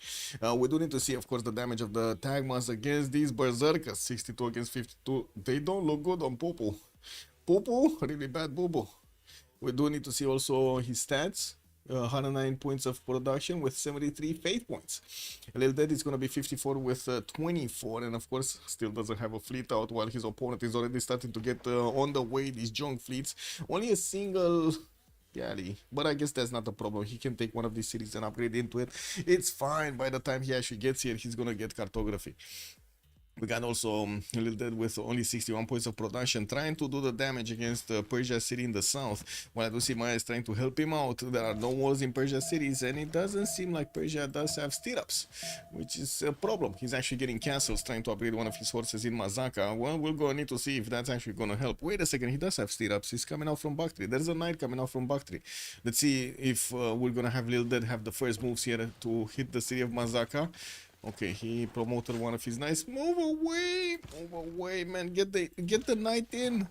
Speaker 2: We do need to see, of course, the damage of the Tagmas against these berserkers. 62 against 52. They don't look good on Popo. Popo, really bad Bobo. We do need to see also his stats. 109 points of production with 73 faith points. A little dead is going to be 54 with 24, and of course still doesn't have a fleet out, while his opponent is already starting to get on the way these junk fleets. Only a single galley, but I guess that's not a problem. He can take one of these cities and upgrade into it. It's fine. By the time he actually gets here, he's going to get cartography. We got also a little dead with only 61 points of production, trying to do the damage against Persia City in the south. While I do see Maya is trying to help him out. There are no walls in Persia cities, and it doesn't seem like Persia does have stirrups, which is a problem. He's actually getting castles, trying to upgrade one of his horses in Mazaka. Well, we're going to need to see if that's actually going to help. Wait a second, he does have stirrups. He's coming out from Bakhtri. There's a knight coming out from Bakhtri. Let's see if we're going to have Lil Dead have the first moves here to hit the city of Mazaka. Okay, he promoted one of his knights. Move away, man. Get the knight in.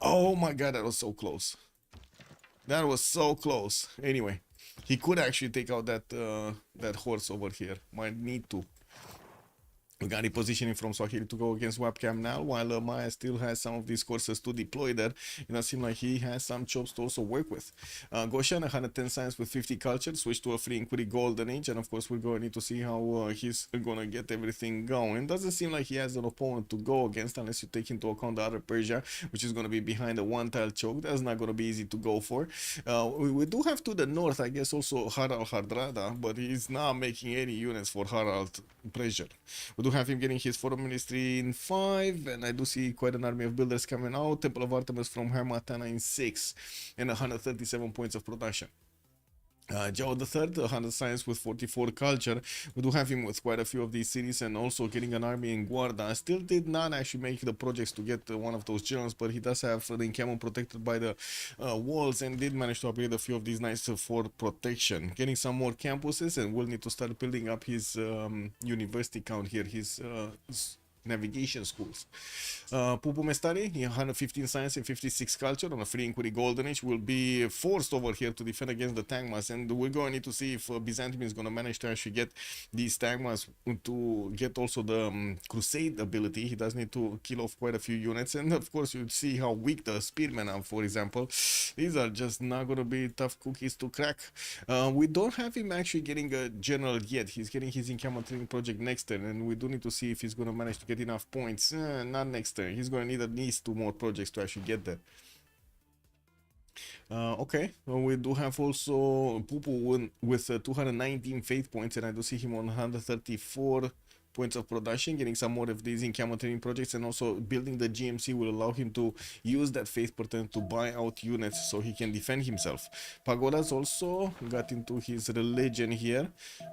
Speaker 2: Oh my god, that was so close. That was so close. Anyway, he could actually take out that horse over here. Might need to. We got a positioning from Swahili to go against webcam now, while Maya still has some of these courses to deploy there. It does seem like he has some chops to also work with. Goshan, 110 science with 50 culture, switch to a free inquiry golden age, and of course we're going to need to see how he's going to get everything going. Doesn't seem like he has an opponent to go against unless you take into account the other Persia, which is going to be behind a one-tile choke. That's not going to be easy to go for. We do have to the north, I guess, also Harald Hardrada, but he's not making any units for Harald pressure. We do have him getting his foreign ministry in 5, and I do see quite an army of builders coming out. Temple of Artemis from Hermatana in 6, and 137 points of production. Joe the Third, 100 science with 44 culture. We do have him with quite a few of these cities, and also getting an army in Guarda. Still did not actually make the projects to get one of those generals, but he does have the encampment protected by the walls, and did manage to upgrade a few of these knights for protection. Getting some more campuses, and we'll need to start building up his university count here, his navigation schools. Pupu Mestari, 115 science and 56 culture on a free inquiry golden age, will be forced over here to defend against the Tagmas, and we're going to need to see if Byzantium is going to manage to actually get these Tagmas to get also the crusade ability. He does need to kill off quite a few units, and of course you see how weak the spearmen are, for example. These are just not going to be tough cookies to crack. We don't have him actually getting a general yet. He's getting his encampment training project next turn, and we do need to see if he's going to manage to get enough points. Not next turn. He's going to need at least 2 more projects to actually get there. Okay, we do have also Pupu with 219 faith points, and I do see him on 134 points of production, getting some more of these encampment training projects, and also building the GMC will allow him to use that faith percent to buy out units so he can defend himself. Pagodas also got into his religion here.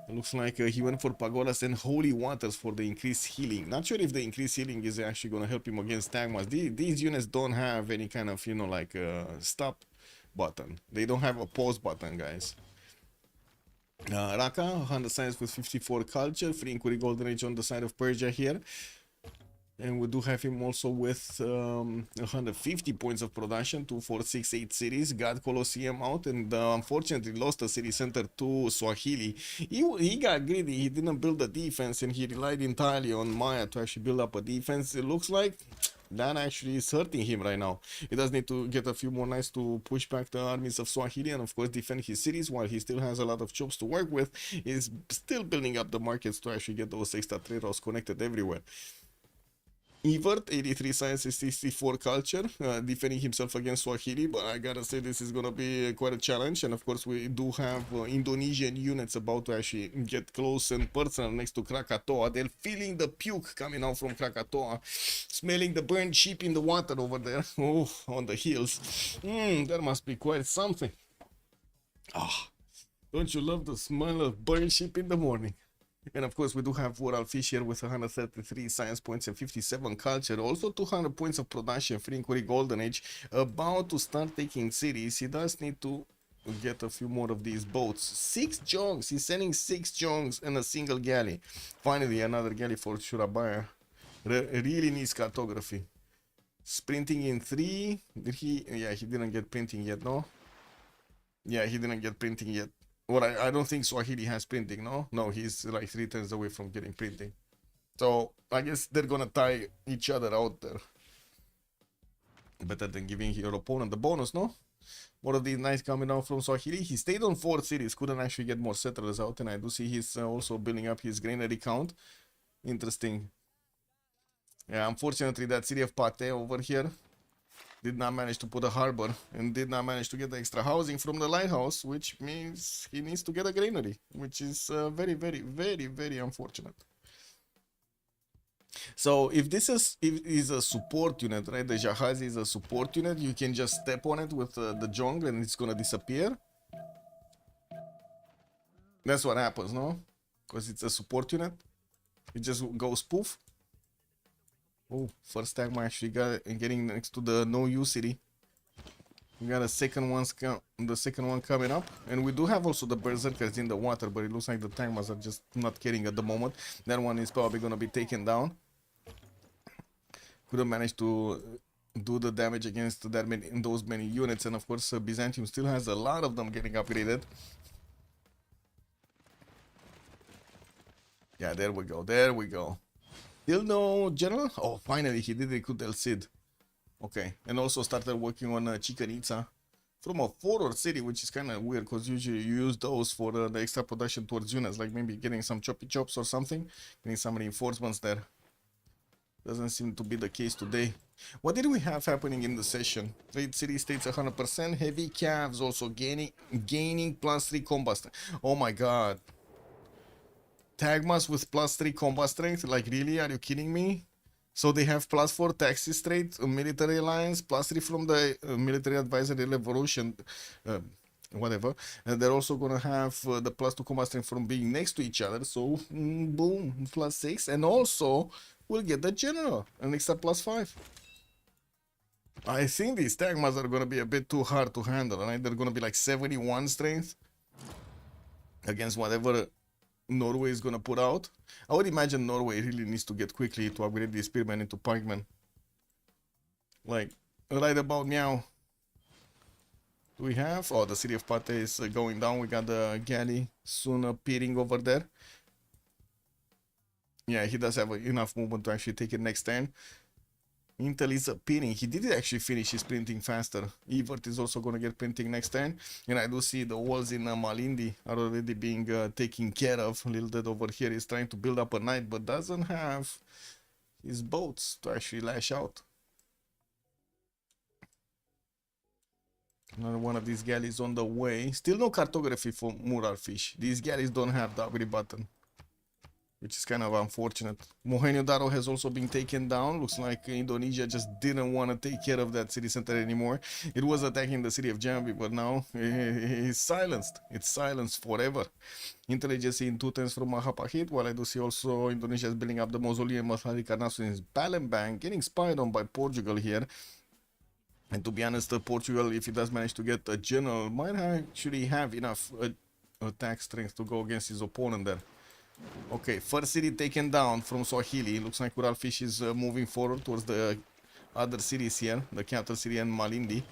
Speaker 2: It looks like he went for Pagodas and Holy Waters for the increased healing. Not sure if the increased healing is actually going to help him against Tagmas. These units don't have any kind of, you know, like stop button. They don't have a pause button, guys. Raqqa, 100 science with 54 culture, free inquiry golden age on the side of Persia here. And we do have him also with 150 points of production, 2468 cities, got Colosseum out, and unfortunately lost the city center to Swahili. He got greedy, he didn't build a defense, and he relied entirely on Maya to actually build up a defense. It looks like that actually is hurting him right now. He does need to get a few more nights to push back the armies of Swahili and of course defend his cities, while he still has a lot of jobs to work with. He's still building up the markets to actually get those extra trade routes connected everywhere. Evert, 83 science, 64 culture, defending himself against Swahili, but I gotta say this is gonna be quite a challenge. And of course we do have Indonesian units about to actually get close and personal next to Krakatoa. They're feeling the puke coming out from Krakatoa, smelling the burnt sheep in the water over there, oh, on the hills. That must be quite something. Ah, don't you love the smell of burnt sheep in the morning? And of course we do have Woral Fish here with 133 science points and 57 culture, also 200 points of production, free inquiry golden age, about to start taking cities. He does need to get a few more of these boats. 6 jongs, he's sending 6 jongs and a single galley. Finally another galley for Surabaya. Really needs cartography. Sprinting in 3. Did he? Yeah, he didn't get printing yet, no? Yeah, he didn't get printing yet. Well, I don't think Swahili has printing, no? No, he's like 3 turns away from getting printing. So, I guess they're gonna tie each other out there. Better than giving your opponent the bonus, no? More of these knights coming out from Swahili. He stayed on 4 cities, couldn't actually get more settlers out, and I do see he's also building up his granary count. Interesting. Yeah, unfortunately, that city of Pate over here did not manage to put a harbor and did not manage to get the extra housing from the lighthouse, which means he needs to get a granary, which is very, very, very, very unfortunate. So if this is a support unit, right? The Jahazi is a support unit. You can just step on it with the jungle and it's gonna disappear. That's what happens, no? Because it's a support unit. It just goes poof. Oh, first Tagma actually getting next to the no use city. We got a second one coming up, and we do have also the berserkers in the water, but it looks like the Tagmas are just not caring at the moment. That one is probably gonna be taken down. Couldn't manage to do the damage against those many units, and of course Byzantium still has a lot of them getting upgraded. Yeah, there we go, there we go. Still no general? Oh, finally he did recruit El Cid. Okay, and also started working on Chichen Itza from a forward city, which is kind of weird because usually you use those for the extra production towards units, like maybe getting some choppy chops or something, getting some reinforcements there. Doesn't seem to be the case today. What did we have happening in the session? Trade city states 100%, heavy calves also gaining +3 combat strength. Oh my god. Tagmas with +3 combat strength? Like really? Are you kidding me? So they have +4 taxi straight, military alliance, +3 from the military advisory revolution, whatever. And they're also gonna have the +2 combat strength from being next to each other. So boom, +6, and also we'll get the general, an extra +5. I think these Tagmas are gonna be a bit too hard to handle, right? They're gonna be like 71 strength against whatever Norway is gonna put out. I would imagine Norway really needs to get quickly to upgrade the spearman into pikeman. Like right about now. Do we have? Oh, the city of Pate is going down. We got the galley soon appearing over there. Yeah, he does have enough movement to actually take it next turn. Intel is appearing. He did actually finish his printing faster. Evert is also going to get printing next turn. And I do see the walls in Malindi are already being taken care of. Little Dead over here is trying to build up a knight, but doesn't have his boats to actually lash out. Another one of these galleys on the way. Still no cartography for Mural Fish. These galleys don't have the upgrade button, which is kind of unfortunate. Mohenjo Daro has also been taken down. Looks like Indonesia just didn't want to take care of that city center anymore. It was attacking the city of Jambi, but now it's silenced. It's silenced forever. Intelligence in 2 turns from Mahapahit, while I do see also Indonesia is building up the mausoleum of Halikarnaso in Palembang, getting spied on by Portugal here. And to be honest, Portugal, if he does manage to get a general, might actually have enough attack strength to go against his opponent there. Okay, first city taken down from Swahili. Looks like Uralfish is moving forward towards the other cities here, the capital city and Malindi.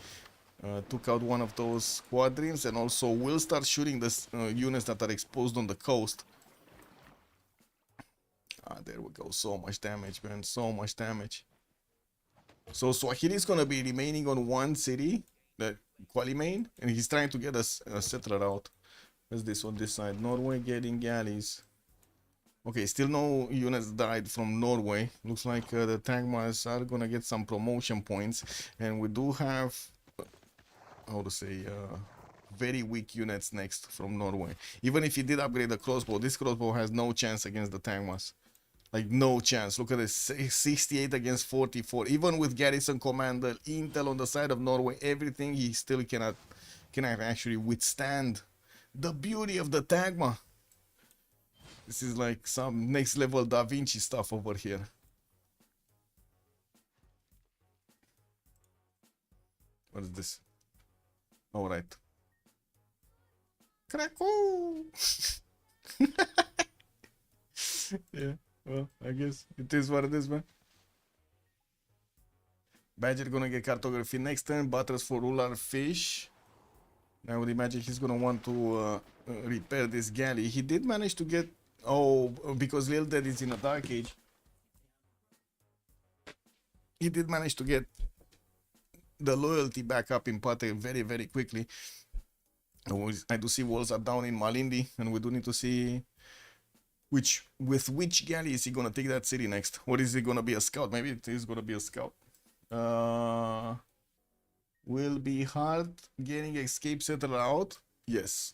Speaker 2: Took out one of those squadrons and also will start shooting the units that are exposed on the coast. Ah, there we go. So much damage, man. So much damage. So Swahili is going to be remaining on one city, the Qualimain, and he's trying to get a settler out. What's this on this side? Norway getting galleys. Okay, still no units died from Norway. Looks like the Tagmas are gonna get some promotion points, and we do have, how to say, very weak units next from Norway. Even if he did upgrade the crossbow, this crossbow has no chance against the Tagmas. Like, no chance. Look at this, 68 against 44. Even with Garrison Commander, Intel on the side of Norway, everything, he still cannot actually withstand the beauty of the Tagma. This is like some next level Da Vinci stuff over here. What is this? All right. Krakow. Yeah, well, I guess it is what it is, man. Badger gonna get cartography next turn. Butters for Ular Fish. I would imagine he's gonna want to repair this galley. He did manage to get. Oh, because Lil Dead is in a Dark Age. He did manage to get the loyalty back up in Pate very, very quickly. I do see walls are down in Malindi, and we do need to see which galley is he gonna take that city next. What is he gonna be, a scout? Maybe it is gonna be a scout. Will be hard getting escape settler out. Yes,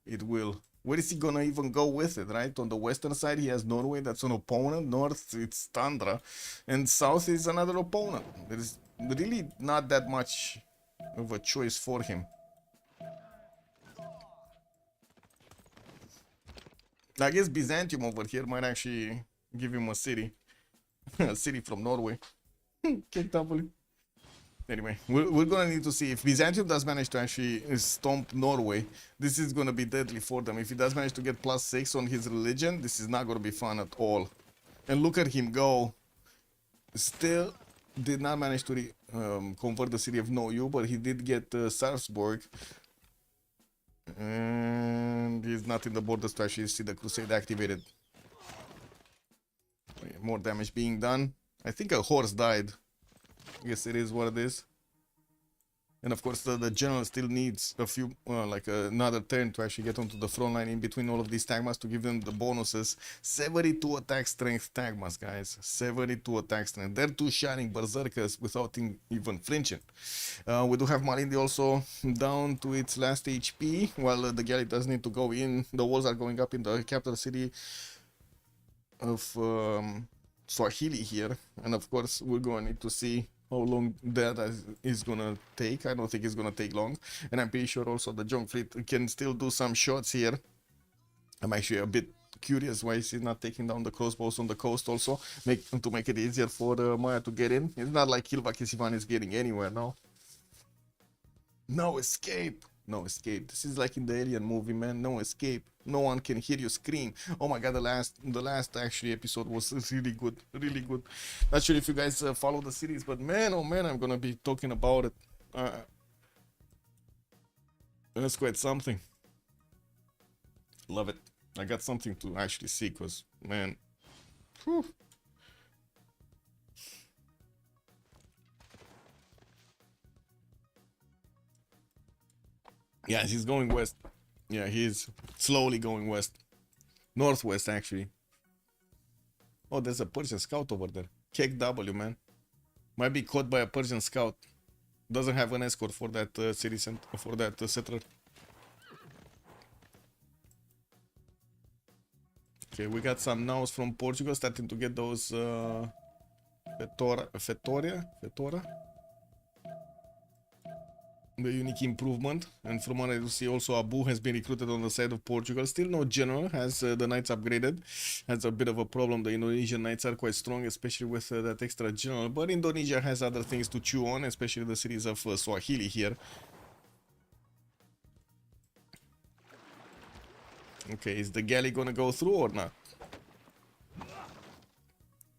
Speaker 2: it will. Where is he gonna even go with it, right? On the western side, he has Norway, that's an opponent. North, it's Tundra. And south is another opponent. There is really not that much of a choice for him. I guess Byzantium over here might actually give him a city. A city from Norway. Can't double. Anyway, we're gonna need to see if Byzantium does manage to actually stomp Norway. This is gonna be deadly for them. If he does manage to get +6 on his religion, this is not gonna be fun at all. And look at him go. Still did not manage to convert the city of Noyu, but he did get Sarpsborg. And he's not in the borders to actually see the crusade activated. More damage being done. I think a horse died. I guess it is what it is. And of course the general still needs a few, like another turn to actually get onto the front line in between all of these Tagmas to give them the bonuses. 72 attack strength Tagmas, guys. 72 attack strength. They're two shining berserkers without even flinching. We do have Malindi also down to its last HP, while the galley does need to go in. The walls are going up in the capital city of Swahili here. And of course we're going to need to see how long that is gonna take. I don't think it's gonna take long, and I'm pretty sure also the Jong fleet can still do some shots here. I'm actually a bit curious why he's not taking down the crossbows on the coast also, to make it easier for Maya to get in. It's not like Kilva Kisivan is getting anywhere now. No escape. No escape. This is like in the Alien movie, man. No escape. No one can hear you scream. Oh my god, the last actually episode was really good, really good. Not sure if you guys follow the series, but man, oh man, I'm gonna be talking about it. That's quite something. Love it. I got something to actually see, cause man, whew. Yeah, he's going west. Yeah, he's slowly going west. Northwest, actually. Oh, there's a Persian scout over there. Cake W, man. Might be caught by a Persian scout. Doesn't have an escort for that city center, for that settler. Okay, we got some nows from Portugal starting to get those Fetora. The unique improvement, and from what I do see also Abu has been recruited on the side of Portugal. Still no general, has the knights upgraded. Has a bit of a problem. The Indonesian knights are quite strong, especially with that extra general, but Indonesia has other things to chew on, especially the cities of Swahili here. Okay, is the galley gonna go through or not?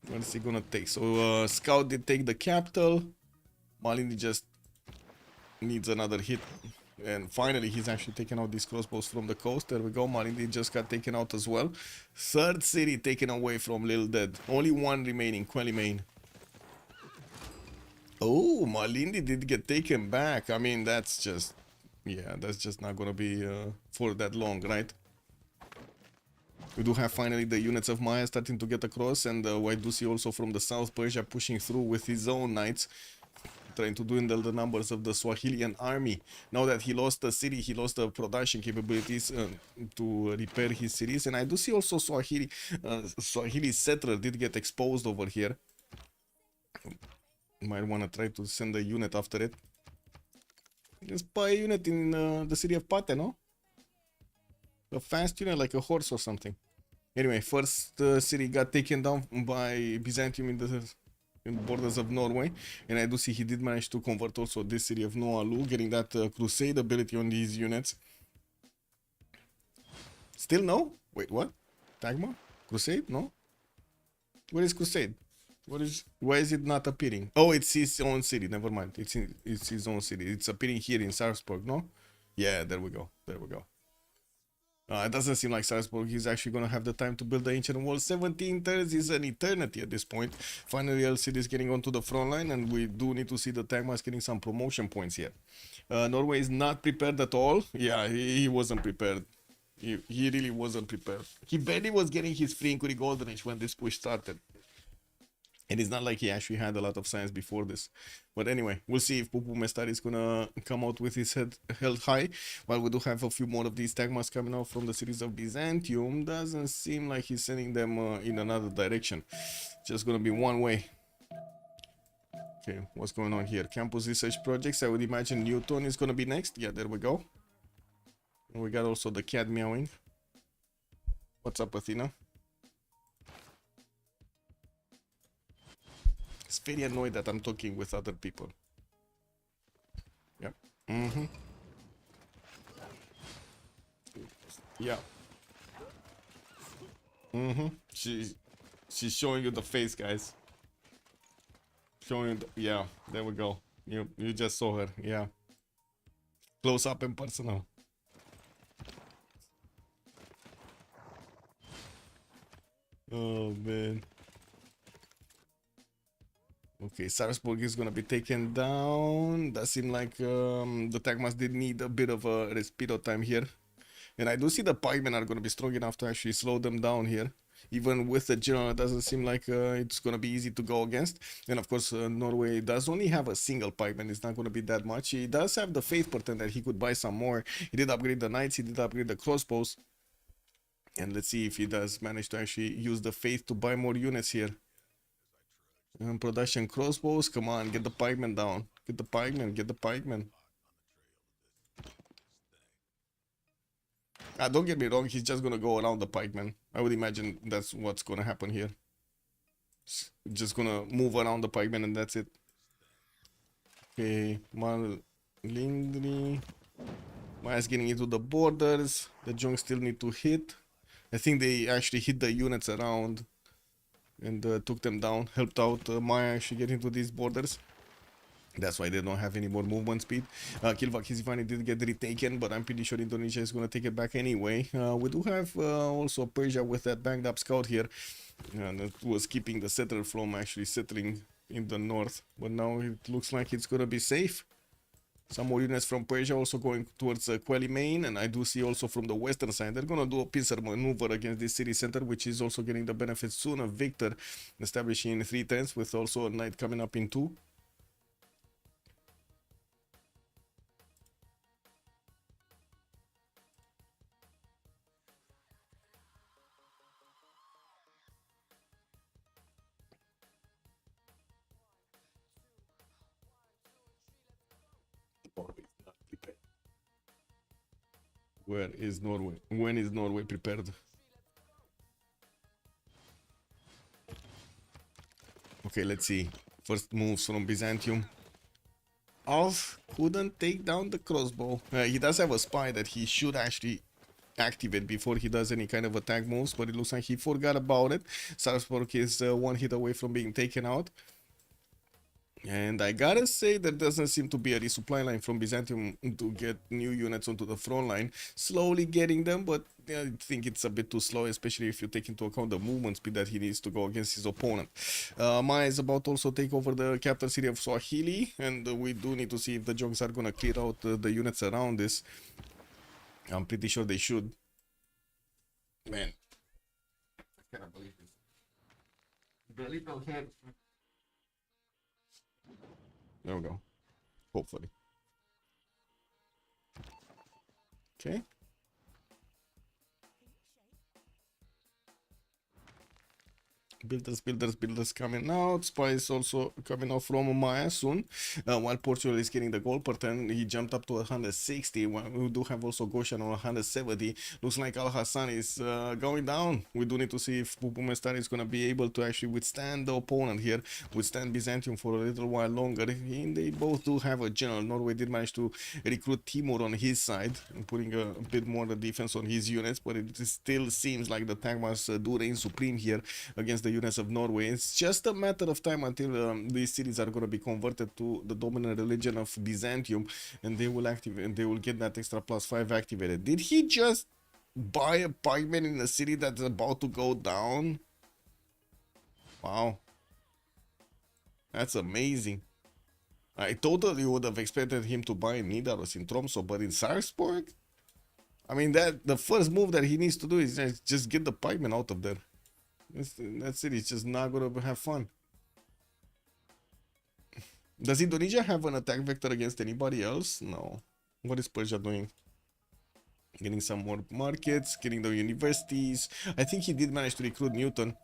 Speaker 2: What is he gonna take? So Scout did take the capital. Malindi just needs another hit, and finally he's actually taken out these crossbows from the coast. There we go. Malindi just got taken out as well. Third city taken away from Lil Dead. Only one remaining, Quelimane. Oh, Malindi did get taken back. I mean, that's just, yeah, that's just not gonna be for that long, right? We do have finally the units of Maya starting to get across, and I do see also from the south Persia pushing through with his own knights, trying to dwindle the numbers of the Swahilian army. Now that he lost the city, he lost the production capabilities to repair his cities. And I do see also Swahili settler did get exposed over here. Might want to try to send a unit after it. Just buy a unit in the city of Pate, no? A fast unit like a horse or something. Anyway, first city got taken down by Byzantium in the borders of Norway, and I do see he did manage to convert also this city of Noalu, getting that crusade ability on these units. Still no? Wait, what? Tagma? Crusade? No? Where is crusade? Why is it not appearing? Oh, it's his own city. Never mind. It's his own city. It's appearing here in Sarpsborg, no? Yeah, there we go. There we go. It doesn't seem like Salzburg is actually going to have the time to build the ancient wall. 17 turns is an eternity at this point. Finally, LCD is getting onto the front line, and we do need to see the Tagmas getting some promotion points here. Norway is not prepared at all. Yeah, he wasn't prepared. He really wasn't prepared. He barely was getting his free inquiry golden age when this push started. And it's not like he actually had a lot of science before this. But anyway, we'll see if Pupu Mestar is gonna come out with his head held high. While we do have a few more of these Tagmas coming out from the cities of Byzantium, doesn't seem like he's sending them in another direction. Just gonna be one way. Okay, what's going on here? Campus research projects. I would imagine Newton is gonna be next. Yeah, there we go. And we got also the cat meowing. What's up, Athena? It's very annoyed that I'm talking with other people. Yep. Yeah. She's showing you the face, guys. Showing you the, yeah, there we go. You just saw her. Yeah. Close up and personal. Oh man. Okay, Sarpsborg is gonna be taken down. That seemed like the Tagmas did need a bit of a respiro time here. And I do see the pikemen are gonna be strong enough to actually slow them down here. Even with the general, it doesn't seem like it's gonna be easy to go against. And of course, Norway does only have a single pikeman. It's not gonna be that much. He does have the faith pattern that he could buy some more. He did upgrade the knights. He did upgrade the crossbows. And let's see if he does manage to actually use the faith to buy more units here. And production crossbows, come on, get the pikemen down. Get the pikemen, get the pikemen. Don't get me wrong, he's just gonna go around the pikemen. I would imagine that's what's gonna happen here. Just gonna move around the pikemen and that's it. Okay, Malindri. Maya's getting into the borders. The Jung still need to hit. I think they actually hit the units around and took them down. Helped out Maya actually get into these borders. That's why they don't have any more movement speed. Kilva Kizivani did get retaken, but I'm pretty sure Indonesia is going to take it back anyway. We do have also Persia with that banged up scout here. And it was keeping the settler from actually settling in the north. But now it looks like it's going to be safe. Some more units from Persia also going towards Quelli Main, and I do see also from the western side they're going to do a pincer maneuver against this city center, which is also getting the benefits soon of Victor establishing 3 tens with also a knight coming up in 2. Where is Norway? When is Norway prepared? Okay, let's see. First moves from Byzantium. Alf couldn't take down the crossbow. He does have a spy that he should actually activate before he does any kind of attack moves, but it looks like he forgot about it. Sarpsborg is 1 hit away from being taken out. And I gotta say, there doesn't seem to be a resupply line from Byzantium to get new units onto the front line. Slowly getting them, but I think it's a bit too slow, especially if you take into account the movement speed that he needs to go against his opponent. Maya is about to also take over the capital city of Swahili, and we do need to see if the Jongs are gonna clear out the units around this. I'm pretty sure they should. Man, I cannot believe this. The little head. There we go. Hopefully. Okay. Builders coming out. Spies also coming out from Maya soon. While Portugal is getting the goal per turn, he jumped up to 160. We do have also Goshen on 170. Looks like Al Hassan is going down. We do need to see if Pupumestar is going to be able to actually withstand the opponent here, withstand Byzantium for a little while longer. They both do have a general. Norway did manage to recruit Timur on his side, putting a bit more the defense on his units, but it still seems like the Tagmas do reign supreme here against the units of Norway. It's just a matter of time until these cities are going to be converted to the dominant religion of Byzantium, and they will activate and they will get that extra +5 activated. Did he just buy a pikeman in a city that's about to go down? Wow, that's amazing. I totally would have expected him to buy in Nidaros in Tromsø, but in Sarpsborg, I mean, that the first move that he needs to do is just get the pikeman out of there. That city is just not gonna have fun. Does Indonesia have an attack vector against anybody else? No. What is Persia doing? Getting some more markets, getting the universities. I think he did manage to recruit Newton.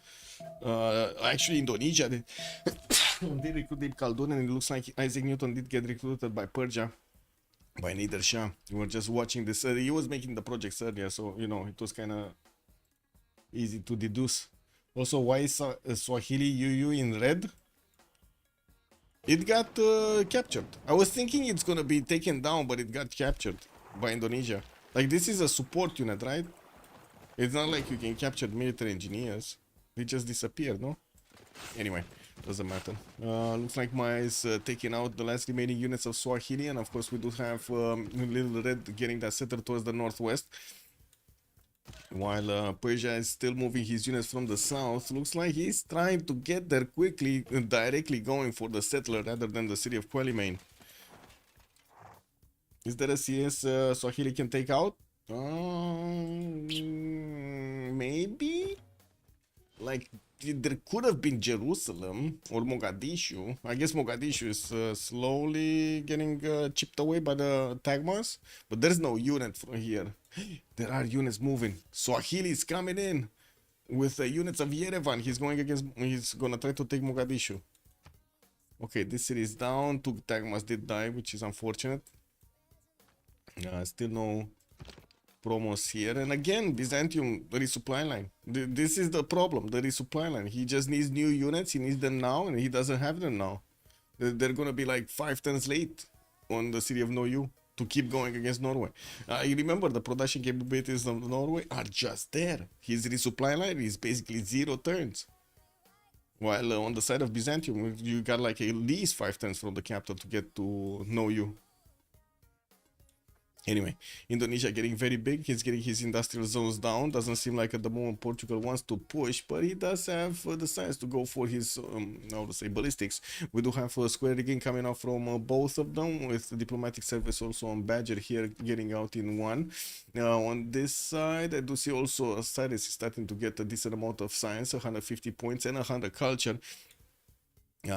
Speaker 2: Actually, Indonesia did, did recruit Ibn Khaldun, and it looks like Isaac Newton did get recruited by Persia, by Nader Shah. We were just watching this. He was making the projects earlier, so you know it was kind of easy to deduce. Also, why is Swahili UU in red? It got captured. I was thinking it's gonna be taken down, but it got captured by Indonesia. Like, this is a support unit, right? It's not like you can capture military engineers. They just disappeared, no? Anyway, doesn't matter. Looks like Maya is taking out the last remaining units of Swahili, and of course we do have Little Red getting that settled towards the northwest. While Persia is still moving his units from the south, looks like he's trying to get there quickly, directly going for the settler rather than the city of Quelli Main. Is there a CS Swahili can take out? Maybe? Like, there could have been Jerusalem or Mogadishu. I guess Mogadishu is slowly getting chipped away by the Tagmas, but there's no unit from here. There are units moving. Swahili is coming in with the units of Yerevan. He's gonna try to take Mogadishu. Okay, this city is down. 2 Tagmas did die, which is unfortunate. Still no promos here, and again Byzantium, the resupply line. This is the problem, the resupply line. He just needs new units, he needs them now, and he doesn't have them now. They're gonna be like 5 turns late on the city of Noyu. to keep going against Norway. You remember the production capabilities of Norway are just there. His resupply line is basically 0 turns. While on the side of Byzantium, you got like at least 5 turns from the capital to get to know you. Anyway, Indonesia getting very big. He's getting his industrial zones down. Doesn't seem like at the moment Portugal wants to push, but he does have the size to go for his, how to say, ballistics. We do have a square rigging coming out from both of them, with the diplomatic service also on Badger here getting out in one. On this side, I do see also Cyrus is starting to get a decent amount of science, 150 points and 100 culture.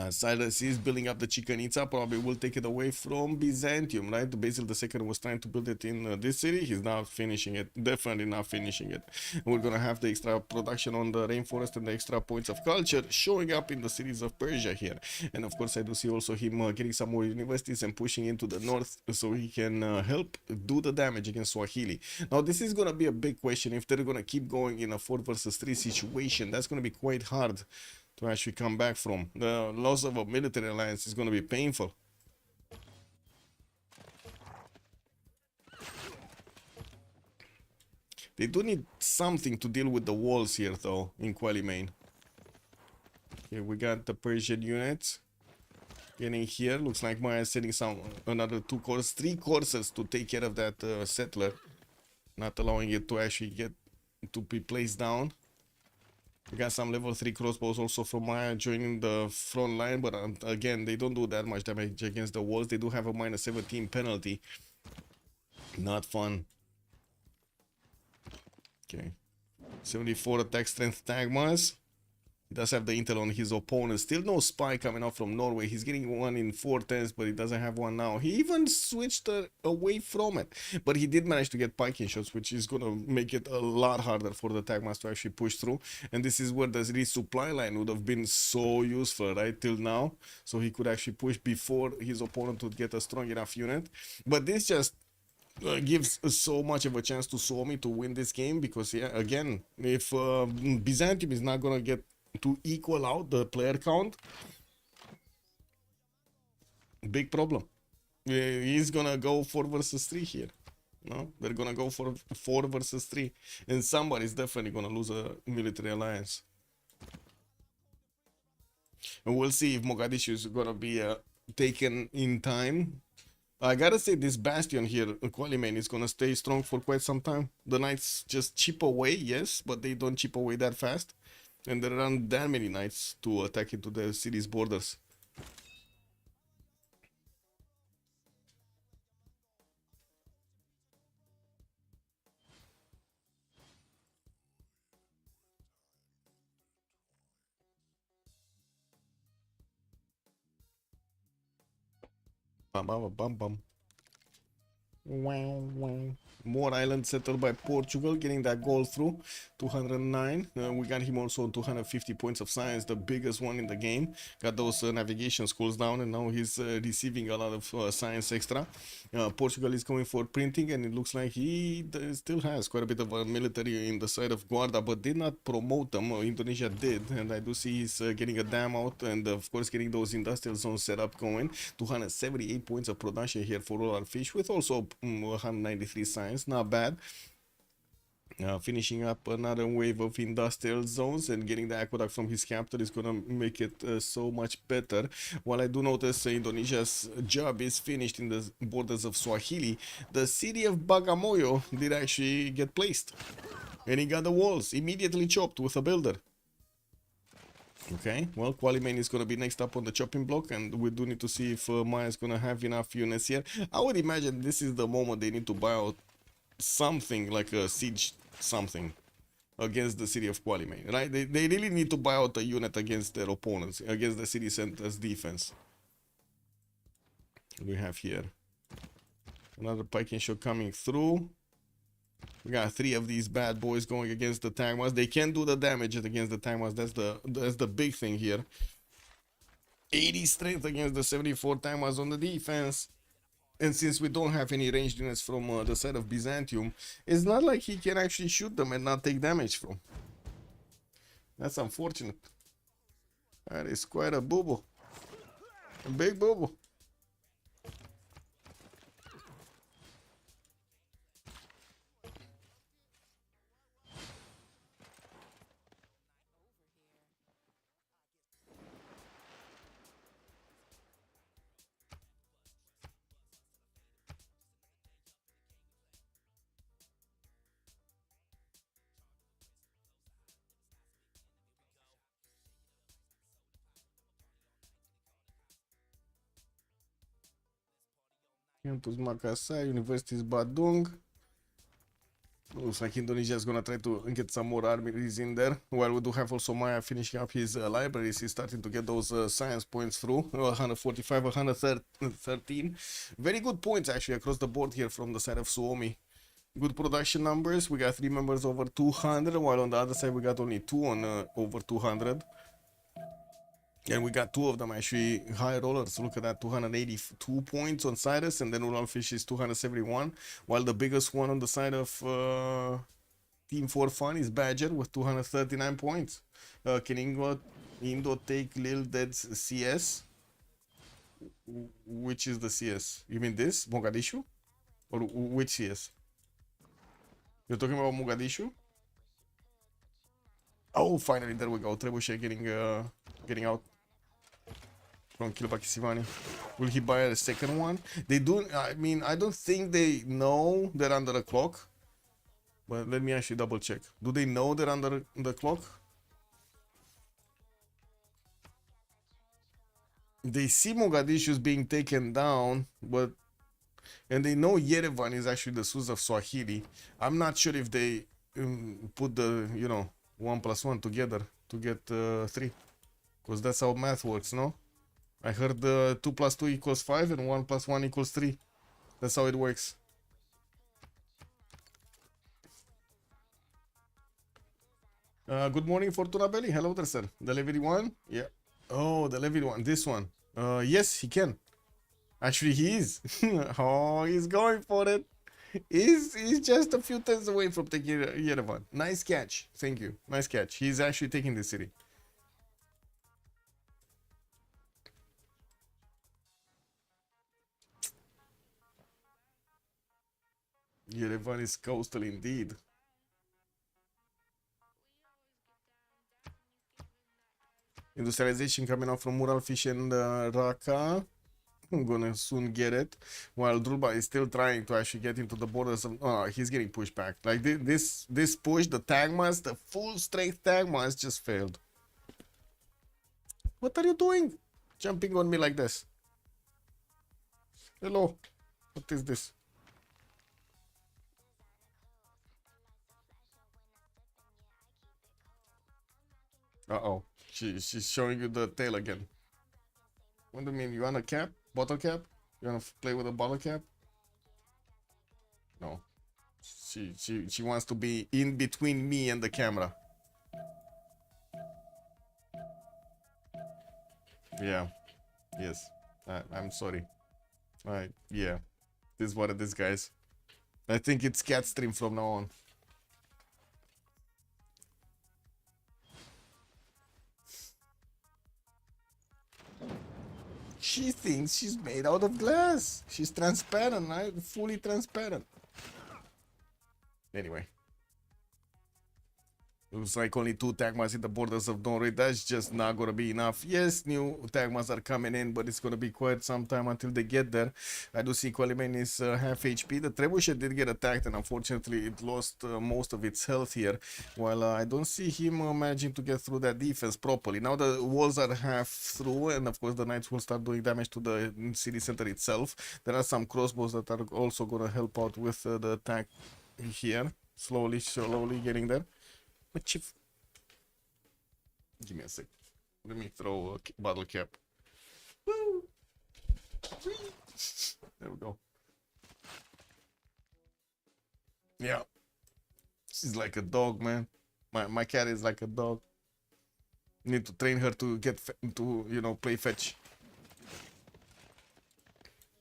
Speaker 2: Cyrus is building up the Chichen Itza, probably will take it away from Byzantium, right? Basil II was trying to build it in this city. He's not finishing it, definitely not finishing it. We're gonna have the extra production on the rainforest and the extra points of culture showing up in the cities of Persia here. And of course, I do see also him getting some more universities and pushing into the north so he can help do the damage against Swahili. Now, this is gonna be a big question. If they're gonna keep going in a 4 versus 3 situation, that's gonna be quite hard to actually come back from. The loss of a military alliance is going to be painful. They do need something to deal with the walls here, though, in Qualimane. Here we got the Persian units getting here. Looks like Maya is sending another 3 courses to take care of that settler, not allowing it to actually get to be placed down. We got some level 3 crossbows also from Maya joining the front line, but again, they don't do that much damage against the walls. They do have a minus 17 penalty. Not fun. Okay. 74 attack strength Tagmas. He does have the intel on his opponent. Still no spy coming out from Norway. He's getting one in 4 turns, but he doesn't have one now. He even switched away from it. But he did manage to get piking shots, which is going to make it a lot harder for the Tagmas to actually push through. And this is where the resupply line would have been so useful, right, till now. So he could actually push before his opponent would get a strong enough unit. But this just gives so much of a chance to Suomi to win this game, because, yeah, again, if Byzantium is not going to get to equal out the player count, big problem. He's gonna go 4 versus 3 here. No, they're gonna go for 4 versus 3, and somebody's definitely gonna lose a military alliance. And we'll see if Mogadishu is gonna be taken in time. I gotta say, this bastion here, Qualimane, is gonna stay strong for quite some time. The knights just chip away, yes, but they don't chip away that fast. And there aren't that many knights to attack into the city's borders. Bam, bam, bam, bam. Wow, wow. More islands settled by Portugal, getting that goal through. 209. We got him also on 250 points of science, the biggest one in the game. Got those navigation schools down, and now he's receiving a lot of science extra. Portugal is going for printing, and it looks like he still has quite a bit of a military in the side of Guarda, but did not promote them. Indonesia did, and I do see he's getting a dam out, and of course getting those industrial zones set up going. 278 points of production here for all our fish, with also 193 science. Not bad. Finishing up another wave of industrial zones and getting the aqueduct from his capital is gonna make it so much better. While I do notice Indonesia's job is finished in the borders of Swahili, the city of Bagamoyo did actually get placed, and he got the walls immediately chopped with a builder. Okay, well, Qualimane is going to be next up on the chopping block, and we do need to see if Maya is going to have enough units here. I would imagine this is the moment they need to buy out something like a siege something against the city of Qualimane, right? They really need to buy out a unit against their opponents, against the city center's defense. We have here another piking shot coming through. We got 3 of these bad boys going against the Tagmas. They can do the damage against the Tagmas. That's the big thing here. 80 strength against the 74 Tagmas on the defense. And since we don't have any ranged units from the side of Byzantium, it's not like he can actually shoot them and not take damage from. That's unfortunate. That is quite a boo-boo. A big boo-boo. Campus Makassar, Universities Badung. Looks like Indonesia is gonna try to get some more armies in there. While we do have also Maya finishing up his libraries, he's starting to get those science points through. 145, 113. Very good points actually across the board here from the side of Suomi. Good production numbers. We got 3 members over 200, while on the other side we got only 2 on over 200. And we got 2 of them actually high rollers. Look at that, 282 points on Cyrus, and then Uralfish is 271. While the biggest one on the side of Team 4 Fun is Badger with 239 points. Can Indo take Lil Dead's CS? Which is the CS? You mean this? Mogadishu? Or which CS? You're talking about Mogadishu? Oh, finally, there we go. Trebuchet getting out from Kilbakisivani. Will he buy a second one? They do. I mean, I don't think they know they're under the clock. But let me actually double check. Do they know they're under the clock? They see Mogadishu is being taken down, but and they know Yerevan is actually the Sus of Swahili. I'm not sure if they put the 1 + 1 together to get 3, because that's how math works, no? I heard 2 + 2 = 5 and 1 + 1 = 3. That's how it works. Good morning, Fortuna Belly. Hello there, sir. The Levity one? Yeah. Oh, the Levity one. This one. Yes, he can. Actually, he is. Oh, he's going for it. He's just a few turns away from taking Yerevan. Nice catch. Thank you. Nice catch. He's actually taking the city. Yerevan is coastal indeed. Industrialization coming out from Uralfish and Raka. I'm gonna soon get it. While Drulba is still trying to actually get into the borders of. Oh, he's getting pushed back. Like this push, the Tagmas, the full strength Tagmas just failed. What are you doing? Jumping on me like this. Hello. What is this? Uh-oh. She's showing you the tail again. What do you mean? You want a cap? Bottle cap? You want to play with a bottle cap? No. She wants to be in between me and the camera. Yeah. Yes. I'm sorry. Yeah. This is what it is, guys. I think it's cat stream from now on. She thinks she's made out of glass. She's transparent, right? Fully transparent. Anyway. Looks like only 2 Tagmas in the borders of Donray. That's just not gonna be enough. Yes, new Tagmas are coming in, but it's gonna be quite some time until they get there. I do see Qualiman is half HP. The Trebuchet did get attacked, and unfortunately it lost most of its health here. While I don't see him managing to get through that defense properly. Now the walls are half through, and of course the Knights will start doing damage to the city center itself. There are some crossbows that are also gonna help out with the attack here. Slowly getting there. But Chief, give me a sec. Let me throw a bottle cap. Woo! There we go. Yeah, she's like a dog, man. My cat is like a dog. Need to train her to get to play fetch.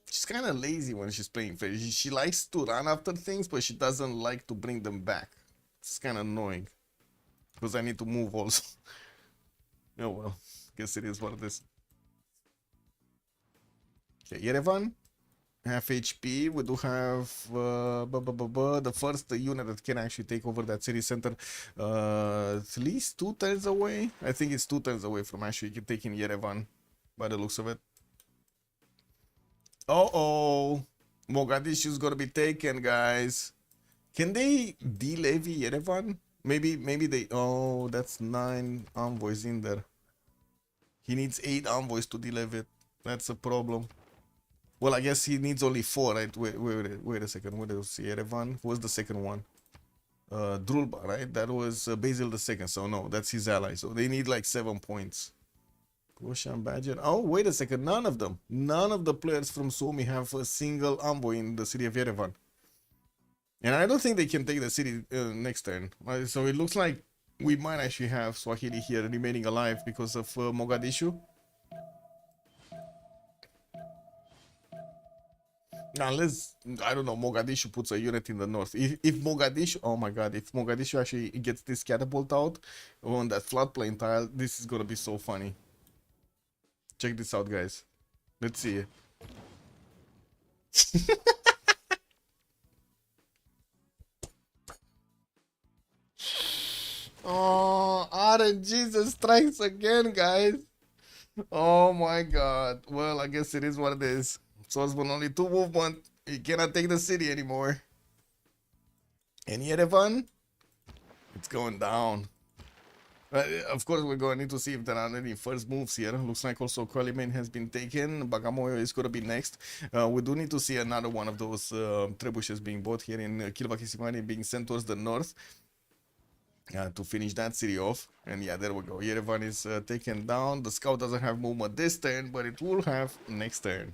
Speaker 2: She's kind of lazy when she's playing fetch. She likes to run after things, but she doesn't like to bring them back. It's kind of annoying. Because I need to move also. Oh well, guess it is what it is. Okay, Yerevan, half HP. We do have the first unit that can actually take over that city center. At least 2 turns away. I think it's 2 turns away from actually taking Yerevan, by the looks of it. Uh-oh, Mogadishu is gonna be taken, guys. Can they de-levy Yerevan? Maybe they. Oh, that's 9 envoys in there. He needs 8 envoys to de-levy it. That's a problem. Well, I guess he needs only 4, right? Wait a second. What else? Yerevan. Who was the second one? Drulba, right? That was Basil the second. So no, that's his ally. So they need like 7 points. Goshan Badger. Oh, wait a second. None of them. None of the players from Suomi have a single envoy in the city of Yerevan. And I don't think they can take the city next turn. So it looks like we might actually have Swahili here remaining alive because of Mogadishu. Unless, I don't know, Mogadishu puts a unit in the north. If Mogadishu, oh my god, if Mogadishu actually gets this catapult out on that floodplain tile, this is gonna be so funny. Check this out, guys. Let's see it. Oh, RNG strikes again, guys. Oh my god. Well, I guess it is what it is. Swordsman only 2 movement. He cannot take the city anymore. And Yerevan, it's going down. Of course, we're going to need to see if there are any first moves here. Looks like also Qualimain has been taken. Bagamoyo is going to be next. We do need to see another one of those trebuchets being bought here in Kilvakisimani being sent towards the north. To finish that city off. And yeah, there we go. Yerevan is taken down. The scout doesn't have movement this turn, but it will have next turn.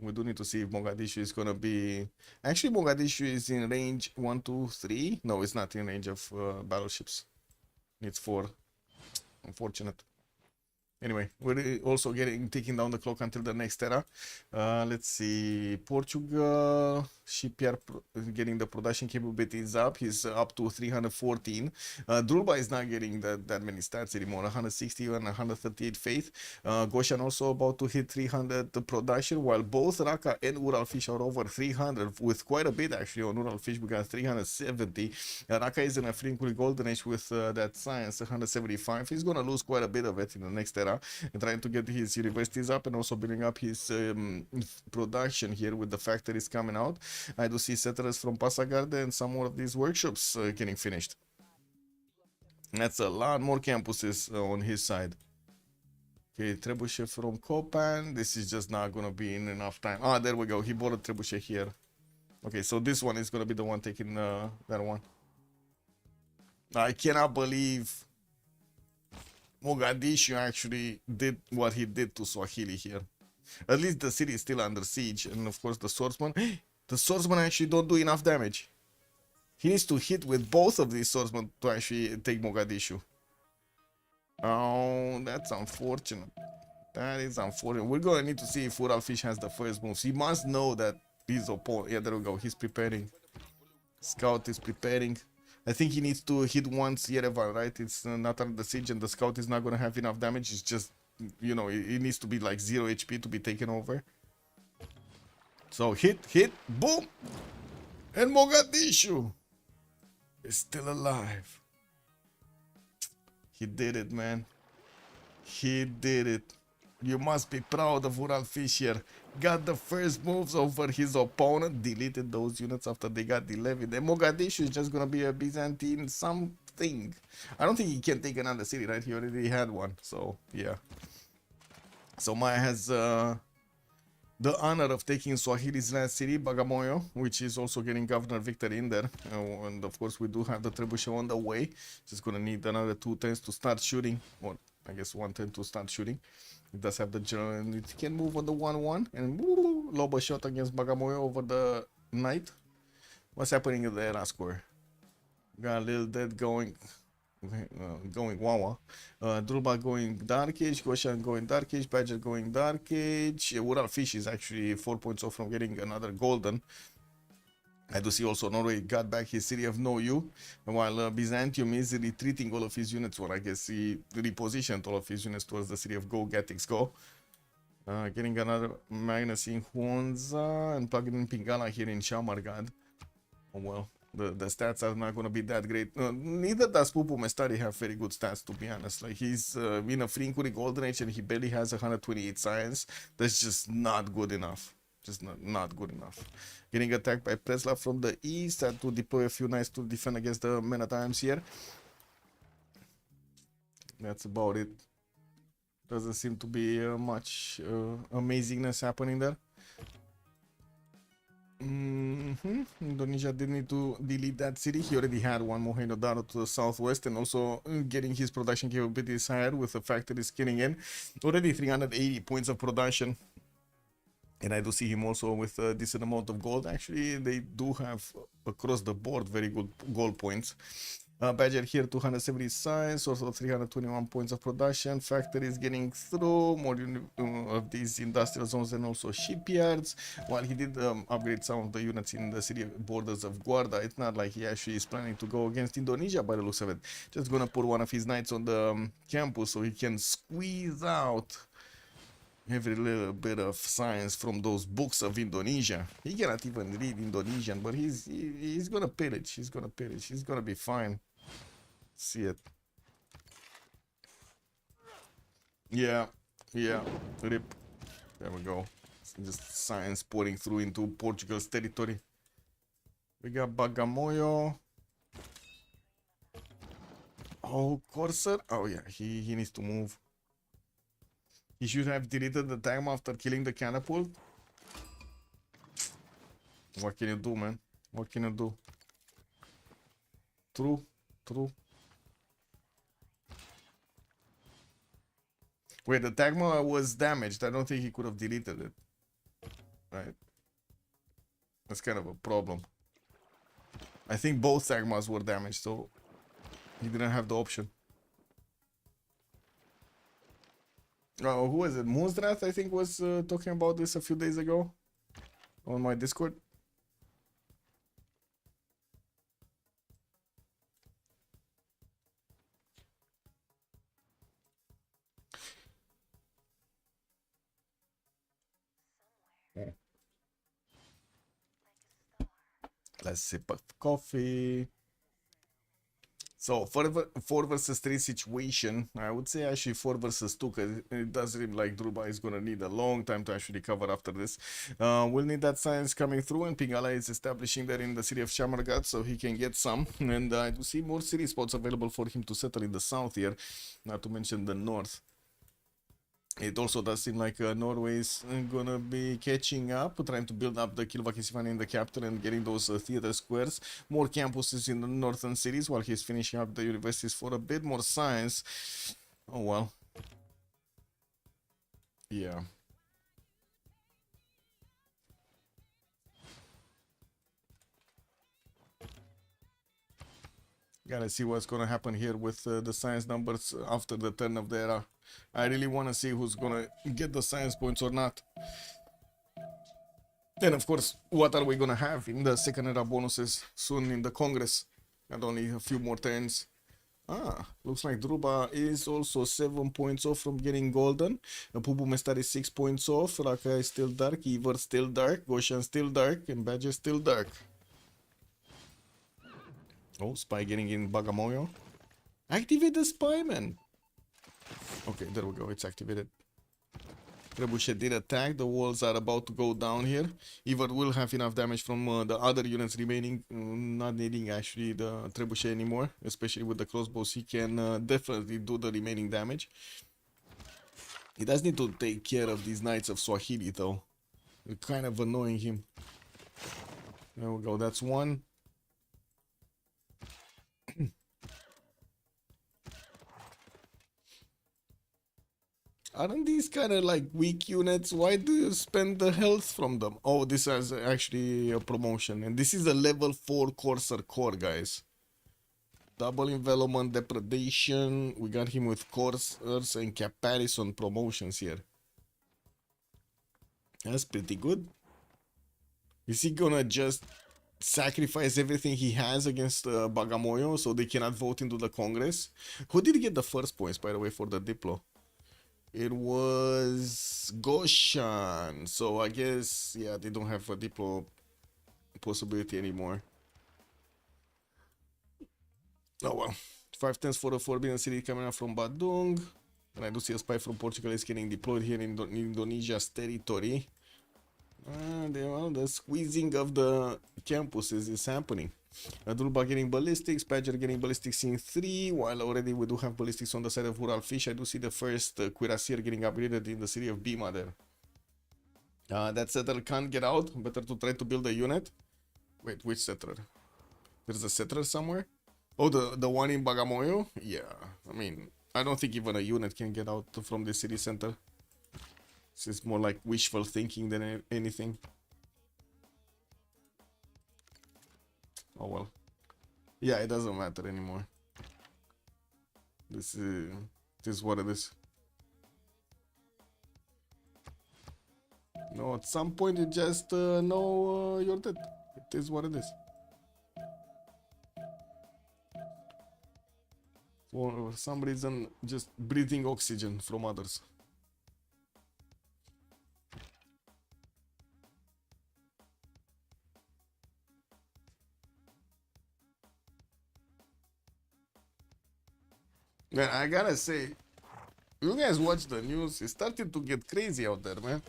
Speaker 2: We do need to see if Mogadishu is gonna be... Actually, Mogadishu is in range 1, 2, 3. No, it's not in range of battleships. It's 4. Unfortunate. Anyway, we're also taking down the clock until the next era. Let's see. Portugal shipyard getting the production capabilities up. He's up to 314. Drulba is not getting that many stats anymore. 160 and 138 faith. Goshan also about to hit 300 production, while both Raka and Uralfish are over 300, with quite a bit actually on Uralfish. We got 370. Raka is in a Frinkuli Golden Age with that science, 175. He's gonna lose quite a bit of it in the next era, and trying to get his universities up and also building up his production here with the factories coming out. I do see settlers from Pasagarde and some more of these workshops getting finished. That's a lot more campuses on his side. Okay, trebuchet from Kopan. This is just not gonna be in enough time. Ah, there we go. He bought a trebuchet here. Okay, so this one is gonna be the one taking that one. I cannot believe Mogadishu actually did what he did to Swahili here. At least the city is still under siege, and of course the swordsman. The swordsman actually don't do enough damage. He needs to hit with both of these swordsmen to actually take Mogadishu. Oh, that's unfortunate. That is unfortunate. We're gonna need to see if Uralfish has the first moves. He must know that his opponent. Yeah, there we go. He's preparing. Scout is preparing. I think he needs to hit once Yerevan, right? It's not under the siege, and the scout is not gonna have enough damage. It's just, you know, it needs to be like 0 HP to be taken over. So hit, boom! And Mogadishu is still alive. He did it, man. He did it. You must be proud of Uralfish here. Got the first moves over his opponent. Deleted those units after they got delevied. And Mogadishu is just gonna be a Byzantine something. I don't think he can take another city, right? He already had one. So, yeah. So Maya has the honor of taking Swahili's last city, Bagamoyo, which is also getting Governor Victor in there. And of course, we do have the trebuchet on the way. Just gonna need another 2 turns to start shooting. Or I guess 1 turn to start shooting. It does have the general, and it can move on the 1-1. And woo, Lobo shot against Bagamoyo over the night. What's happening in the era score? Got a little dead going. Going Wawa. Drulba going Dark Age, Goshan going Dark Age, Badger going Dark Age. Uralfish is actually 4 points off from getting another golden. I do see also Norway got back his city of Noyu, while Byzantium is retreating all of his units, or I guess he repositioned all of his units towards the city of Go, Gatix Go. Getting another Magnus in Huanza and plugging in Pingala here in Shamargad. Oh well. The stats are not going to be that great. Neither does Pupu Mestari have very good stats, to be honest. Like, he's in a Frinkuri Golden Age and he barely has 128 science. That's just not good enough. Just not good enough. Getting attacked by Preslav from the east. Had to deploy a few knights to defend against the men at arms here. That's about it. Doesn't seem to be much amazingness happening there. Indonesia did need to delete that city. He already had one Mohenjo-daro to the southwest, and also getting his production capabilities higher with the factories getting in. Already 380 points of production. And I do see him also with a decent amount of gold. Actually, they do have across the board very good gold points. Badger here 270 science, also 321 points of production. Factories getting through more of these industrial zones and also shipyards. While he did upgrade some of the units in the city borders of Guarda, it's not like he actually is planning to go against Indonesia by the looks of it. Just gonna put one of his knights on the campus so he can squeeze out every little bit of science from those books of Indonesia. He cannot even read Indonesian, but he's gonna pillage. He's gonna pillage. He's gonna be fine. See it. Yeah, rip. There we go. Just science pouring through into Portugal's territory. We got Bagamoyo. Oh, Corsair. Oh yeah, he needs to move. He should have deleted the time after killing the catapult. What can you do, man? What can you do? True. Wait, the Tagma was damaged. I don't think he could have deleted it. Right? That's kind of a problem. I think both Tagmas were damaged, so he didn't have the option. Who was it? Moonstrath, I think, was talking about this a few days ago on my Discord. Let's sip of coffee. So 4 versus 3 situation, I would say actually 4 versus 2, because it does seem like Druba is going to need a long time to actually recover after this. We'll need that science coming through, and Pingala is establishing that in the city of Shamargat so he can get some. And I do see more city spots available for him to settle in the south here, not to mention the north. It also does seem like Norway is gonna be catching up, trying to build up the Kilvakisifan in the capital and getting those theater squares, more campuses in the northern cities while he's finishing up the universities for a bit more science. Oh well. Yeah. Gotta see what's gonna happen here with the science numbers after the turn of the era. I really want to see who's gonna get the science points or not. Then of course, what are we gonna have in the second era bonuses soon in the Congress? And only a few more turns. Looks like Druba is also 7 points off from getting golden. Pupu Mestar is 6 points off. Raka is still dark. Iver still dark. Goshan still dark. And Badger still dark. Oh, Spy getting in Bagamoyo. Activate the Spy, man. Okay, there we go. It's activated. Trebuchet did attack. The walls are about to go down here. Iver will have enough damage from the other units remaining. Not needing actually the Trebuchet anymore. Especially with the crossbows. He can definitely do the remaining damage. He does need to take care of these Knights of Swahili though. They're kind of annoying him. There we go. That's one. Aren't these kind of like weak units? Why do you spend the health from them? Oh, this is actually a promotion. And this is a level 4 Corsair core, guys. Double envelopment, depredation. We got him with Corsairs and comparison promotions here. That's pretty good. Is he gonna just sacrifice everything he has against Bagamoyo so they cannot vote into the Congress? Who did get the first points, by the way, for the Diplo? It was Goshan. So I guess, yeah, they don't have a Diplo possibility anymore. Oh well. 5 turns for the Forbidden City coming out from Badung. And I do see a spy from Portugal is getting deployed here in Indonesia's territory. Well, the squeezing of the campuses is happening. Druba getting ballistics, Badger getting ballistics in 3, while already we do have ballistics on the side of Ural Fish. I do see the first cuirassier getting upgraded in the city of Bima there. That settler can't get out. Better to try to build a unit. Wait, which settler? There's a settler somewhere? Oh, the one in Bagamoyo? Yeah, I mean, I don't think even a unit can get out from the city center. This is more like wishful thinking than anything. Oh well. Yeah, it doesn't matter anymore. This is what it is. No, at some point you just know you're dead. It is what it is. For some reason, just breathing oxygen from others. Man, I gotta say, you guys watch the news, it started to get crazy out there, man.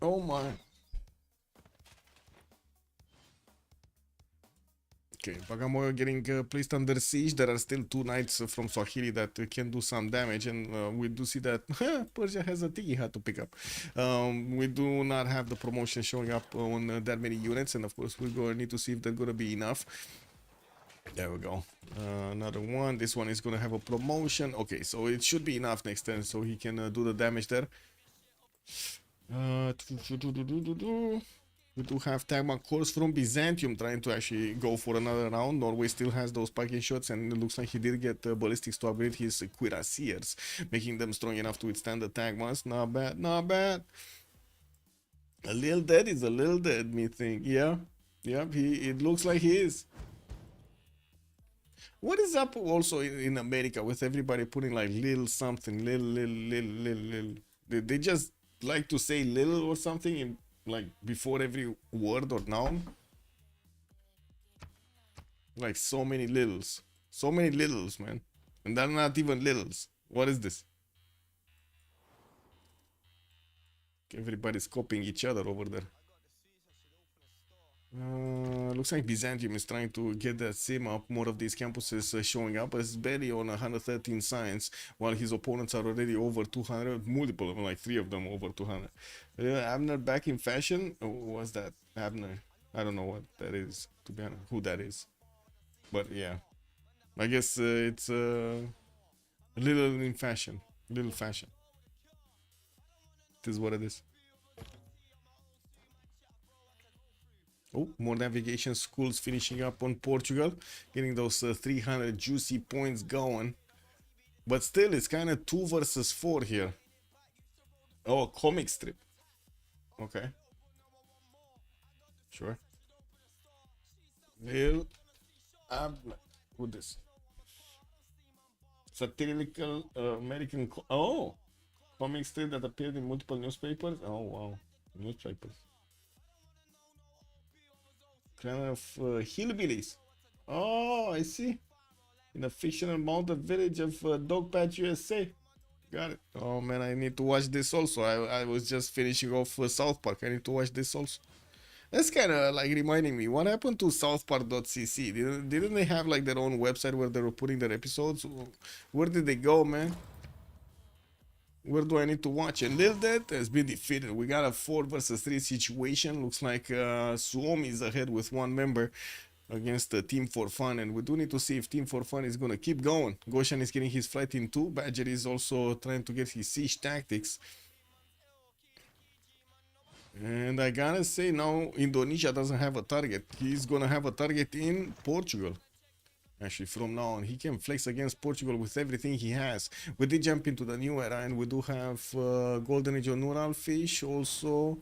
Speaker 2: Oh my. Okay, Bagamoyo getting placed under siege. There are still 2 knights from Swahili that can do some damage, and we do see that Persia has a tiki hat to pick up. We do not have the promotion showing up on that many units, and of course we're going to need to see if they're going to be enough. There we go. Another one. This one is going to have a promotion. Okay, so it should be enough next turn, so he can do the damage there. We do have Tagma Course from Byzantium trying to actually go for another round. Norway still has those spiking shots, and it looks like he did get ballistics to upgrade his cuirassiers, making them strong enough to withstand the Tagmas. Not bad, not bad. A little dead is a little dead, me think. Yeah, yep, it looks like he is. What is up also in America with everybody putting like little something, little. They just like to say little or something in, like before every word or noun. Like so many littles. So many littles, man. And they're not even littles. What is this? Everybody's copying each other over there. Looks like Byzantium is trying to get that sim up, more of these campuses showing up, but it's barely on 113 science, while his opponents are already over 200, multiple of them, like 3 of them over 200. Abner back in fashion? What's that? Abner? I don't know what that is, to be honest, who that is. But yeah, I guess it's a little in fashion, little fashion. It is what it is. Oh, more navigation schools finishing up on Portugal, getting those 300 juicy points going. But still, it's kind of 2 versus 4 here. Oh, comic strip. Okay. Sure. Lil who this? Satirical American. Oh, comic strip that appeared in multiple newspapers. Oh wow, newspapers. Kind of hillbillies. Oh, I see. In a fictional mountain village of Dogpatch, USA. Got it. Oh man, I need to watch this also. I was just finishing off South Park. I need to watch this also. That's kind of like reminding me. What happened to southpark.cc? Didn't they have like their own website where they were putting their episodes? Where did they go, man? Where do I need to watch? And Lil Dead has been defeated. We got a 4 versus 3 situation. Looks like Suomi is ahead with 1 member against Team for Fun, and we do need to see if Team for Fun is gonna keep going. Goshan is getting his flight in 2. Badger is also trying to get his siege tactics. And I gotta say now Indonesia doesn't have a target. He's gonna have a target in Portugal. Actually, from now on, he can flex against Portugal with everything he has. We did jump into the new era, and we do have Golden Age of Neural Fish. Also,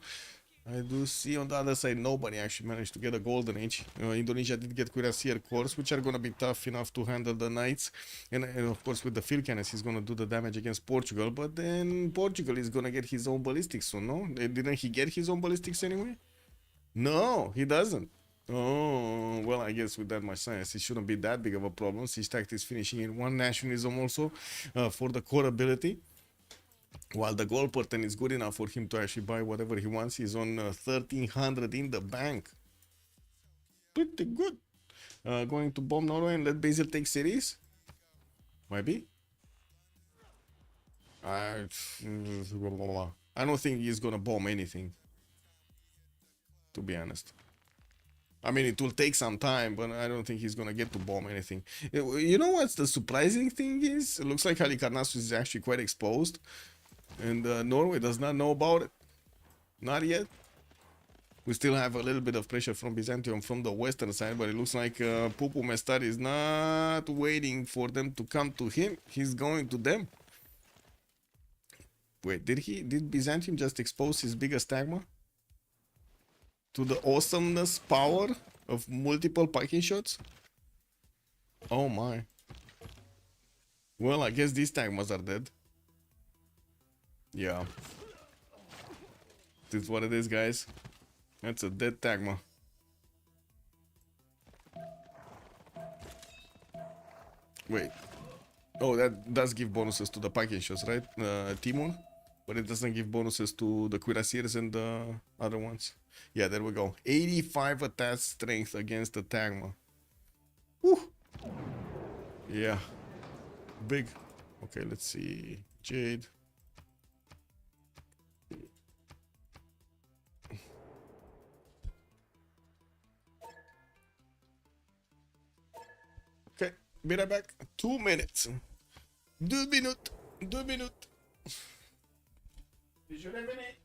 Speaker 2: I do see on the other side, nobody actually managed to get a Golden Age. Indonesia did get Cuirassier cores, which are going to be tough enough to handle the Knights. And of course, with the field cannons, he's going to do the damage against Portugal. But then Portugal is going to get his own ballistics soon, no? Didn't he get his own ballistics anyway? No, he doesn't. Oh, well, I guess with that much science, it shouldn't be that big of a problem. Siege tactics finishing in 1 nationalism also for the core ability. While the gold pattern is good enough for him to actually buy whatever he wants. He's on 1300 in the bank. Pretty good. Going to bomb Norway and let Basil take cities? Maybe? I don't think he's gonna bomb anything, to be honest. I mean, it will take some time, but I don't think he's gonna get to bomb anything. You know what's the surprising thing is? It looks like Halikarnassus is actually quite exposed, and Norway does not know about it. Not yet. We still have a little bit of pressure from Byzantium from the western side, but it looks like Pupu Mestar is not waiting for them to come to him. He's going to them. Wait, did Byzantium just expose his biggest tagma? To the awesomeness power of multiple packing shots? Oh my. Well, I guess these tagmas are dead. Yeah. This is what it is, guys. That's a dead tagma. Wait. Oh, that does give bonuses to the packing shots, right? Timon? But it doesn't give bonuses to the cuirassiers and the other ones. Yeah, there we go. 85 attack strength against the tagma. Woo! Yeah. Big. Okay, let's see. Jade. Okay, be right back. 2 minutes. 2 minutes. 2 minutes. Je revenais.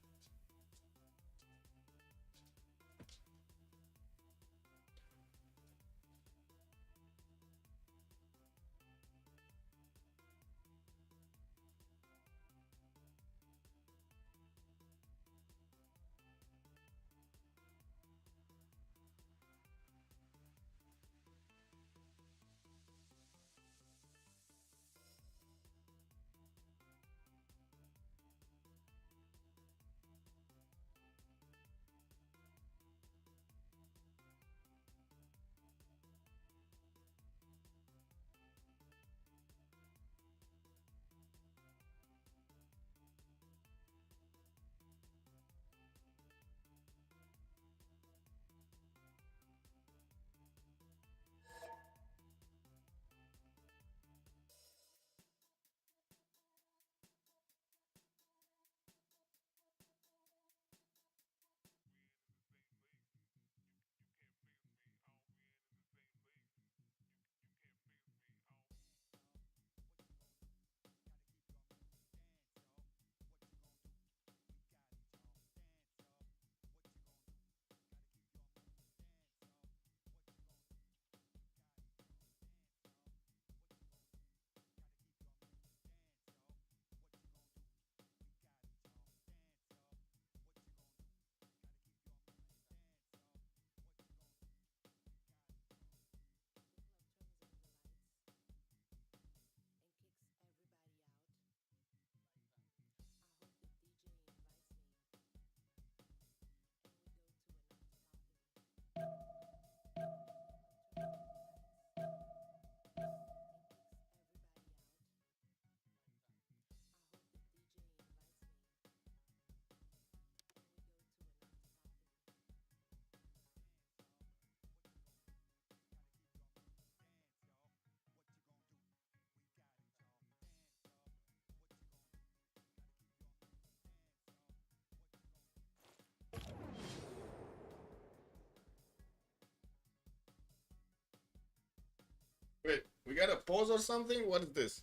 Speaker 2: Wait, we got a pause or something? What is this?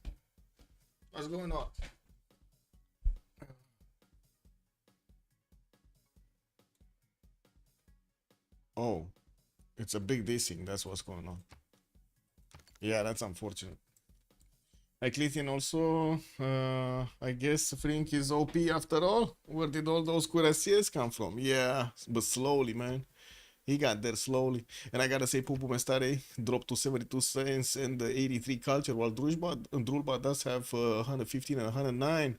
Speaker 2: What's going on? Oh, it's a big desync. That's what's going on. Yeah, that's unfortunate. Eclithian also, I guess Frink is OP after all. Where did all those cuirassiers come from? Yeah, but slowly, man. He got there slowly. And I gotta say, Pupu Mestare dropped to 72 science and 83 culture, while Drulba does have 115 and 109.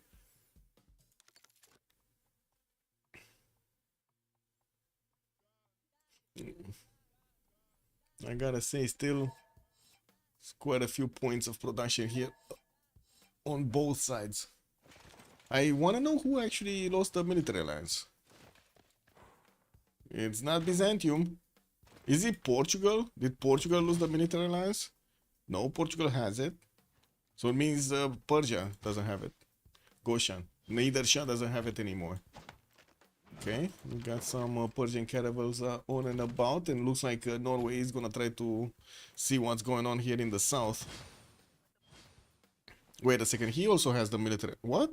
Speaker 2: I gotta say, still quite a few points of production here on both sides. I wanna know who actually lost the military alliance. It's not Byzantium. Is it Portugal? Did Portugal lose the military alliance? No, Portugal has it. So it means Persia doesn't have it. Goshan. Neither Shah doesn't have it anymore. Okay, we got some Persian caravels on and about, and looks like Norway is gonna try to see what's going on here in the south. Wait a second, he also has the military. What?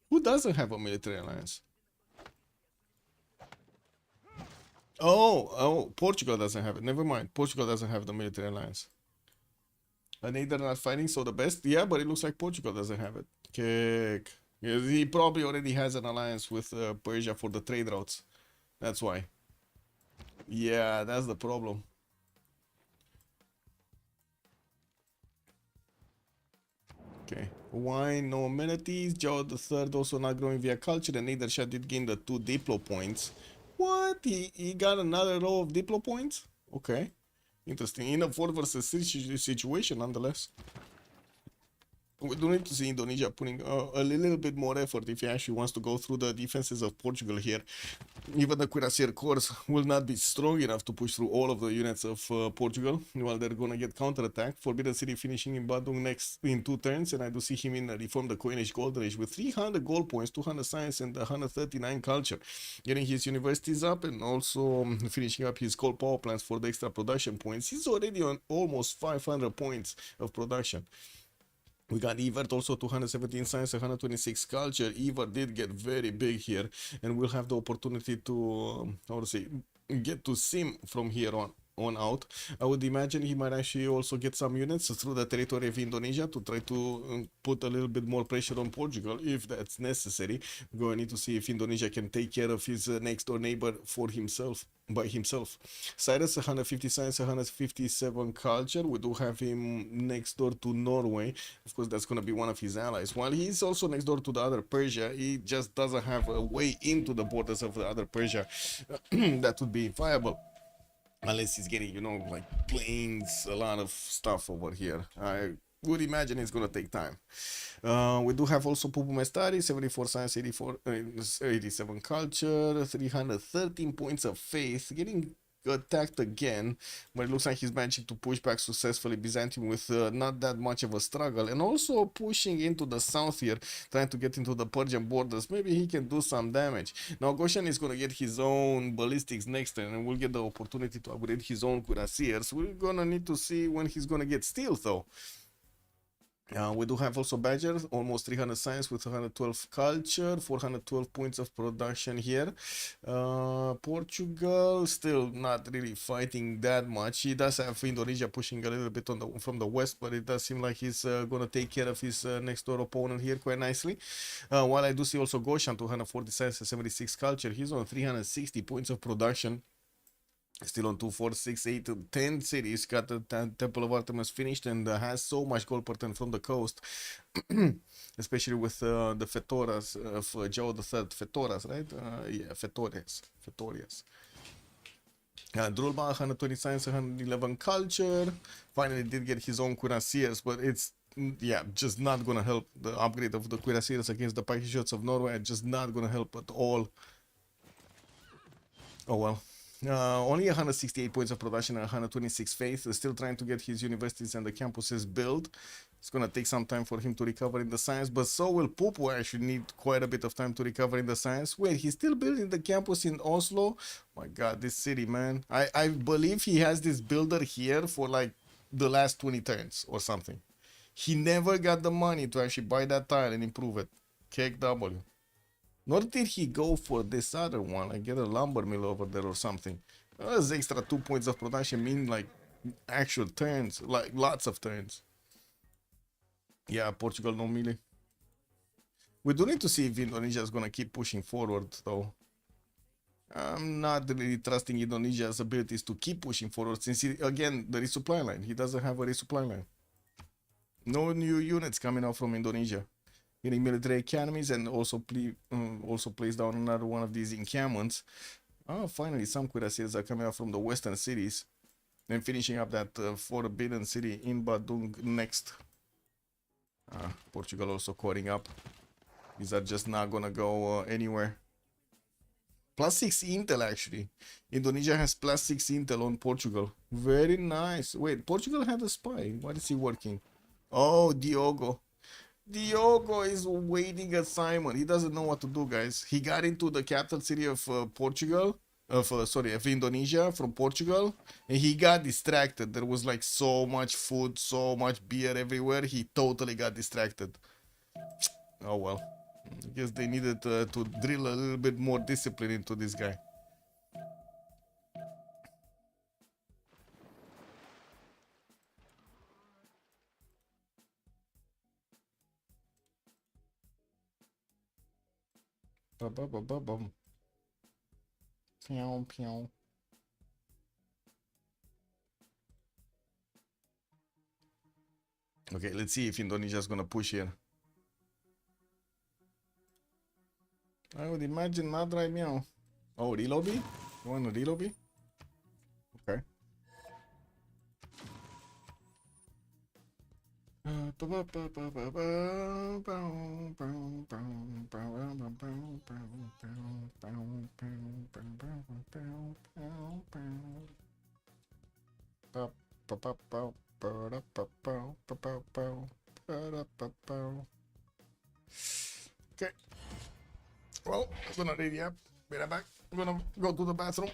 Speaker 2: Who doesn't have a military alliance? Oh, Portugal doesn't have it. Never mind. Portugal doesn't have the military alliance. And they're not fighting, so the best. Yeah, but it looks like Portugal doesn't have it. Kick. Yeah, he probably already has an alliance with Persia for the trade routes. That's why. Yeah, that's the problem. Okay. Wine, no amenities. Joe the third also not growing via culture, and neither Shah did gain the 2 Diplo points. What? He got another row of Diplo points? Okay. Interesting. In a 4 versus 6 situation, nonetheless. We do need to see Indonesia putting a little bit more effort if he actually wants to go through the defenses of Portugal here. Even the Cuirassier Corps will not be strong enough to push through all of the units of Portugal, while they're gonna get counterattacked. Forbidden City finishing in Badung next in 2 turns, and I do see him in Reform the Coinage Gold Age with 300 gold points, 200 science, and 139 culture. Getting his universities up and also finishing up his coal power plants for the extra production points. He's already on almost 500 points of production. We got Evert also 217 science, 126 culture. Evert did get very big here, and we'll have the opportunity to, how to say, get to sim from here on out. I would imagine he might actually also get some units through the territory of Indonesia to try to put a little bit more pressure on Portugal if that's necessary. We're going to need to see if Indonesia can take care of his next door neighbor for himself. By himself. Cyrus 150 science, 157 culture. We do have him next door to Norway. Of course, that's going to be one of his allies. While he's also next door to the other Persia, he just doesn't have a way into the borders of the other Persia that would be viable. Unless he's getting, you know, like planes, a lot of stuff over here. I would imagine it's gonna take time. We do have also Pupu Mestari, 74 science, 87 culture, 313 points of faith, getting attacked again, but it looks like he's managing to push back successfully Byzantium with not that much of a struggle, and also pushing into the south here, trying to get into the Persian borders. Maybe he can do some damage. Now Goshen is going to get his own ballistics next turn, and we'll get the opportunity to upgrade his own cuirassiers. We're gonna need to see when he's gonna get steel though. We do have also Badger, almost 300 science with 112 culture, 412 points of production here. Portugal still not really fighting that much. He does have Indonesia pushing a little bit on from the west, but it does seem like he's going to take care of his next door opponent here quite nicely. While I do see also Goshan, 240 science and 76 culture. He's on 360 points of production. Still on 2, 4, 6, 8, 10 cities. Got the Temple of Artemis finished and has so much gold per turn from the coast. Especially with the Fetoras of Joe III. Fetoras, right? Yeah, Fetorias. Drulba, 120 science, 111 culture. Finally did get his own cuirassiers, but it's, yeah, just not gonna help. The upgrade of the cuirassiers against the Patriots of Norway, just not gonna help at all. Oh well. Only 168 points of production and 126 faith. Still trying to get his universities and the campuses built. It's gonna take some time for him to recover in the science, but so will Pupu actually need quite a bit of time to recover in the science. Wait, he's still building the campus in Oslo? My god, this city, man. I believe he has this builder here for like the last 20 turns or something. He never got the money to actually buy that tile and improve it. KW. Nor did he go for this other one, like get a lumber mill over there or something. Those extra 2 points of production mean like actual turns, like lots of turns. Yeah, Portugal no melee. We do need to see if Indonesia is gonna keep pushing forward though. I'm not really trusting Indonesia's abilities to keep pushing forward since, again, the resupply line. He doesn't have a resupply line. No new units coming out from Indonesia. Getting military academies and also place down another one of these encampments. Oh, finally, some cuirassiers are coming out from the western cities. Then finishing up that forbidden city in Badung next. Portugal also coding up. These are just not gonna go anywhere. +6 intel actually. Indonesia has +6 intel on Portugal. Very nice. Wait, Portugal had a spy. Why is he working? Oh, Diogo. Diogo is waiting assignment. He doesn't know what to do, guys. He got into the capital city of Portugal, of Indonesia from Portugal, and he got distracted. There was like so much food, so much beer everywhere. He totally got distracted. Oh well. I guess they needed to drill a little bit more discipline into this guy. Ba-ba-ba-ba-bum. Pew, pew. Okay, let's see if Indonesia is gonna push here. I would imagine not right now. Oh, relobby? You want a relobby? Okay. Okay. Well, I'm gonna ready up. Be right back. I'm gonna go to the bathroom.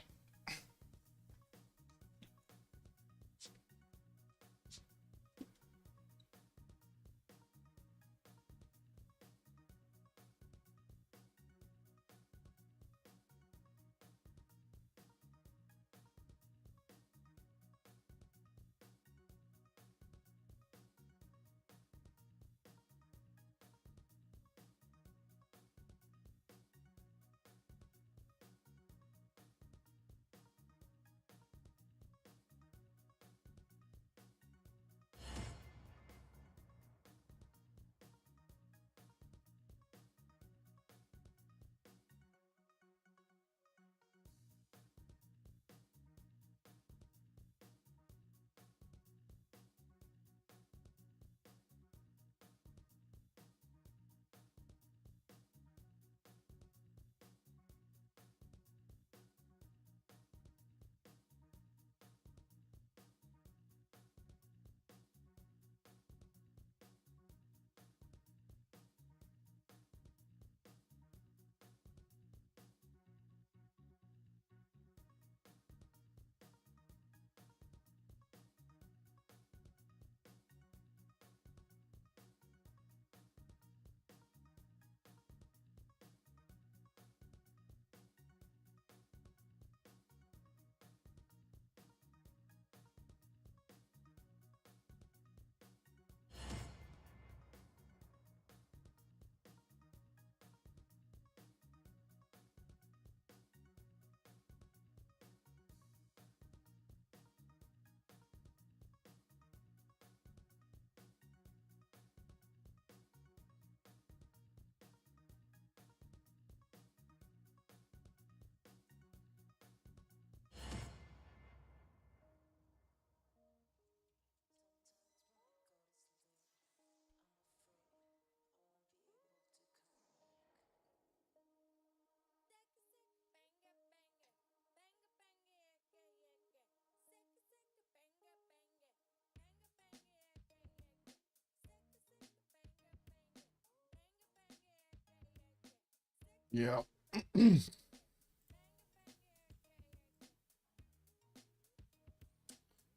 Speaker 2: Yeah.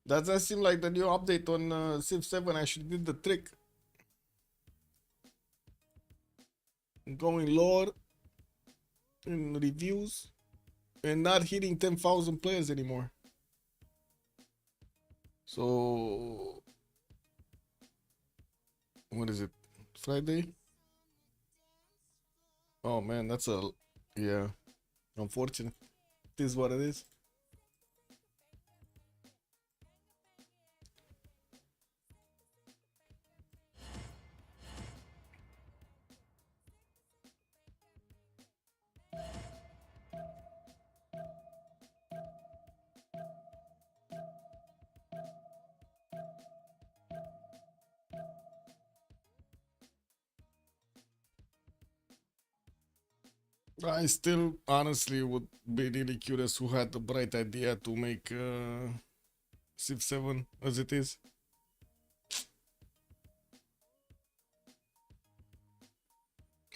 Speaker 2: That does seem like the new update on Civ 7 actually did the trick. Going lower in reviews and not hitting 10,000 players anymore. So, what is it? Friday? Oh man, that's a, yeah, unfortunate. It is what it is. I still honestly would be really curious who had the bright idea to make Civ 7 as it is.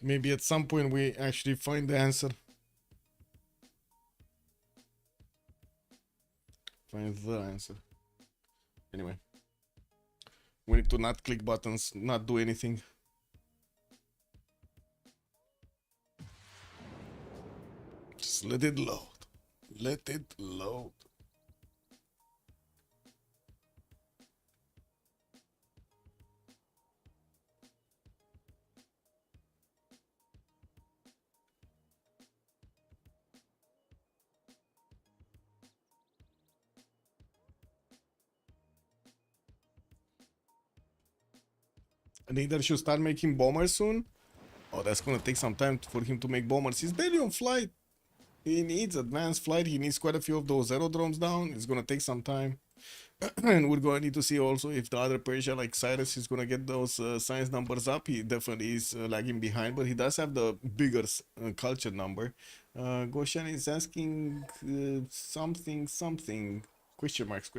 Speaker 2: Maybe at some point we actually find the answer. Find the answer. Anyway. We need to not click buttons, not do anything. Just let it load. Let it load. Neither should start making bombers soon. Oh, that's gonna take some time for him to make bombers. He's barely on flight. He needs advanced flight. He needs quite a few of those aerodromes down. It's gonna take some time. And we're going to need to see also if the other Persia like Cyrus is going to get those science numbers up. He definitely is lagging behind, but he does have the bigger culture number. Goshan is asking something. Question marks.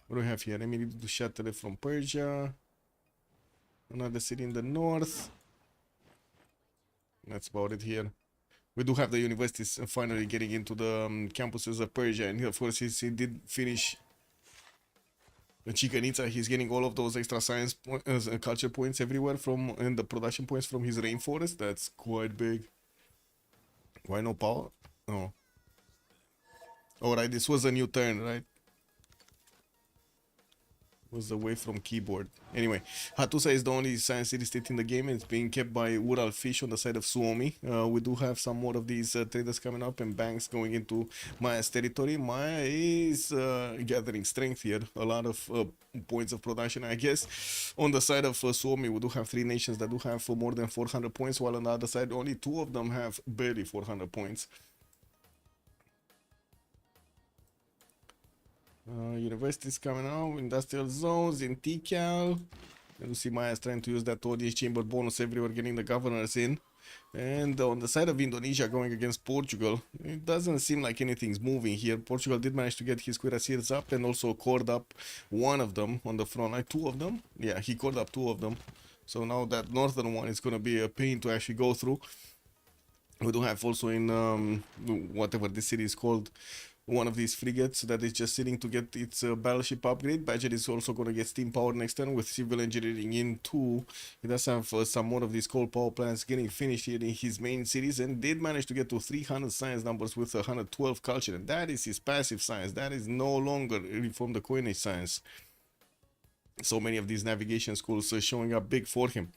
Speaker 2: What do we have here? Emily to shuttle from Persia. Another city in the north. That's about it here. We do have the universities finally getting into the campuses of Persia, and of course he did finish Chichen Itza. He's getting all of those extra science culture points everywhere from, and the production points from his rainforest. That's quite big. Why no power? Oh. Alright, this was a new turn, right? Was away from keyboard. Anyway, Hattusa is the only science city state in the game, and it's being kept by Ural Fish on the side of Suomi. We do have some more of these traders coming up and banks going into Maya's territory. Maya is gathering strength here, a lot of points of production. I guess on the side of Suomi, we do have 3 nations that do have more than 400 points, while on the other side, only 2 of them have barely 400 points. Universities coming out, industrial zones in TCAL. You see Maya is trying to use that audience chamber bonus everywhere, getting the governors in. And on the side of Indonesia going against Portugal, it doesn't seem like anything's moving here. Portugal did manage to get his cuirassiers up and also cored up one of them on the front line. 2 of them? Yeah, he cored up 2 of them. So now that northern one is going to be a pain to actually go through. We do have also in whatever this city is called, one of these frigates that is just sitting to get its battleship upgrade. Badger is also going to get steam power next turn with civil engineering in 2. He does have some more of these coal power plants getting finished here in his main cities, and did manage to get to 300 science numbers with 112 culture, and that is his passive science. That is no longer from the coinage science. So many of these navigation schools are showing up big for him.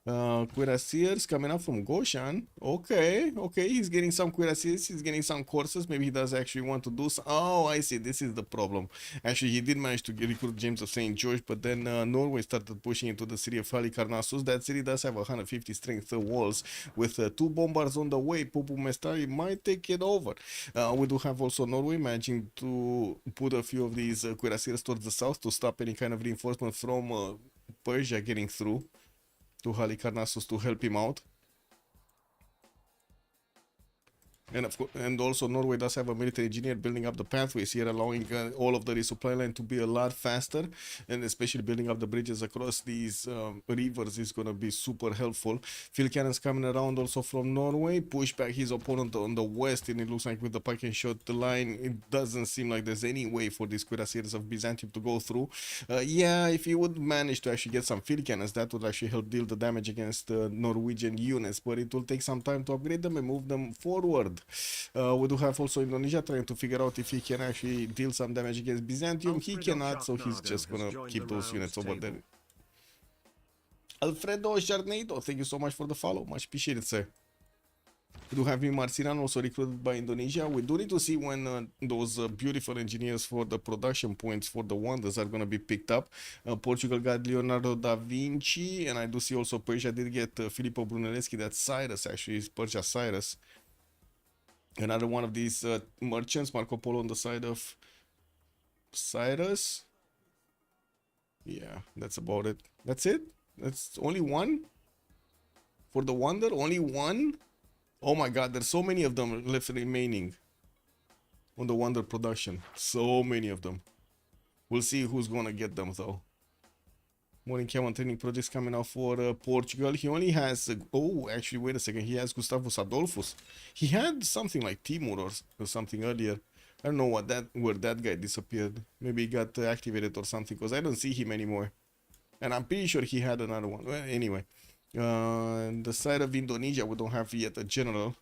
Speaker 2: Cuirassiers coming up from Goshan. Okay, he's getting some cuirassiers, he's getting some courses. Maybe he does actually want to do some. Oh, I see, this is the problem. Actually, he did manage to recruit James of St. George, but then Norway started pushing into the city of Halikarnassus. That city does have 150 strength walls with 2 bombers on the way. Pupu Mestari might take it over. We do have also Norway managing to put a few of these cuirassiers towards the south to stop any kind of reinforcement from Persia getting through to Halikarnassus to help him out. And of course, and also Norway does have a military engineer building up the pathways here, allowing all of the resupply line to be a lot faster, and especially building up the bridges across these rivers is going to be super helpful. Field cannons coming around also from Norway, push back his opponent on the west, and it looks like with the pike and shot line, it doesn't seem like there's any way for these cuirassiers of Byzantium to go through. Yeah, if he would manage to actually get some field cannons, that would actually help deal the damage against Norwegian units, but it will take some time to upgrade them and move them forward. We do have also Indonesia trying to figure out if he can actually deal some damage against Byzantium. He cannot, so he's just gonna keep those units over there. Alfredo Jarnado, thank you so much for the follow, much appreciated, sir. We do have Marcinan also recruited by Indonesia. We do need to see when those beautiful engineers for the production points for the wonders are going to be picked up. Portugal got Leonardo da Vinci, and I do see also Persia did get Filippo Brunelleschi. That's Cyrus, actually, it's Persia Cyrus. Another one of these merchants, Marco Polo on the side of Cyrus. Yeah, that's about it. That's it? That's only one? For the wonder, only one? Oh my god, there's so many of them left remaining on the wonder production. So many of them. We'll see who's gonna get them though. More encampment training projects coming out for Portugal. He only has oh, actually, wait a second. He has Gustavus Adolphus. He had something like Timur or something earlier. I don't know where that guy disappeared. Maybe he got activated or something, because I don't see him anymore. And I'm pretty sure he had another one. Well, anyway, the side of Indonesia, we don't have yet a general.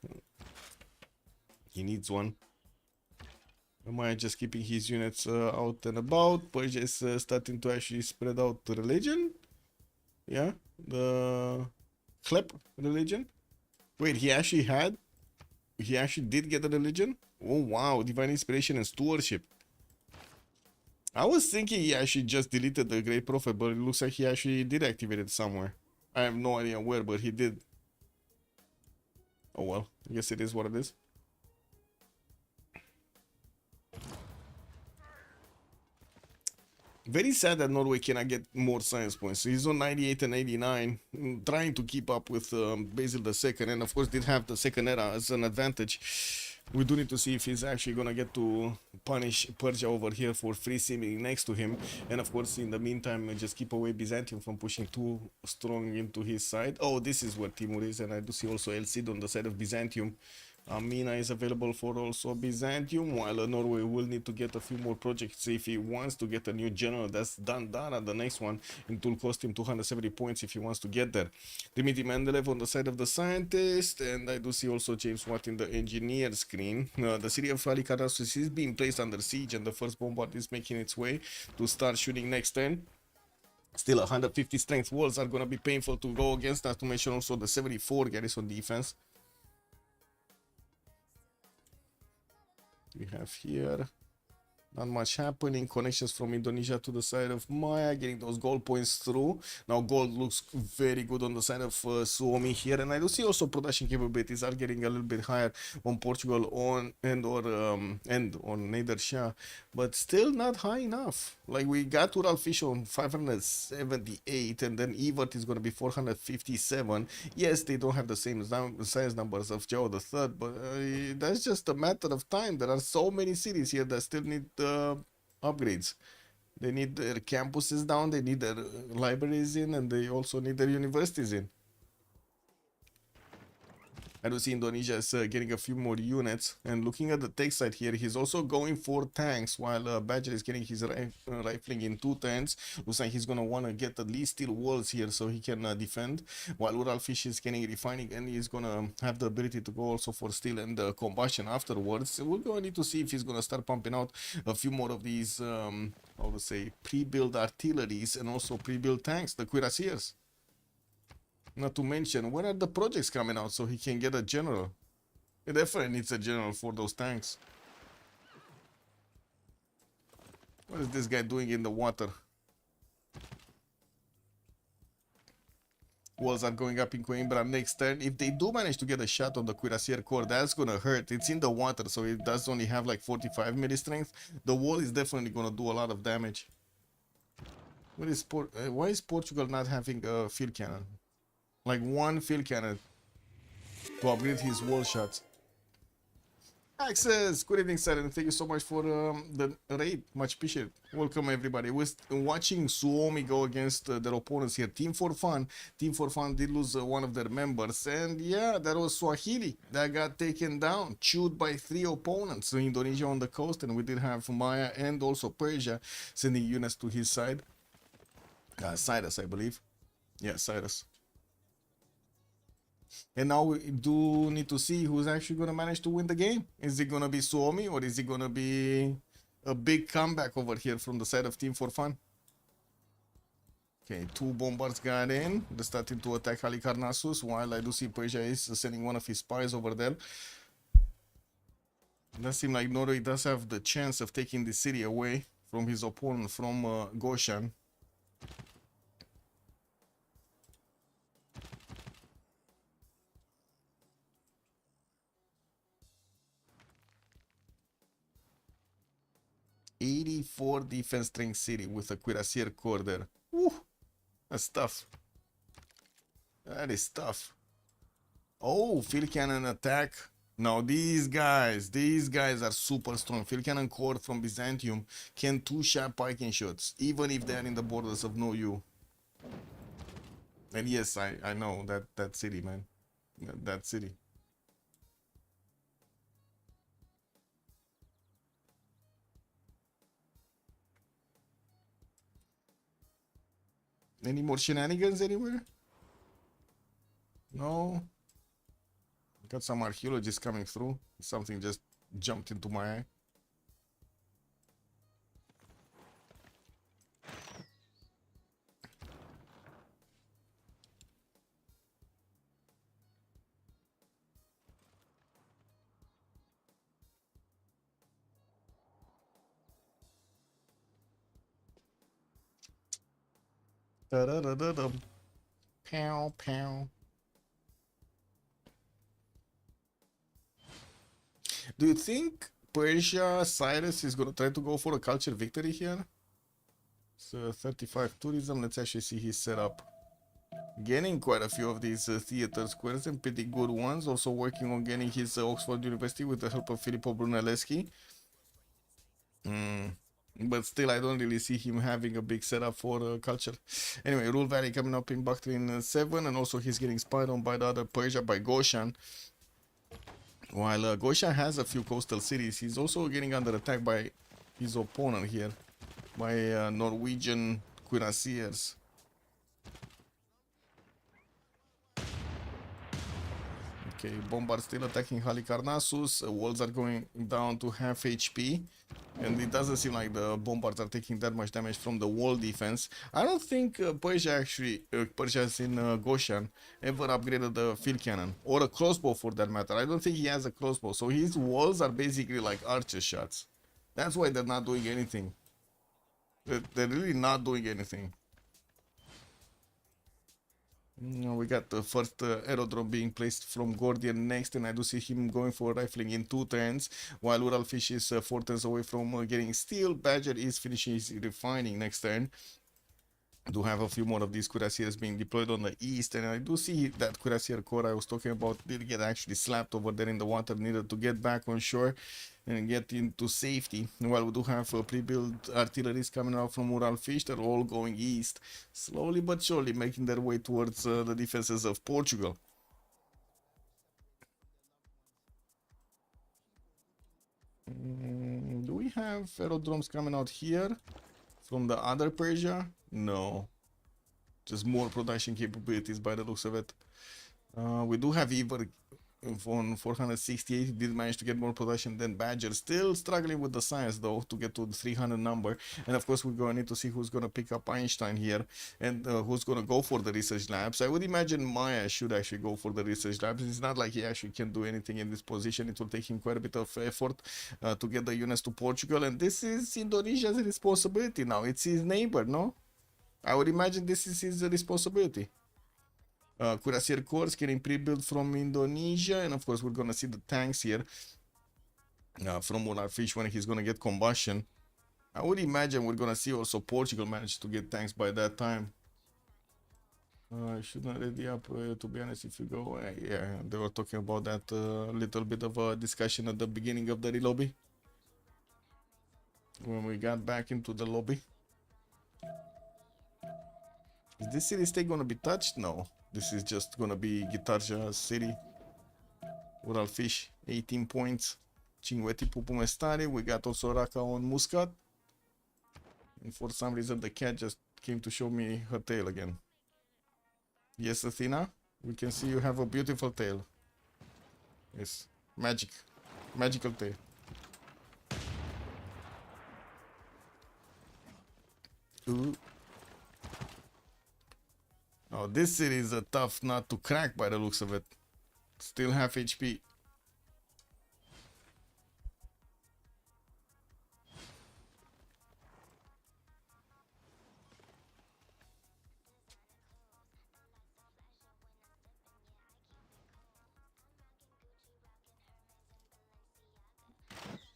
Speaker 2: He needs one. Maya just keeping his units out and about. Persia is starting to actually spread out the religion. Yeah, the Klep religion. Wait, he actually did get a religion? Oh wow, divine inspiration and stewardship. I was thinking he actually just deleted the Great Prophet, but it looks like he actually did activate it somewhere. I have no idea where, but he did. Oh well, I guess it is what it is. Very sad that Norway cannot get more science points. So he's on 98 and 89, trying to keep up with Basil II, and of course did have the second era as an advantage. We do need to see if he's actually gonna get to punish Persia over here for free simming next to him, and of course in the meantime just keep away Byzantium from pushing too strong into his side. Oh, this is where Timur is, and I do see also El Cid on the side of Byzantium. Mina is available for also Byzantium, while Norway will need to get a few more projects if he wants to get a new general. That's Dandara, the next one. It will cost him 270 points if he wants to get there. Dimitri Mendeleev on the side of the scientist, and I do see also James Watt in the engineer screen. The city of Halikarnassus is being placed under siege, and the first bombard is making its way to start shooting next turn. Still 150 strength walls are going to be painful to go against, not to mention also the 74 garrison defense. We have here not much happening. Connections from Indonesia to the side of Maya, getting those gold points through. Now gold looks very good on the side of Suomi here, and I do see also production capabilities are getting a little bit higher on Portugal and on Nader Shah, but still not high enough. Like we got Ural Fish on 578, and then Evert is going to be 457. Yes, they don't have the same size numbers of Zhao the Third, but that's just a matter of time. There are so many cities here that still need upgrades. They need their campuses down, they need their libraries in, and they also need their universities in. I do see Indonesia is getting a few more units, and looking at the tech side here, he's also going for tanks, while Badger is getting his rifling in 2 turns. Looks like he's gonna want to get at least steel walls here so he can defend, while Ural Fish is getting refining, and he's gonna have the ability to go also for steel and combustion afterwards. So we're gonna need to see if he's gonna start pumping out a few more of these how to say, pre-built artilleries and also pre-built tanks, the cuirassiers. Not to mention, when are the projects coming out so he can get a general? He definitely needs a general for those tanks. What is this guy doing in the water? Walls are going up in Coimbra next turn. If they do manage to get a shot on the Cuirassier core, that's gonna hurt. It's in the water, so it does only have like 45 milli strength. The wall is definitely gonna do a lot of damage. What is why is Portugal not having a field cannon? Like one field cannon to upgrade his wall shots. Access, good evening, sir, and thank you so much for the raid. Much appreciated. Welcome, everybody. We're watching Suomi go against their opponents here. Team for Fun. Team for Fun did lose one of their members, and yeah, that was Swahili that got taken down, chewed by 3 opponents. So Indonesia on the coast, and we did have Maya and also Persia sending units to his side. Cyrus, I believe. Yeah, Cyrus. And now we do need to see who's actually going to manage to win the game. Is it going to be Suomi, or is it going to be a big comeback over here from the side of Team for Fun? Okay, 2 bombards got in. They're starting to attack Halikarnassus, while I do see Persia is sending one of his spies over there. It does seem like Norway does have the chance of taking the city away from his opponent from Goshan. '84 defense strength city with a cuirassier core there. Woo, that's tough. That is tough. Oh, field cannon attack. Now these guys are super strong. Field cannon core from Byzantium can 2-shot piking shots, even if they're in the borders of no U. And yes, I know that city, man. That city. Any more shenanigans anywhere? No. Got some archaeologists coming through. Something just jumped into my eye. Da-da-da-da-dum. Pow, pow. Do you think Persia Cyrus is gonna try to go for a culture victory here? So 35 tourism. Let's actually see his setup. Getting quite a few of these theater squares and pretty good ones. Also working on getting his Oxford University with the help of Filippo Brunelleschi. But still, I don't really see him having a big setup for culture. Anyway, Rule Valley coming up in Bactrin 7, and also he's getting spied on by the other Persia, by Goshan. While Goshan has a few coastal cities, he's also getting under attack by his opponent here, by Norwegian cuirassiers. Okay, Bombard still attacking Halicarnassus. Walls are going down to half HP. And it doesn't seem like the Bombards are taking that much damage from the wall defense. I don't think Persia's in Goshan ever upgraded the field cannon. Or a crossbow for that matter. I don't think he has a crossbow. So his walls are basically like archer shots. That's why they're not doing anything. They're really not doing anything. We got the first aerodrome being placed from Gordian next, and I do see him going for rifling in 2 turns, while Uralfish is 4 turns away from getting steel. Badger is finishing his refining next turn. I do have a few more of these cuirassiers being deployed on the east, and I do see that cuirassier core I was talking about did get actually slapped over there in the water, needed to get back on shore and get into safety. While we do have pre-built artilleries coming out from Uralfish, they're all going east, slowly but surely making their way towards the defenses of Portugal. Do we have aerodromes coming out here from the other Persia? No. Just more production capabilities by the looks of it. We do have Eber on 468. He did manage to get more production than Badger. Still struggling with the science though to get to the 300 number. And of course we're going to need to see who's going to pick up Einstein here and who's going to go for the research labs. I would imagine Maya should actually go for the research labs. It's not like he actually can do anything in this position. It will take him quite a bit of effort to get the units to Portugal. And this is Indonesia's responsibility now. It's his neighbor, no? I would imagine this is his responsibility. Cuirassier Corps getting pre-built from Indonesia, and of course we're gonna see the tanks here from Uralfish when he's gonna get combustion. I would imagine we're gonna see also Portugal manage to get tanks by that time. I should not ready up, to be honest, if you go, yeah, they were talking about that little bit of a discussion at the beginning of the lobby. When we got back into the lobby. Is this city state gonna be touched? No. This is just gonna be Guitarja city. Uralfish, 18 points. Cingueti Pupumestare. We got also Raka on Muscat. And for some reason the cat just came to show me her tail again. Yes, Athena, we can see you have a beautiful tail. Yes, magic. Magical tail. Ooh. Oh, this city is a tough nut to crack by the looks of it. Still half HP.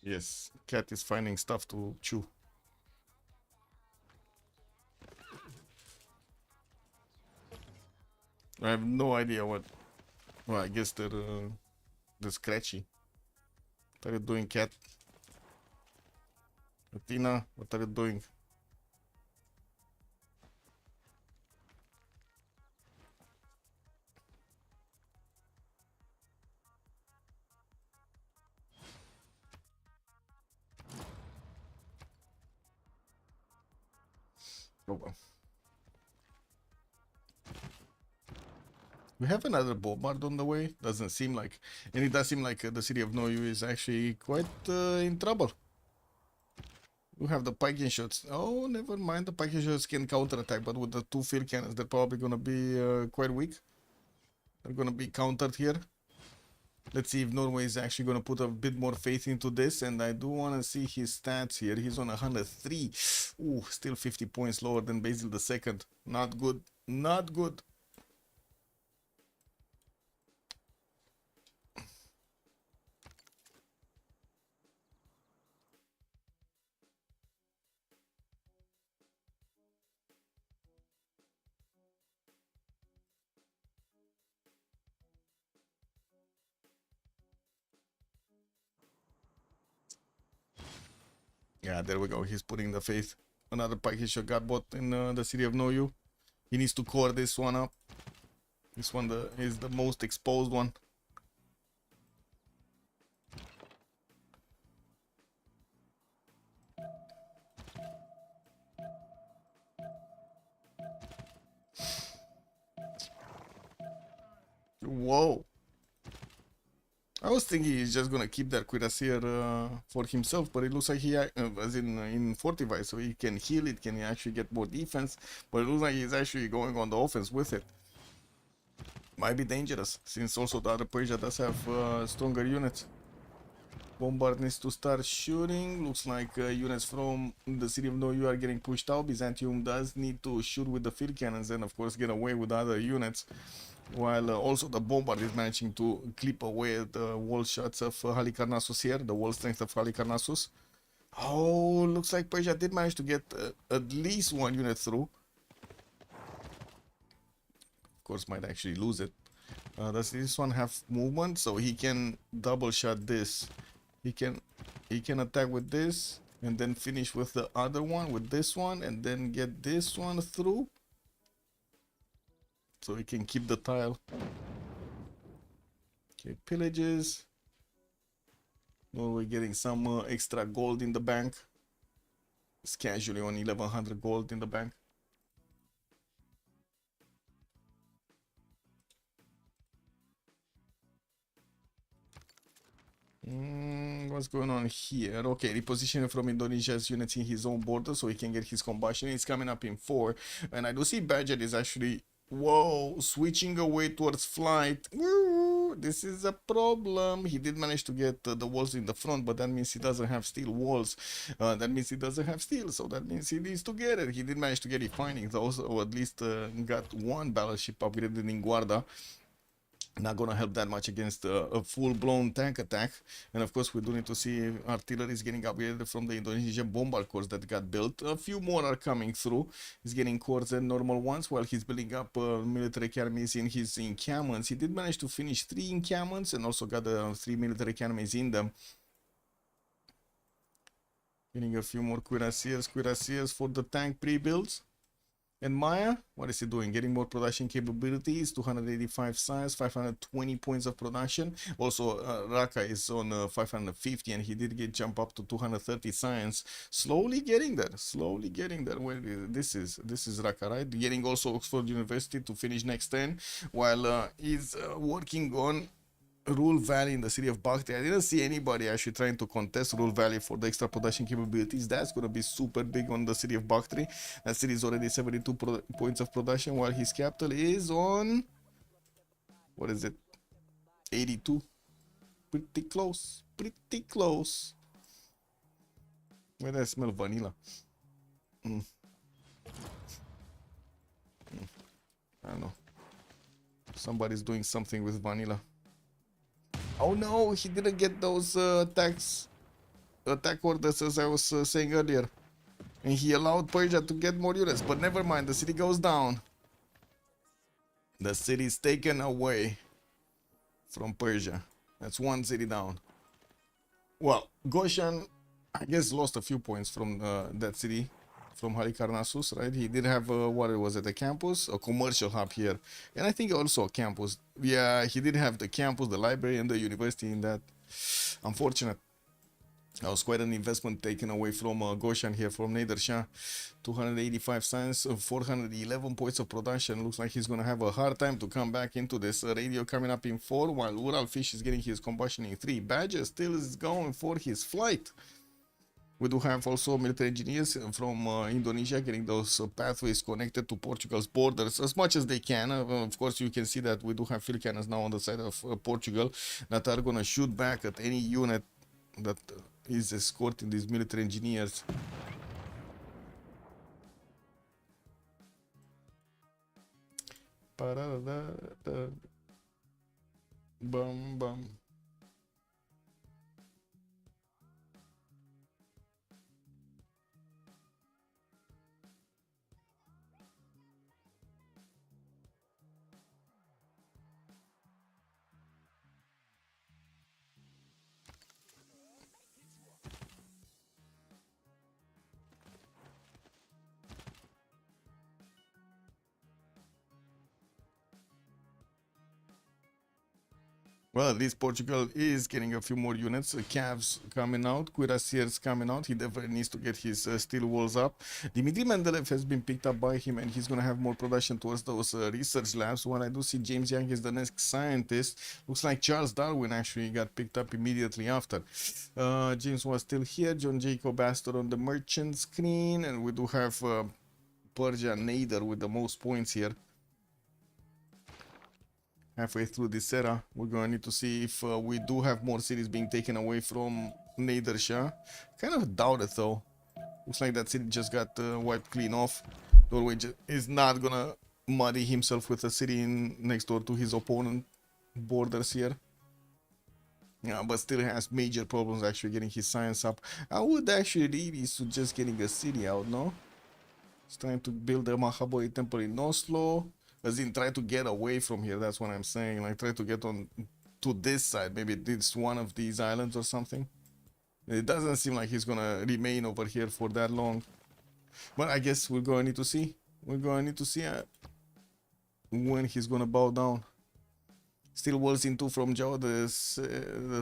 Speaker 2: Yes, cat is finding stuff to chew. I have no idea what. Well, I guess they're scratchy. What are you doing, cat? Athena, what are you doing? Oh well. We have another bombard on the way. Doesn't seem like, and it does seem like the city of Noyu is actually quite in trouble. We have the Piking shots. Oh, never mind. The Piking shots can counterattack, but with the 2 field cannons, they're probably gonna be quite weak. They're gonna be countered here. Let's see if Norway is actually gonna put a bit more faith into this. And I do wanna see his stats here. He's on 103. Ooh, still 50 points lower than Basil II. Not good. Not good. Yeah, there we go. He's putting the faith. Another package shot got bought in the city of Noyu. He needs to core this one up. This one is the most exposed one. Whoa. I was thinking he's just gonna keep that cuirassier for himself, but it looks like he as in fortify, so he can heal it, can actually get more defense. But it looks like he's actually going on the offense with it. Might be dangerous, since also the other Persia does have stronger units. Bombard needs to start shooting. Looks like units from the city of Noyu are getting pushed out. Byzantium does need to shoot with the field cannons and of course get away with other units. While also the Bombard is managing to clip away the wall shots of Halicarnassus here, the wall strength of Halicarnassus. Oh, looks like Persia did manage to get at least 1 unit through. Of course, might actually lose it. Does this one have movement? So he can double shot this. He can attack with this and then finish with the other one, with this one, and then get this one through. So he can keep the tile. Okay, pillages. Norway getting some extra gold in the bank. It's casually on 1100 gold in the bank. What's going on here? Okay, repositioning from Indonesia's units in his own border so he can get his combustion. It's coming up in 4. And I do see Badger is actually, whoa, switching away towards flight. Woo, this is a problem. He did manage to get the walls in the front, but that means he doesn't have steel walls. That means he doesn't have steel, so that means he needs to get it. He did manage to get refining those, or at least got 1 battleship upgraded in Guarda. Not gonna help that much against a full-blown tank attack. And of course we do need to see artillery is getting upgraded from the Indonesian bombard cores that got built. A few more are coming through. He's getting cores and normal ones while he's building up military academies in his encampments. He did manage to finish 3 encampments and also got 3 military academies in them. Getting a few more cuirassiers for the tank pre-builds. And Maya, what is he doing? Getting more production capabilities, 285 science, 520 points of production. Also, Raka is on 550 and he did get jump up to 230 science. Slowly getting there, slowly getting there. Well, this is Raka, right? Getting also Oxford University to finish next 10, while he's working on Rule Valley in the city of Bakhti. I didn't see anybody actually trying to contest Rule Valley for the extra production capabilities. That's going to be super big on the city of Bakhti. That city is already 72 points of production, while his capital is on, what is it, 82. Pretty close, pretty close. Where do I smell vanilla? I don't know. Somebody's doing something with vanilla. Oh no, he didn't get those attack orders as I was saying earlier. And he allowed Persia to get more units, but never mind, the city goes down. The city is taken away from Persia. That's 1 city down. Well, Goshen, I guess, lost a few points from that city, from Halicarnassus, right? He did have, what was it, a campus, a commercial hub here. And I think also a campus. Yeah, he did have the campus, the library, and the university in that. Unfortunate. That was quite an investment taken away from Goshan here from Nader Shah. 285 science, 411 points of production. Looks like he's going to have a hard time to come back into this. Radio coming up in 4, while Ural Fish is getting his combustion in 3. Badger still is going for his flight. We do have also military engineers from Indonesia getting those pathways connected to Portugal's borders as much as they can. Of course, you can see that we do have field cannons now on the side of Portugal that are going to shoot back at any unit that is escorting these military engineers. Bum bum. Well, at least Portugal is getting a few more units. Cavs coming out, Cuirassiers coming out. He definitely needs to get his steel walls up. Dimitri Mendeleev has been picked up by him, and he's going to have more production towards those research labs. While I do see James Young is the next scientist. Looks like Charles Darwin actually got picked up immediately after. James was still here. John Jacob Astor on the merchant screen. And we do have Persia Nader with the most points here. Halfway through this era, we're gonna need to see if we do have more cities being taken away from Nader Shah. Kind of doubt it though. Looks like that city just got wiped clean off. Norway is not gonna muddy himself with a city next door to his opponent borders here. Yeah, but still has major problems actually getting his science up. I would actually really suggest getting a city out, no? He's trying to build a Mahabori temple in Oslo. As in, try to get away from here. That's what I'm saying. Like, try to get on to this side. Maybe it's one of these islands or something. It doesn't seem like he's gonna remain over here for that long. But I guess we're gonna need to see. We're gonna need to see when he's gonna bow down. Still walls in 2 from Jao the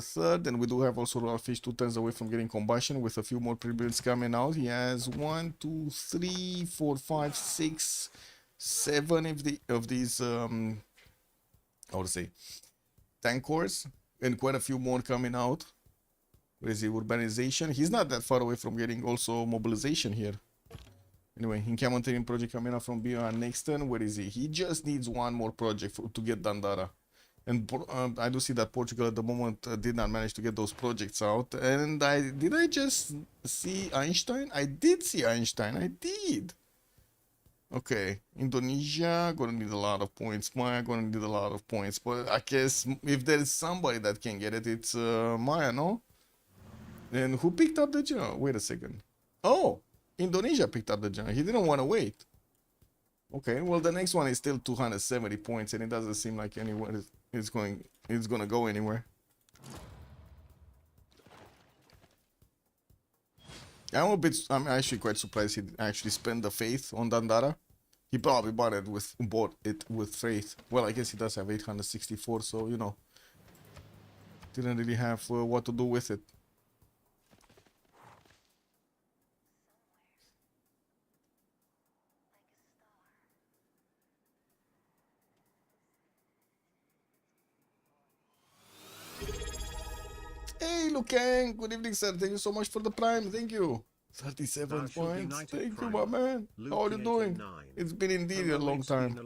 Speaker 2: third, and we do have also Royal Fish 2 turns away from getting combustion with a few more pre-builds coming out. He has 1, 2, 3, 4, 5, 6, 7 of these how to say tank cores, and quite a few more coming out. Where is the urbanization? He's not that far away from getting also mobilization here. Anyway, Incamontating project coming up from BR next turn. Where is he? He just needs one more project to get Dandara. And I do see that Portugal at the moment did not manage to get those projects out. And did I just see Einstein? I did see Einstein. I did. Okay, Indonesia gonna need a lot of points. Maya gonna need a lot of points. But I guess if there is somebody that can get it, it's Maya, no? And who picked up the general? Wait a second. Oh, Indonesia picked up the general. He didn't want to wait. Okay, well the next one is still 270 points, and it doesn't seem like anywhere it's gonna go anywhere. I'm actually quite surprised he actually spent the faith on Dandara. He probably bought it with faith. Well, I guess he does have 864, so you know, didn't really have what to do with it. Hey, Lukang, good evening, sir. Thank you so much for the prime. Thank you. 37 points. Thank you, my man. How are you doing? It's been indeed a long time.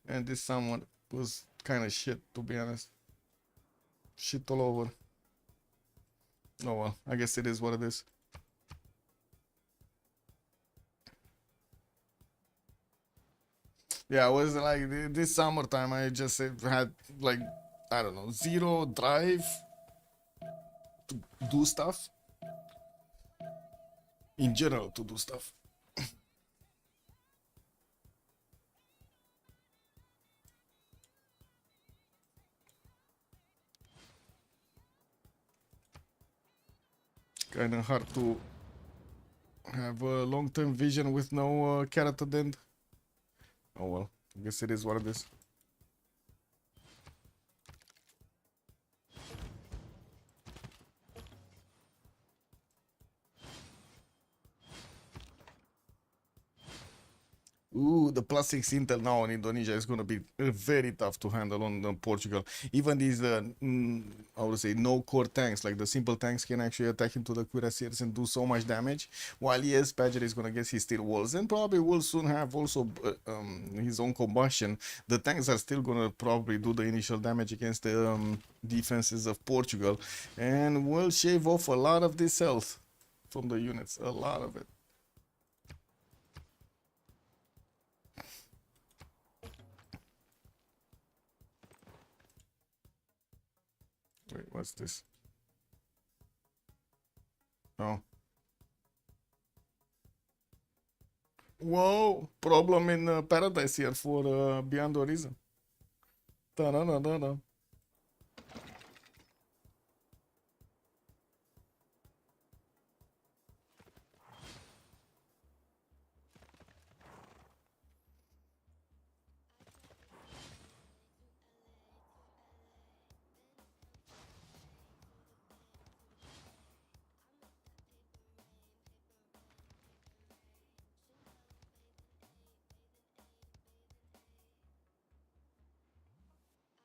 Speaker 2: And this someone was kind of shit, to be honest. Shit all over. Oh well, I guess it is what it is. Yeah, it was like this summertime. I just had like, I don't know, zero drive to do stuff. In general, to do stuff. Kind of hard to have a long-term vision with no character dent. Oh well, I guess it is what it is. Ooh, the +6 intel now in Indonesia is going to be very tough to handle on Portugal. Even these, I would say, no core tanks, like the simple tanks, can actually attack into the cuirassiers and do so much damage. While yes, Badger is going to get his steel walls and probably will soon have also his own combustion. The tanks are still going to probably do the initial damage against the defenses of Portugal and will shave off a lot of this health from the units, a lot of it. Wait, what's this? Oh. Whoa! Problem in Paradise here for Beyond Horizon. Ta-da-da-da-da.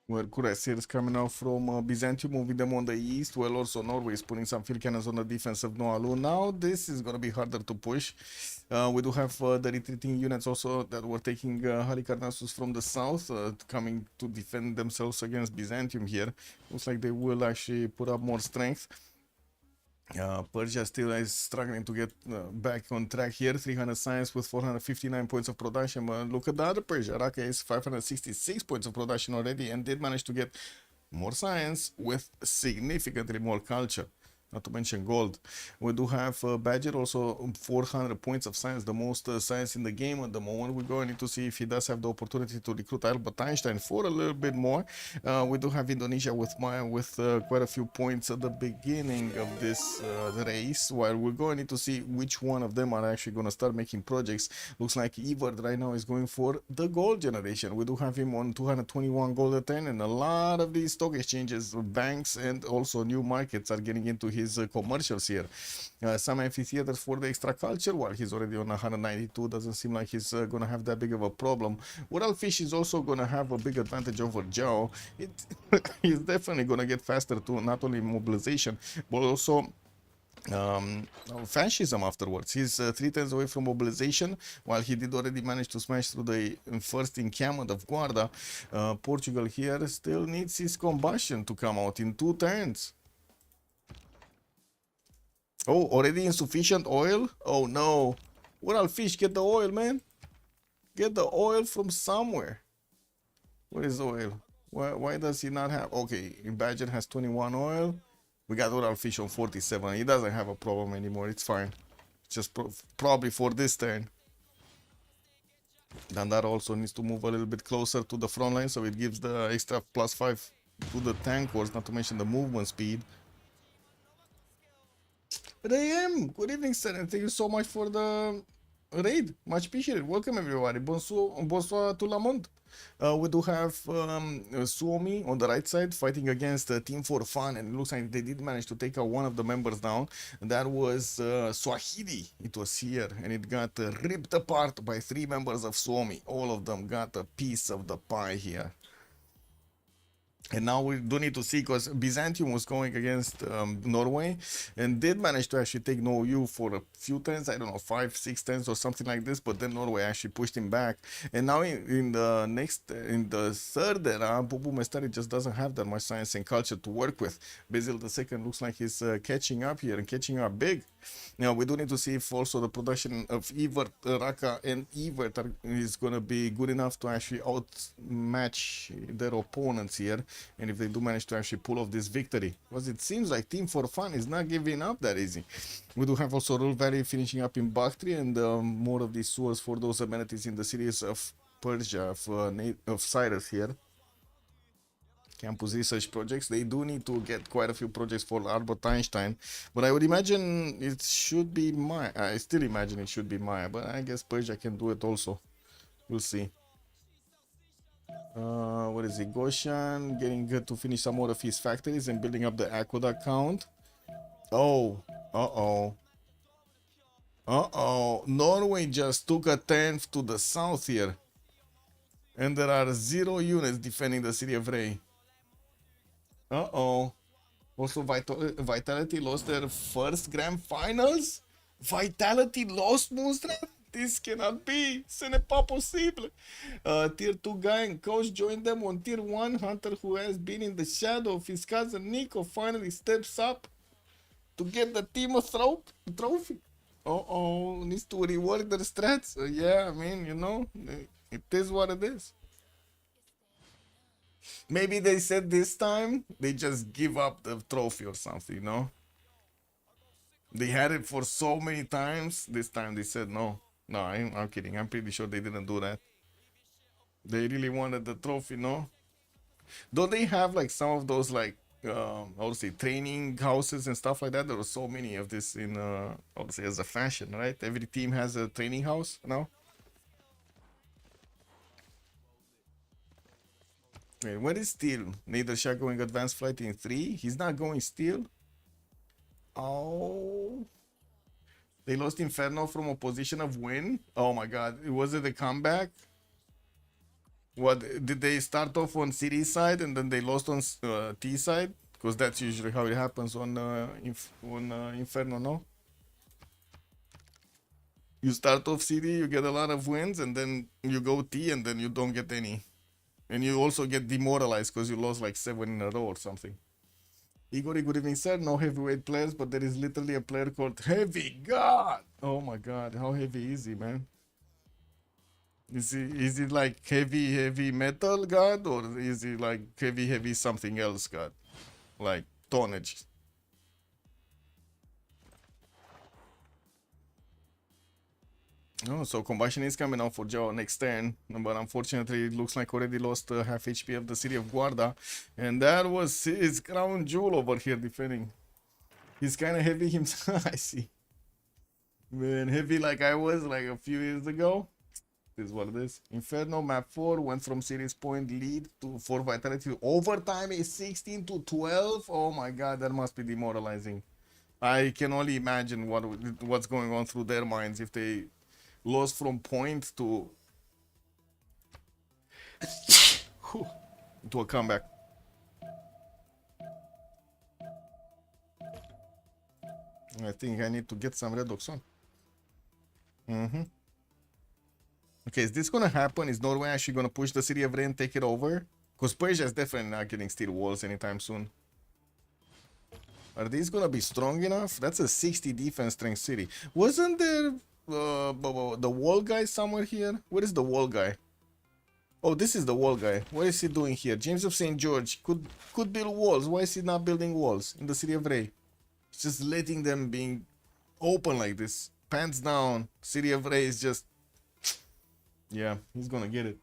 Speaker 2: Where Cuirassiers coming out from Byzantium, moving them on the east, while also Norway is putting some field cannons on the defense of Noalu. Now this is going to be harder to push. We do have the retreating units also that were taking Halicarnassus from the south, coming to defend themselves against Byzantium here. Looks like they will actually put up more strength. Persia still is struggling to get back on track here. 300 science with 459 points of production. But look at the other Persia. Raqqa is 566 points of production already and did manage to get more science with significantly more culture. Not to mention gold. We do have Badger also 400 points of science, the most science in the game at the moment. We're going to see if he does have the opportunity to recruit Albert Einstein for a little bit more. We do have Indonesia with Maya with quite a few points at the beginning of this race, while we're going to see which one of them are actually going to start making projects. Looks like Evert right now is going for the gold generation. We do have him on 221 gold a turn, and a lot of these stock exchanges, banks, and also new markets are getting into his commercials here. Some amphitheaters for the extra culture, while he's already on 192. Doesn't seem like he's gonna have that big of a problem. Ural Fish is also gonna have a big advantage over Zhao. He's definitely gonna get faster to not only mobilization but also fascism afterwards. He's 3 turns away from mobilization, while he did already manage to smash through the first encampment of Guarda. Portugal here still needs his combustion to come out in 2 turns. Oh, already insufficient oil? Oh no. Ural Fish, get the oil, man. Get the oil from somewhere. Where is the oil? Why does he not have? Okay, Badger has 21 oil. We got Ural Fish on 47. He doesn't have a problem anymore. It's fine. Just probably for this turn. Dandar also needs to move a little bit closer to the front line, so it gives the extra +5 to the tank wars, not to mention the movement speed. But I am. Good evening, sir, and thank you so much for the raid. Much appreciated. Welcome, everybody. Bonsoir tout le monde. We do have Suomi on the right side fighting against Team for Fun, and it looks like they did manage to take out one of the members down. And that was Swahili. It was here, and it got ripped apart by 3 members of Suomi. All of them got a piece of the pie here. And now we do need to see, because Byzantium was going against Norway and did manage to actually take NOU for a few turns, I don't know, 5-6 turns or something like this, but then Norway actually pushed him back. And now in the third era, Bubu Mestari just doesn't have that much science and culture to work with. Basil II looks like he's catching up here and catching up big. Now we do need to see if also the production of Evert, Raqqa and Evert is going to be good enough to actually outmatch their opponents here, and if they do manage to actually pull off this victory, because it seems like Team for Fun is not giving up that easy. We do have also Rule Valley finishing up in Bactria, and more of these sewers for those amenities in the cities of Persia, of Cyrus here. Campus research projects, they do need to get quite a few projects for Albert Einstein, but I would imagine it should be Maya. I still imagine it should be Maya, but I guess Persia can do it also. We'll see. What is it? Goshan getting good to finish some more of his factories and building up the aqueduct count. Oh, uh-oh. Uh-oh. Norway just took a 10th to the south here. And there are 0 units defending the city of Ray. Uh-oh. Also, Vitality lost their first grand finals? Vitality lost, Mustra? This cannot be. Ce n'est pas possible. Tier 2 guy and coach joined them on Tier 1. Hunter, who has been in the shadow of his cousin Nico, finally steps up to get the team a trophy. Uh-oh, needs to rework their strats. Yeah, I mean, you know, it is what it is. Maybe they said this time they just give up the trophy or something, you know? They had it for so many times. This time they said no. No, I'm kidding. I'm pretty sure they didn't do that. They really wanted the trophy, no? Don't they have like some of those like I would say training houses and stuff like that? There were so many of this in I would say as a fashion, right? Every team has a training house now. Wait, what is Steel? Neither shall going advanced flight in 3. He's not going Steel. Oh. They lost Inferno from a position of win. Oh my god. Was it a comeback? What did they start off on city side and then they lost on T side? Because that's usually how it happens on Inferno, no? You start off city, you get a lot of wins, and then you go T and then you don't get any. And you also get demoralized because you lost like 7 in a row or something. Igor, good evening, sir. No heavyweight players, but there is literally a player called Heavy God. Oh my god, how heavy is he, man? Is it like heavy metal God, or is he like heavy something else God? Like tonnage. Oh, so combustion is coming out for Joe next turn, but unfortunately it looks like already lost half HP of the city of Guarda, and that was his crown jewel over here defending. He's kind of heavy himself. I see. Man, heavy like I was like a few years ago. This is what it is. Inferno map 4 went from series point lead to 4 vitality. Overtime is 16 to 12. Oh my god, that must be demoralizing. I can only imagine what's going on through their minds if they lost from point to a comeback. I think I need to get some redox on. Okay, is this gonna happen? Is Norway actually gonna push the city of Ren and take it over? Because Persia is definitely not getting steel walls anytime soon. Are these gonna be strong enough? That's a 60 defense strength city. Wasn't there the wall guy somewhere here? Where is the wall guy? Oh, this is the wall guy. What is he doing here? James of St. George could build walls. Why is he not building walls in the city of Ray? Just letting them being open like this. Pants down. City of Ray is just... Yeah, he's gonna get it.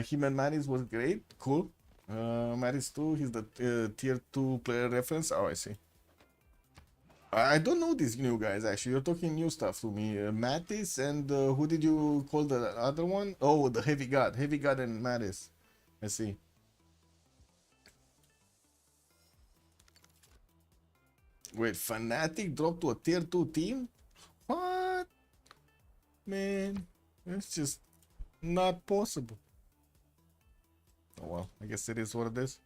Speaker 2: Him and Maris was great. Cool. Maris too. He's the tier 2 player reference. Oh, I see. I don't know these new guys actually. You're talking new stuff to me. Mattis and who did you call the other one? Oh, the Heavy God. Heavy God and Mattis. I see. Wait, Fnatic dropped to a tier 2 team? What? Man, it's just not possible. Oh well, I guess it is what it is.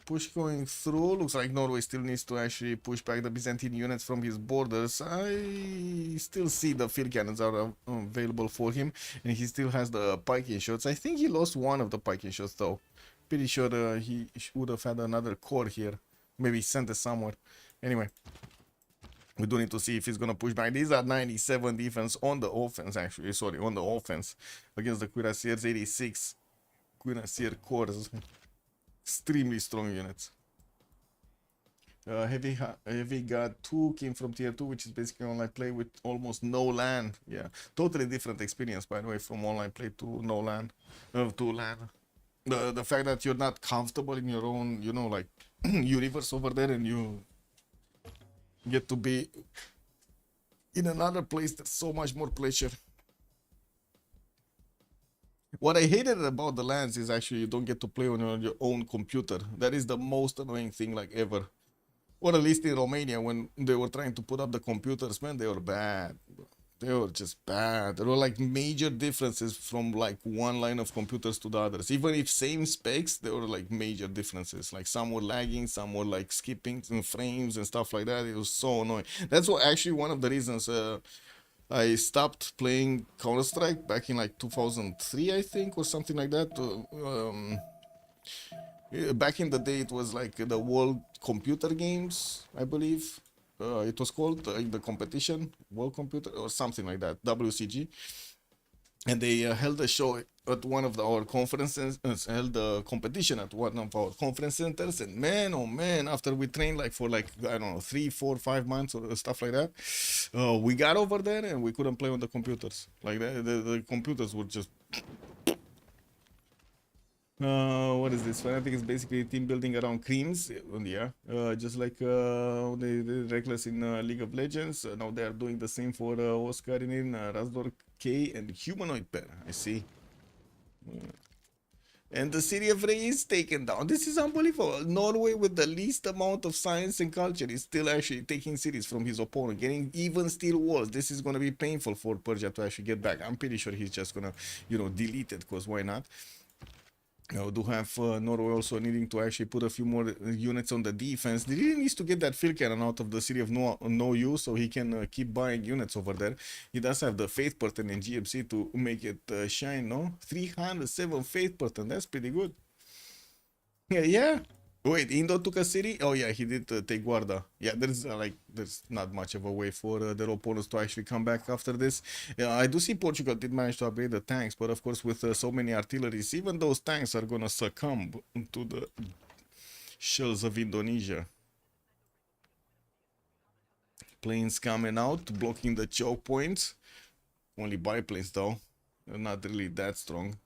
Speaker 2: Push going through. Looks like Norway still needs to actually push back the Byzantine units from his borders. I still see the field cannons are available for him, and he still has the piking shots. I think he lost one of the piking shots though. Pretty sure he would have had another core here. Maybe sent it somewhere. Anyway, we do need to see if he's gonna push back. These are 97 defense on the offense, actually. Sorry, on the offense against the Cuirassiers 86 Cuirassier cores. Extremely strong units. Heavy God 2 came from tier 2, which is basically online play with almost no land. Yeah, totally different experience, by the way, from online play to no land, to land. The fact that you're not comfortable in your own, you know, like universe over there, and you get to be in another place that's so much more pleasure. What I hated about the lands is actually you don't get to play on your own computer. That is the most annoying thing like ever. Or at least in Romania, when they were trying to put up the computers, man, they were bad. They were just bad. There were like major differences from like one line of computers to the others. Even if same specs, there were like major differences. Like some were lagging, some were like skipping and frames and stuff like that. It was so annoying. That's what actually one of the reasons I stopped playing Counter-Strike back in like 2003, I think, or something like that. Back in the day, it was like the World Computer Games, I believe. It was called in the competition, World Computer or something like that, WCG. And they held a show at one of our conferences, held a competition at one of our conference centers. And man, oh man, after we trained like for like, I don't know, 3, 4, 5 months or stuff like that, we got over there and we couldn't play on the computers. Like that, the computers were just what is this? Fanatic is basically team building around creams. Yeah, just like they did Reckless in League of Legends. Now they are doing the same for Oscar in Rasdor K and Humanoid Pair. I see. And the city of Rey is taken down. This is unbelievable. Norway, with the least amount of science and culture, is still actually taking cities from his opponent, getting even steel walls. This is going to be painful for Persia to actually get back. I'm pretty sure he's just going to, delete it, because why not? Do have Norway also needing to actually put a few more units on the defense. They really needs to get that field cannon out of the city of no use, so he can keep buying units over there. He does have the faith pattern in GMC to make it shine, no? 307 faith pattern, that's pretty good. Yeah. Wait, Indo took a city? Oh yeah, he did take Guarda. Yeah, there's not much of a way for their opponents to actually come back after this. I do see Portugal did manage to upgrade the tanks, but of course with so many artilleries, even those tanks are gonna succumb to the shells of Indonesia. Planes coming out, blocking the choke points. Only biplanes though, they're not really that strong.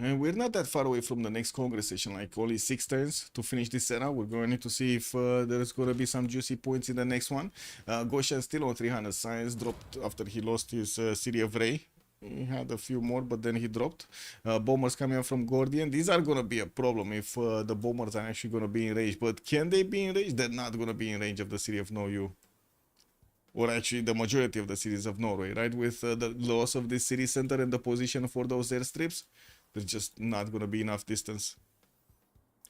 Speaker 2: And we're not that far away from the next Congress session, like only 6 turns to finish this setup. We're going to see if there's going to be some juicy points in the next one. Goshen still on 300 science, dropped after he lost his City of Ray. He had a few more, but then he dropped. Bombers coming up from Gordian. These are going to be a problem if the bombers are actually going to be in range. But can they be in range? They're not going to be in range of the City of Noyu. Or actually the majority of the cities of Norway, right? With the loss of this city center and the position for those airstrips, there's just not going to be enough distance.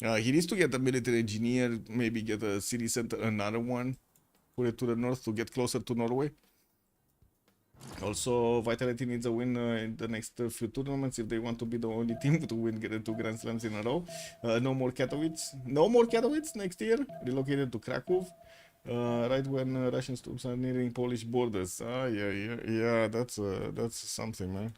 Speaker 2: He needs to get a military engineer, maybe get a city center, another one, put it to the north to get closer to Norway. Also, Vitality needs a win in the next few tournaments if they want to be the only team to win, get 2 Grand Slams in a row. No more Katowice. No more Katowice next year. Relocated to Krakow. Right when Russian troops are nearing Polish borders. Yeah, that's something, man.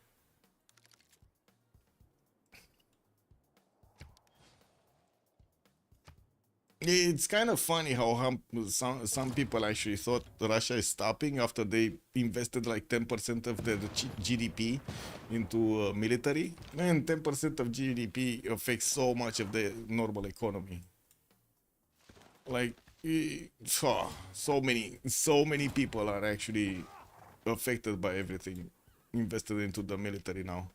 Speaker 2: It's kind of funny how some people actually thought Russia is stopping after they invested like 10% of their GDP into military. Man, 10% of GDP affects so much of the normal economy. Like, so many people are actually affected by everything invested into the military now.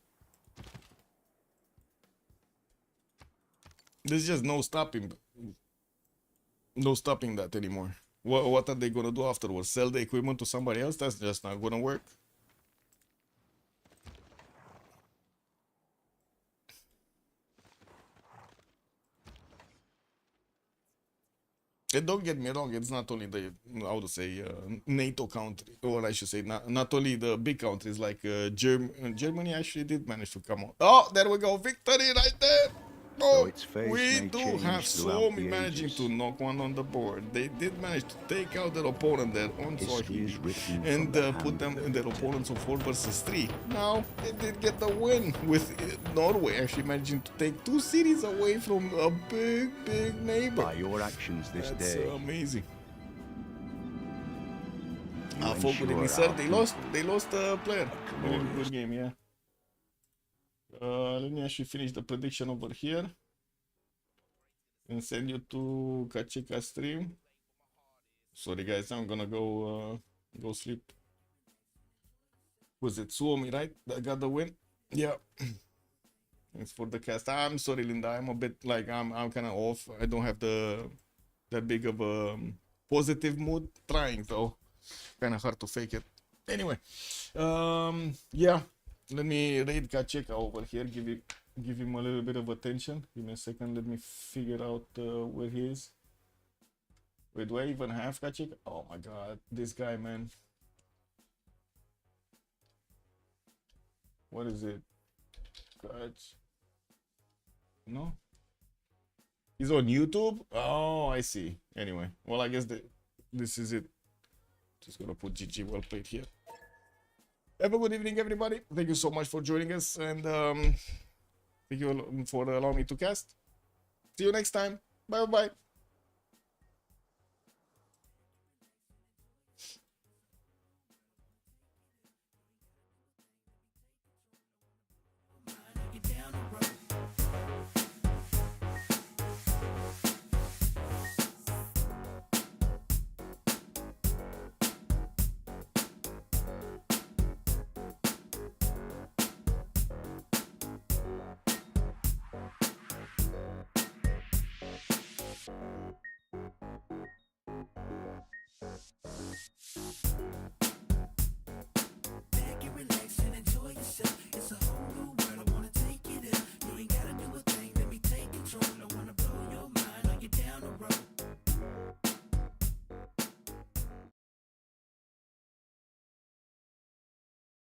Speaker 2: There's just no stopping that anymore. What are they gonna do afterwards? Sell the equipment to somebody else? That's just not gonna work. And don't get me wrong, it's not only the, how to say, NATO country, or I should say, not only the big countries like Germany actually did manage to come out. Oh, there we go, victory right there! Oh, we do have Suomi managing to knock one on the board. They did manage to take out their opponent there on Swahili and put them in their opponents on 4 versus 3. Now, they did get the win with Norway actually managing to take 2 cities away from a big neighbor.
Speaker 4: By your actions this
Speaker 2: That's
Speaker 4: day,
Speaker 2: amazing.
Speaker 4: you
Speaker 2: Folk with
Speaker 4: ensure
Speaker 2: Nisar,
Speaker 4: our
Speaker 2: they lost a player. Really
Speaker 4: glorious
Speaker 2: good game, yeah. Let me actually finish the prediction over here and send you to Kachika stream. Sorry guys, I'm gonna go Go sleep. Was it Suomi, right? That got the win? Yeah. Thanks for the cast. I'm sorry, Linda. I'm a bit like I'm kind of off. I don't have that big of a positive mood. Trying though. Kind of hard to fake it. Anyway, yeah. Let me raid Kacheka over here. Give him a little bit of attention. Give me a second. Let me figure out where he is. Wait, do I even have Kacheka? Oh my god, this guy, man. What is it? Kach. No. He's on YouTube? Oh, I see. Anyway, well, I guess this is it. Just gonna put GG well played here. Have a good evening, everybody. Thank you so much for joining us, and thank you for allowing me to cast. See you next time. Bye bye.